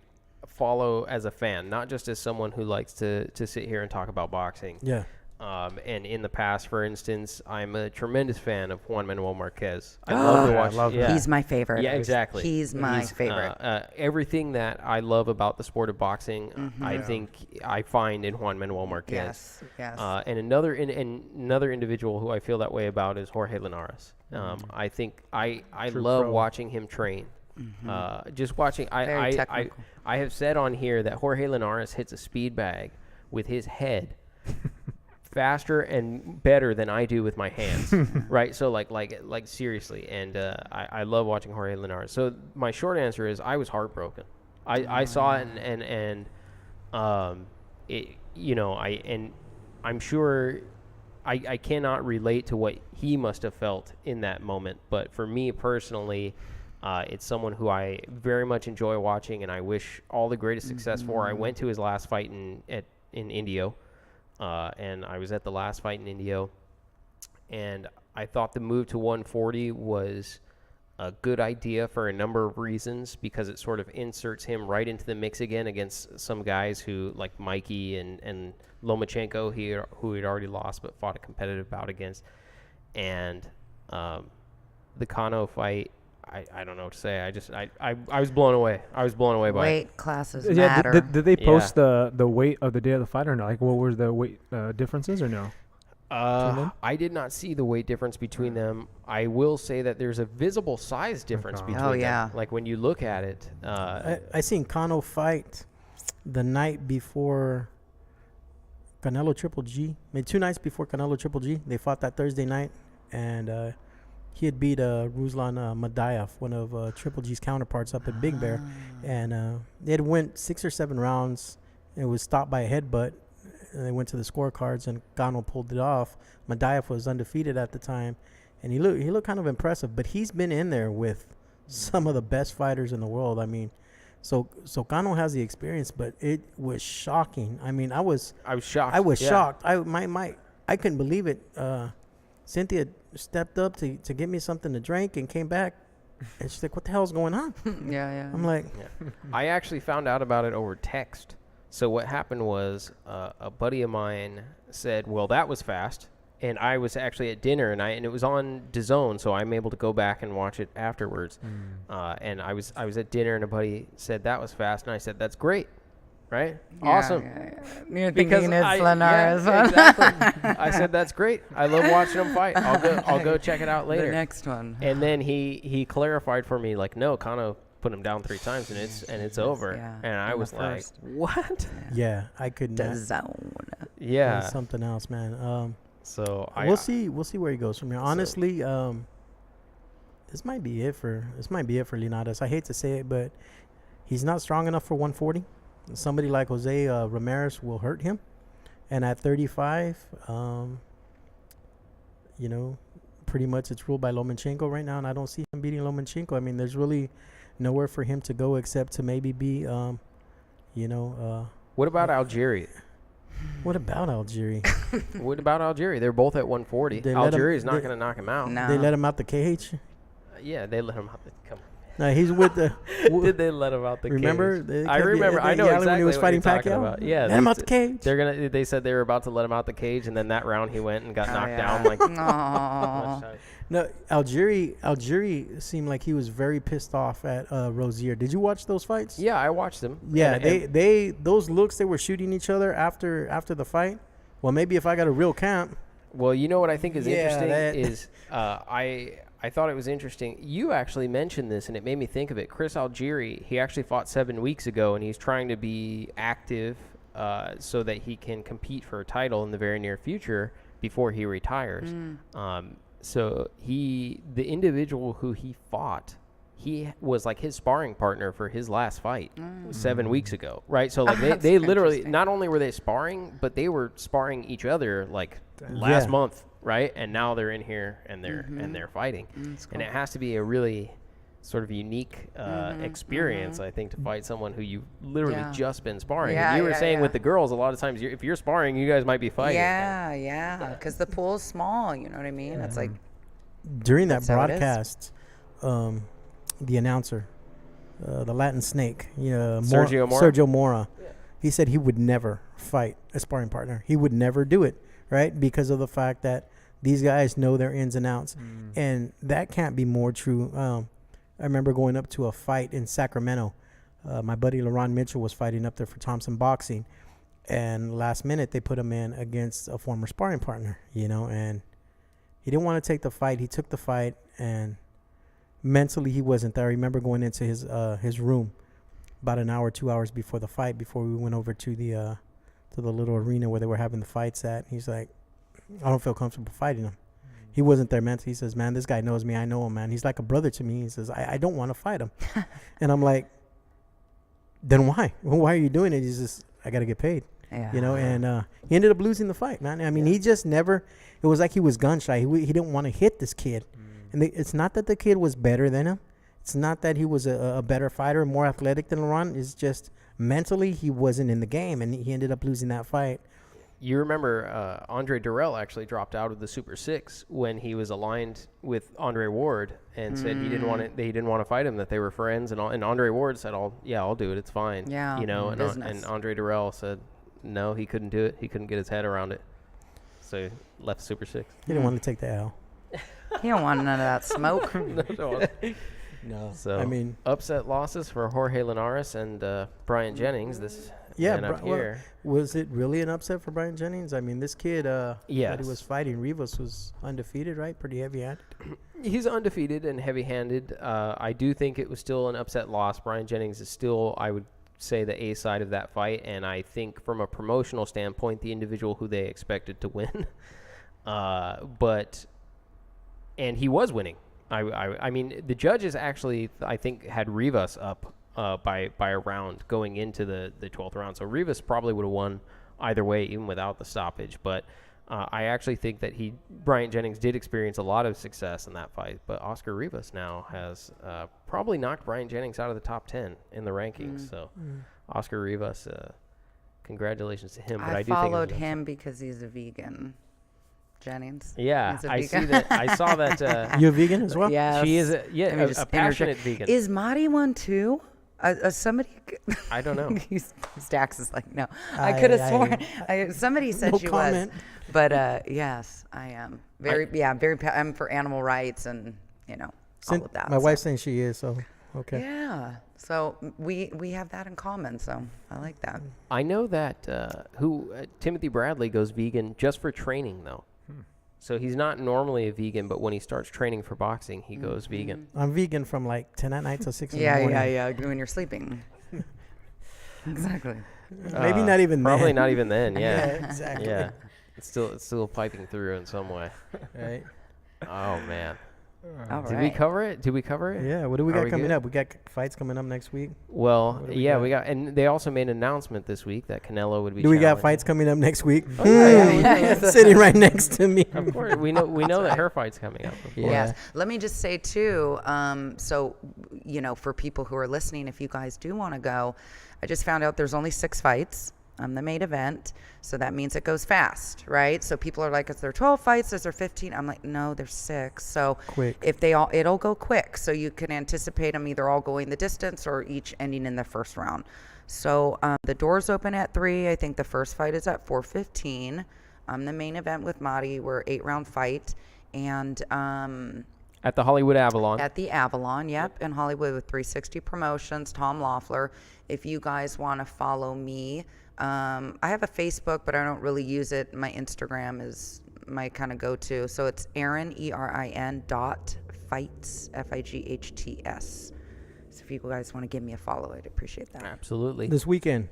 follow as a fan, not just as someone who likes to sit here and talk about boxing. Yeah. And in the past, for instance, I'm a tremendous fan of Juan Manuel Marquez. I love to watch. love him. He's my favorite. Yeah, exactly. He's my favorite. Everything that I love about the sport of boxing, I think I find in Juan Manuel Marquez. Yes. And another individual who I feel that way about is Jorge Linares. I think I love watching him train. Just watching. Very technical. I have said on here that Jorge Linares hits a speed bag with his head faster and better than I do with my hands, right? So like seriously, and I love watching Jorge Linares. So my short answer is I was heartbroken. I saw it and I'm sure I cannot relate to what he must have felt in that moment, but for me personally, it's someone who I very much enjoy watching, and I wish all the greatest success for. I went to his last fight in Indio. And I was at the last fight in Indio, and I thought the move to 140 was a good idea for a number of reasons, because it sort of inserts him right into the mix again against some guys who, like Mikey and Lomachenko, who he'd already lost but fought a competitive bout against. And the Kano fight, I don't know what to say. I was blown away. I was blown away by it. Weight classes matter. Did they post the weight of the day of the fight or not? Like, what were the weight differences or no? I did not see the weight difference between them. I will say that there's a visible size difference between them. Like when you look at it. I seen Kano fight the night before Canelo Triple G. I mean, 2 nights before Canelo Triple G. They fought that Thursday night, and he had beat Ruslan Madaev, one of Triple G's counterparts up at Big Bear. And it went 6 or 7 rounds. It was stopped by a headbutt. they went to the scorecards, and Gano pulled it off. Madaev was undefeated at the time, and he looked kind of impressive. But he's been in there with some of the best fighters in the world. I mean, so Gano has the experience, but it was shocking. I mean, I was shocked. I was shocked. I couldn't believe it. Cynthia stepped up to get me something to drink and came back. And she's like, what the hell's going on? Yeah. I'm like, I actually found out about it over text. So what happened was a buddy of mine said, well, that was fast. And I was actually at dinner, and it was on DAZN, so I'm able to go back and watch it afterwards. And I was at dinner, and a buddy said, that was fast. And I said, that's great. Right? Yeah, Awesome. You're thinking it's Linares. Yeah, exactly. I said, that's great. I love watching them fight. I'll go check it out later. The next one. And then he clarified for me, like, no, Kano put him down 3 times, and it's over. Yeah. And I was like, what? yeah, I could not. DAZN. Yeah. It's something else, man. So we'll see where he goes from here. Honestly, this might be it for Linares. I hate to say it, but he's not strong enough for 140. Somebody like Jose Ramirez will hurt him, and at 35, pretty much it's ruled by Lomachenko right now, and I don't see him beating Lomachenko. I mean, there's really nowhere for him to go except to maybe be, what about Algieri? What about Algieri? What about Algieri? They're both at 140. Algieri's not going to knock him out. No. They let him out the cage. Yeah, they let him out. Come on. No, he's with the. Did they let him out the remember? cage? I remember. I know exactly when he was what fighting you're talking Pacquiao. About. Yeah, let him out the cage. They said they were about to let him out the cage, and then that round he went and got knocked down. Like, no, Algieri seemed like he was very pissed off at Rozier. Did you watch those fights? Yeah, I watched them. Yeah, they those looks they were shooting each other after the fight. Well, maybe if I got a real camp. Well, you know what I think is interesting is I thought it was interesting. You actually mentioned this, and it made me think of it. Chris Algieri, he actually fought 7 weeks ago, and he's trying to be active so that he can compete for a title in the very near future before he retires. So the individual who he fought, he was like his sparring partner for his last fight 7 weeks ago, right? So like they literally, not only were they sparring, but they were sparring each other like last month. Right, and now they're in here and they're fighting, cool. And it has to be a really sort of unique experience, I think, to fight someone who you literally just been sparring. Yeah, and you were saying with the girls, a lot of times if you're sparring, you guys might be fighting. Yeah, because the pool's small. You know what I mean? Yeah. It's like during that broadcast, the announcer, the Latin snake, Sergio Mora, he said he would never fight a sparring partner. He would never do it. Right, because of the fact that these guys know their ins and outs, and that can't be more true. I remember going up to a fight in Sacramento. My buddy LaRon Mitchell was fighting up there for Thompson Boxing, and last minute they put him in against a former sparring partner, and he didn't want to take the fight. He took the fight, and mentally he wasn't there. I remember going into his room about an hour, 2 hours before the fight, before we went over to the little arena where they were having the fights at. He's like, I don't feel comfortable fighting him. He wasn't there mentally. He says, man, this guy knows me. I know him, man. He's like a brother to me. He says, I don't want to fight him. And I'm like, then why? Well, why are you doing it? He says, I got to get paid. Yeah. And he ended up losing the fight, man. I mean, he just never, it was like he was gun shy. He didn't want to hit this kid. And it's not that the kid was better than him. It's not that he was a better fighter, more athletic than LaRon. It's just mentally he wasn't in the game, and he ended up losing that fight. You remember Andre Durrell actually dropped out of the Super 6 when he was aligned with Andre Ward and said he didn't want to fight him, that they were friends, and Andre Ward said, I'll do it, it's fine. Yeah, and Andre Durrell said no, he couldn't do it. He couldn't get his head around it. So he left Super 6. He didn't want to take the L. He don't want none of that smoke. No. So, I mean, upset losses for Jorge Linares and Bryant Jennings. This here. Was it really an upset for Bryant Jennings? I mean, this kid that he was fighting, Rivas, was undefeated, right? Pretty heavy-handed. He's undefeated and heavy-handed. I do think it was still an upset loss. Bryant Jennings is still, I would say, the A side of that fight, and I think from a promotional standpoint, the individual who they expected to win. And he was winning. I mean, the judges actually, I think, had Rivas up by a round going into the 12th round. So Rivas probably would have won either way, even without the stoppage. But I actually think that Bryant Jennings did experience a lot of success in that fight. But Oscar Rivas now has probably knocked Bryant Jennings out of the top 10 in the rankings. So Oscar Rivas, congratulations to him. But I do followed him because he's a vegan. Jennings. Yeah, I see that. I saw that. You're vegan as well? Yes. She is a passionate vegan. Is Madi one too? Somebody. I don't know. Dax is like, no. I could have sworn. Somebody said no she comment. was. But yes, I am. I'm for animal rights and, all of that. My wife's saying she is, so okay. Yeah. So we have that in common, so I like that. I know that Timothy Bradley goes vegan just for training, though. So he's not normally a vegan, but when he starts training for boxing, he goes vegan. I'm vegan from like 10 at night to 6 in the morning. Yeah. When you're sleeping. Exactly. Maybe not even probably then. not even then. Yeah. Exactly. Yeah. It's still piping through in some way. Right. Oh man. All Did we cover it? Yeah. What do we got coming good? up? We got fights coming up next week. Well, we got, and they also made an announcement this week that Canelo would be. Do we got fights coming up next week? Oh, yeah. Sitting right next to me. Of course, we know that her fight's coming up. Yes. Let me just say too. So for people who are listening, if you guys do want to go, I just found out there's only 6 fights. I'm the main event, so that means it goes fast, right? So people are like, is there 12 fights? Is there 15? I'm like, no, there's 6. So quick. If it'll go quick. So you can anticipate them either all going the distance or each ending in the first round. So the doors open at 3. I think the first fight is at 4:15. I'm the main event with Madi. We're 8-round fight, and at the Hollywood Avalon. At the Avalon, yep, in Hollywood with 360 Promotions, Tom Loeffler. If you guys want to follow me. I have a Facebook, but I don't really use it. My Instagram is my kind of go-to. So it's Erin, ERIN .fights, FIGHTS. So if you guys want to give me a follow, I'd appreciate that. Absolutely. This weekend,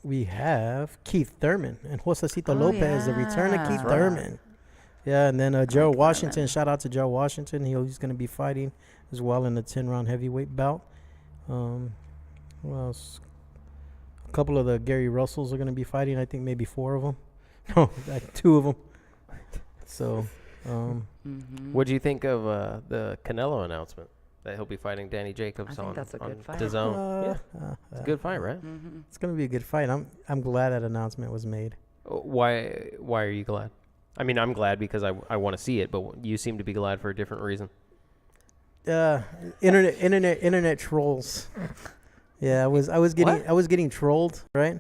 we have Keith Thurman and Josecito Lopez, the return of Keith Thurman. Yeah, and then Joe Washington. Shout out to Joe Washington. He's going to be fighting as well in the 10-round heavyweight bout. Who else? A couple of the Gary Russells are going to be fighting. I think maybe 4 of them. No, like 2 of them. So, what do you think of the Canelo announcement that he'll be fighting Danny Jacobs on that's a good fight. DAZN? It's a good fight, right? Mm-hmm. It's going to be a good fight. I'm glad that announcement was made. Why are you glad? I mean, I'm glad because I want to see it, but you seem to be glad for a different reason. Internet trolls. Yeah, I was getting trolled, right?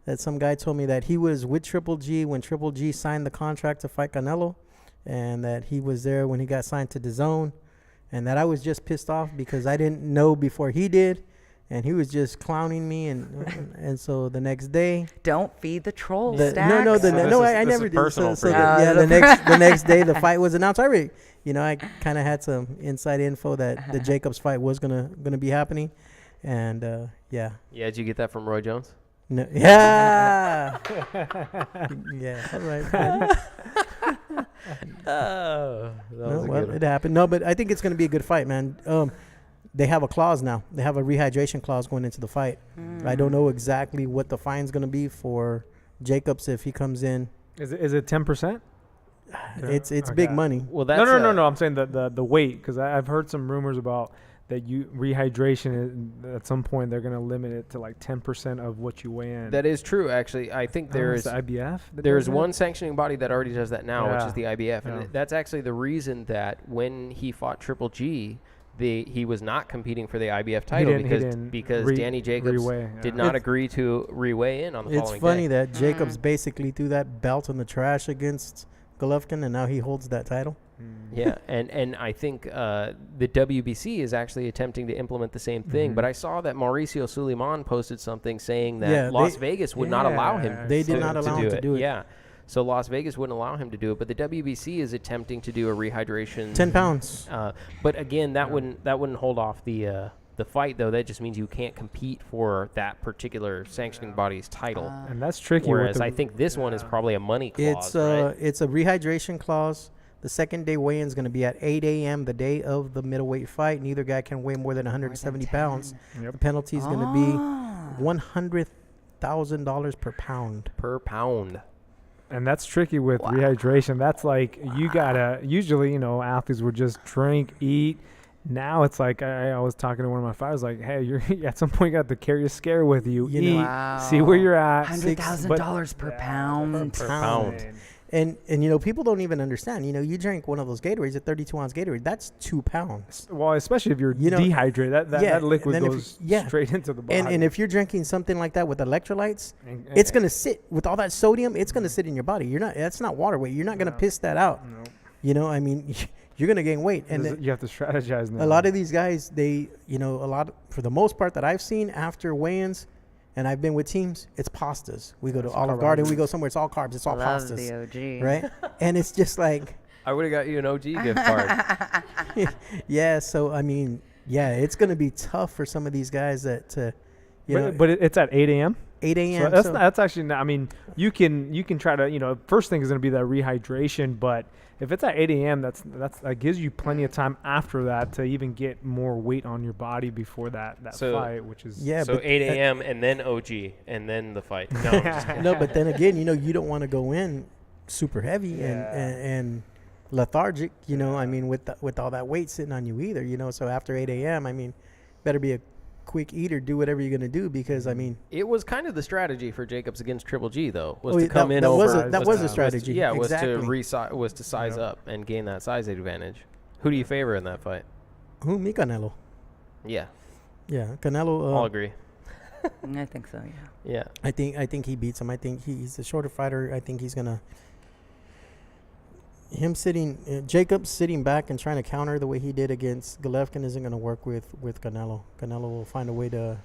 That some guy told me that he was with Triple G when Triple G signed the contract to fight Canelo, and that he was there when he got signed to DAZN, and that I was just pissed off because I didn't know before he did, and he was just clowning me, and so the next day. Don't feed the trolls. I never did. The next day the fight was announced. I kind of had some inside info that the Jacobs fight was gonna be happening. And yeah. Did you get that from Roy Jones? No. Yeah. Yeah. All right. It happened. No, but I think it's going to be a good fight, man. They have a clause now. They have a rehydration clause going into the fight. I don't know exactly what the fine's going to be for Jacobs if he comes in. Is it 10%? It's big money. Well, that's no. I'm saying the weight, because I've heard some rumors about that rehydration at some point they're going to limit it to like 10% of what you weigh in. That is true, actually. I think there is the IBF. There's one sanctioning body that already does that now, which is the IBF, and Yeah. that's actually the reason that when he fought Triple G, he was not competing for the IBF title because Danny Jacobs did not agree to reweigh in on the following day. It's funny that Jacobs basically threw that belt in the trash against Golovkin, and now he holds that title. Yeah, and I think the WBC is actually attempting to implement the same thing. But I saw that Mauricio Suleiman posted something saying that Las Vegas would not allow him. They did not allow him to do it. Yeah, so Las Vegas wouldn't allow him to do it. But the WBC is attempting to do a rehydration. 10 pounds. But again, that wouldn't hold off the fight, though. That just means you can't compete for that particular sanctioning body's title. And that's tricky. Whereas I think this one is probably a money clause. It's a rehydration clause. The second day weigh-in is going to be at 8 a.m. the day of the middleweight fight. Neither guy can weigh more than 170 pounds. Yep. The penalty is going to be $100,000 $1,000 per pound. Per pound. And that's tricky with rehydration. That's like you gotta. Usually, athletes would just drink, eat. Now it's like I was talking to one of my fighters, like, hey, you're at some point you got to carry a scare with you. Eat, see where you're at. $100,000 per pound. Per pound. And people don't even understand. You drink one of those Gatorades, a 32-ounce Gatorade, that's 2 pounds. Well, especially if you're dehydrated, that liquid goes straight into the body. And if you're drinking something like that with electrolytes, it's going to sit, with all that sodium, it's going to sit in your body. That's not water weight. You're not going to piss that out. No. You're going to gain weight. And you have to strategize now. A lot of these guys, for the most part that I've seen after weigh-ins, and I've been with teams, it's pastas. We go to Olive Garden, we go somewhere, it's all carbs, it's all pastas. The OG. Right? And it's just like... I would have got you an OG gift card. Yeah, so, it's going to be tough for some of these guys that, But it's at 8 a.m.? 8 a.m. So that's actually not, you can try to, first thing is going to be that rehydration, but if it's at 8 a.m., that gives you plenty of time after that to even get more weight on your body before that fight, which is... Yeah, so 8 a.m. and then OG and then the fight. No, I'm just kidding. No, but then again, you don't want to go in super heavy and lethargic, with all that weight sitting on you either, so after 8 a.m., better be a quick eat or do whatever you're going to do because, It was kind of the strategy for Jacobs against Triple G, though, was to come in that over. Was a strategy. Exactly. Was to size up and gain that size advantage. Who do you favor in that fight? Who? Me, Canelo. Yeah. Yeah, Canelo. I'll agree. I think so, yeah. I think he beats him. I think he's a shorter fighter. I think he's going to... Jacobs sitting back and trying to counter the way he did against Golovkin isn't going to work with Canelo. Canelo will find a way to,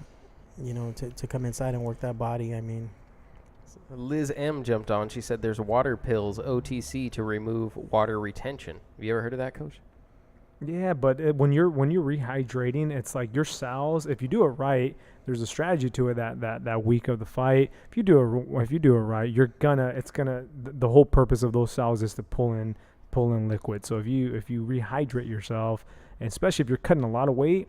to come inside and work that body. Liz M jumped on. She said there's water pills, OTC, to remove water retention. Have you ever heard of that, Coach? Yeah, but when you're rehydrating, it's like your cells. If you do it right, there's a strategy to it. That week of the fight, if you do it right, the whole purpose of those cells is to pull in liquid. So if you rehydrate yourself, and especially if you're cutting a lot of weight,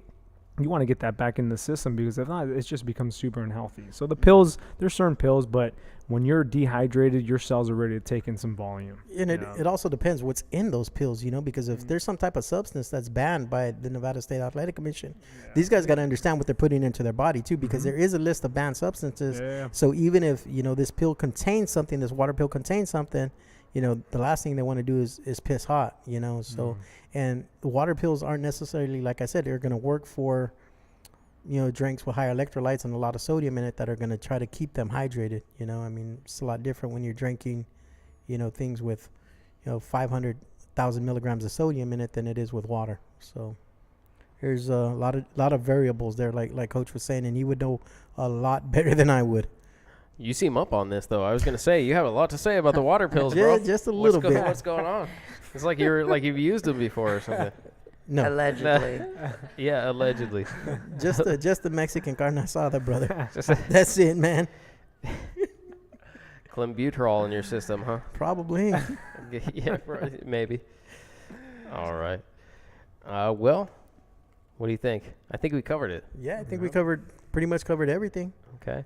you want to get that back in the system because if not, it just becomes super unhealthy. So the pills, there's certain pills, but when you're dehydrated, your cells are ready to take in some volume. And it also depends what's in those pills, because if there's some type of substance that's banned by the Nevada State Athletic Commission, these guys got to understand what they're putting into their body too, because there is a list of banned substances. Yeah. So even if, this pill contains something, this water pill contains something, the last thing they want to do is piss hot, so, and the water pills aren't necessarily, like I said, they're going to work for, drinks with higher electrolytes and a lot of sodium in it that are going to try to keep them hydrated. It's a lot different when you're drinking, things with, 500,000 milligrams of sodium in it than it is with water. So there's a lot of variables there, like Coach was saying, and he would know a lot better than I would. You seem up on this, though. I was going to say, you have a lot to say about the water pills, bro. Yeah, just a little bit. What's going on? It's like you've used them before or something. No. Allegedly. Yeah, allegedly. just the Mexican carne asada, brother. That's it, man. Clenbuterol in your system, huh? Probably. Yeah, maybe. All right. Well, what do you think? I think we covered it. Yeah, I think we pretty much covered everything. Okay.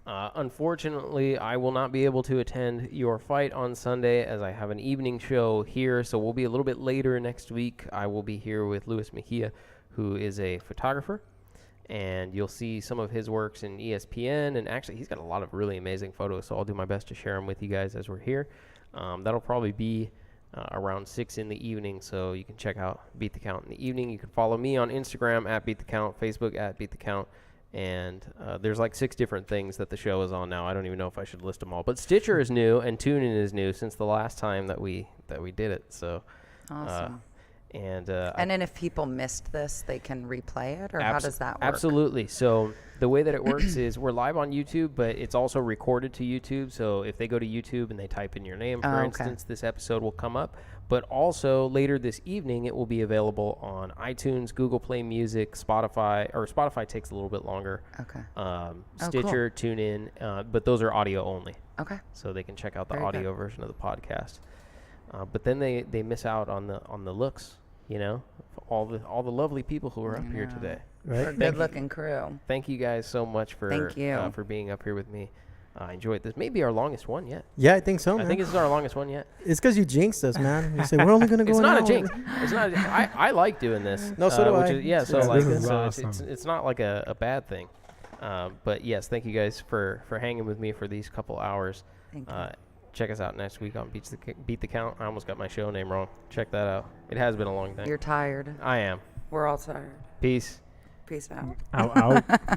Unfortunately, I will not be able to attend your fight on Sunday as I have an evening show here, so we'll be a little bit later next week. I will be here with Luis Mejia, who is a photographer, and you'll see some of his works in ESPN, and actually he's got a lot of really amazing photos, so I'll do my best to share them with you guys as we're here. That'll probably be around 6 in the evening, so you can check out Beat the Count in the evening. You can follow me on Instagram at Beat the Count, Facebook at Beat the Count. And there's like 6 different things that the show is on now. I don't even know if I should list them all. But Stitcher is new and TuneIn is new since the last time that we did it. So awesome. And then if people missed this, they can replay it, or how does that work? Absolutely. So the way that it works is we're live on YouTube, but it's also recorded to YouTube. So if they go to YouTube and they type in your name, for instance, this episode will come up. But also later this evening, it will be available on iTunes, Google Play Music, Spotify, or Spotify takes a little bit longer. Okay. Stitcher, TuneIn, but those are audio only. Okay. So they can check out the audio version of the podcast. But then they miss out on the looks, all the lovely people who are up here today. Right. Good looking crew. Thank you guys so much for Thank you. For being up here with me. I enjoyed this. Maybe our longest one yet. Yeah, I think so, man. I think this is our longest one yet. It's because you jinxed us, man. You say we're only gonna go. It's an not hour. a jinx. It's not. I like doing this. No, so do I. So Yeah, like, this is so awesome. it's not like a bad thing. But yes, thank you guys for hanging with me for these couple hours. Thank you. Check us out next week on Beat the Count. I almost got my show name wrong. Check that out. It has been a long day. You're tired. I am. We're all tired. Peace. Peace out. Ow, ow.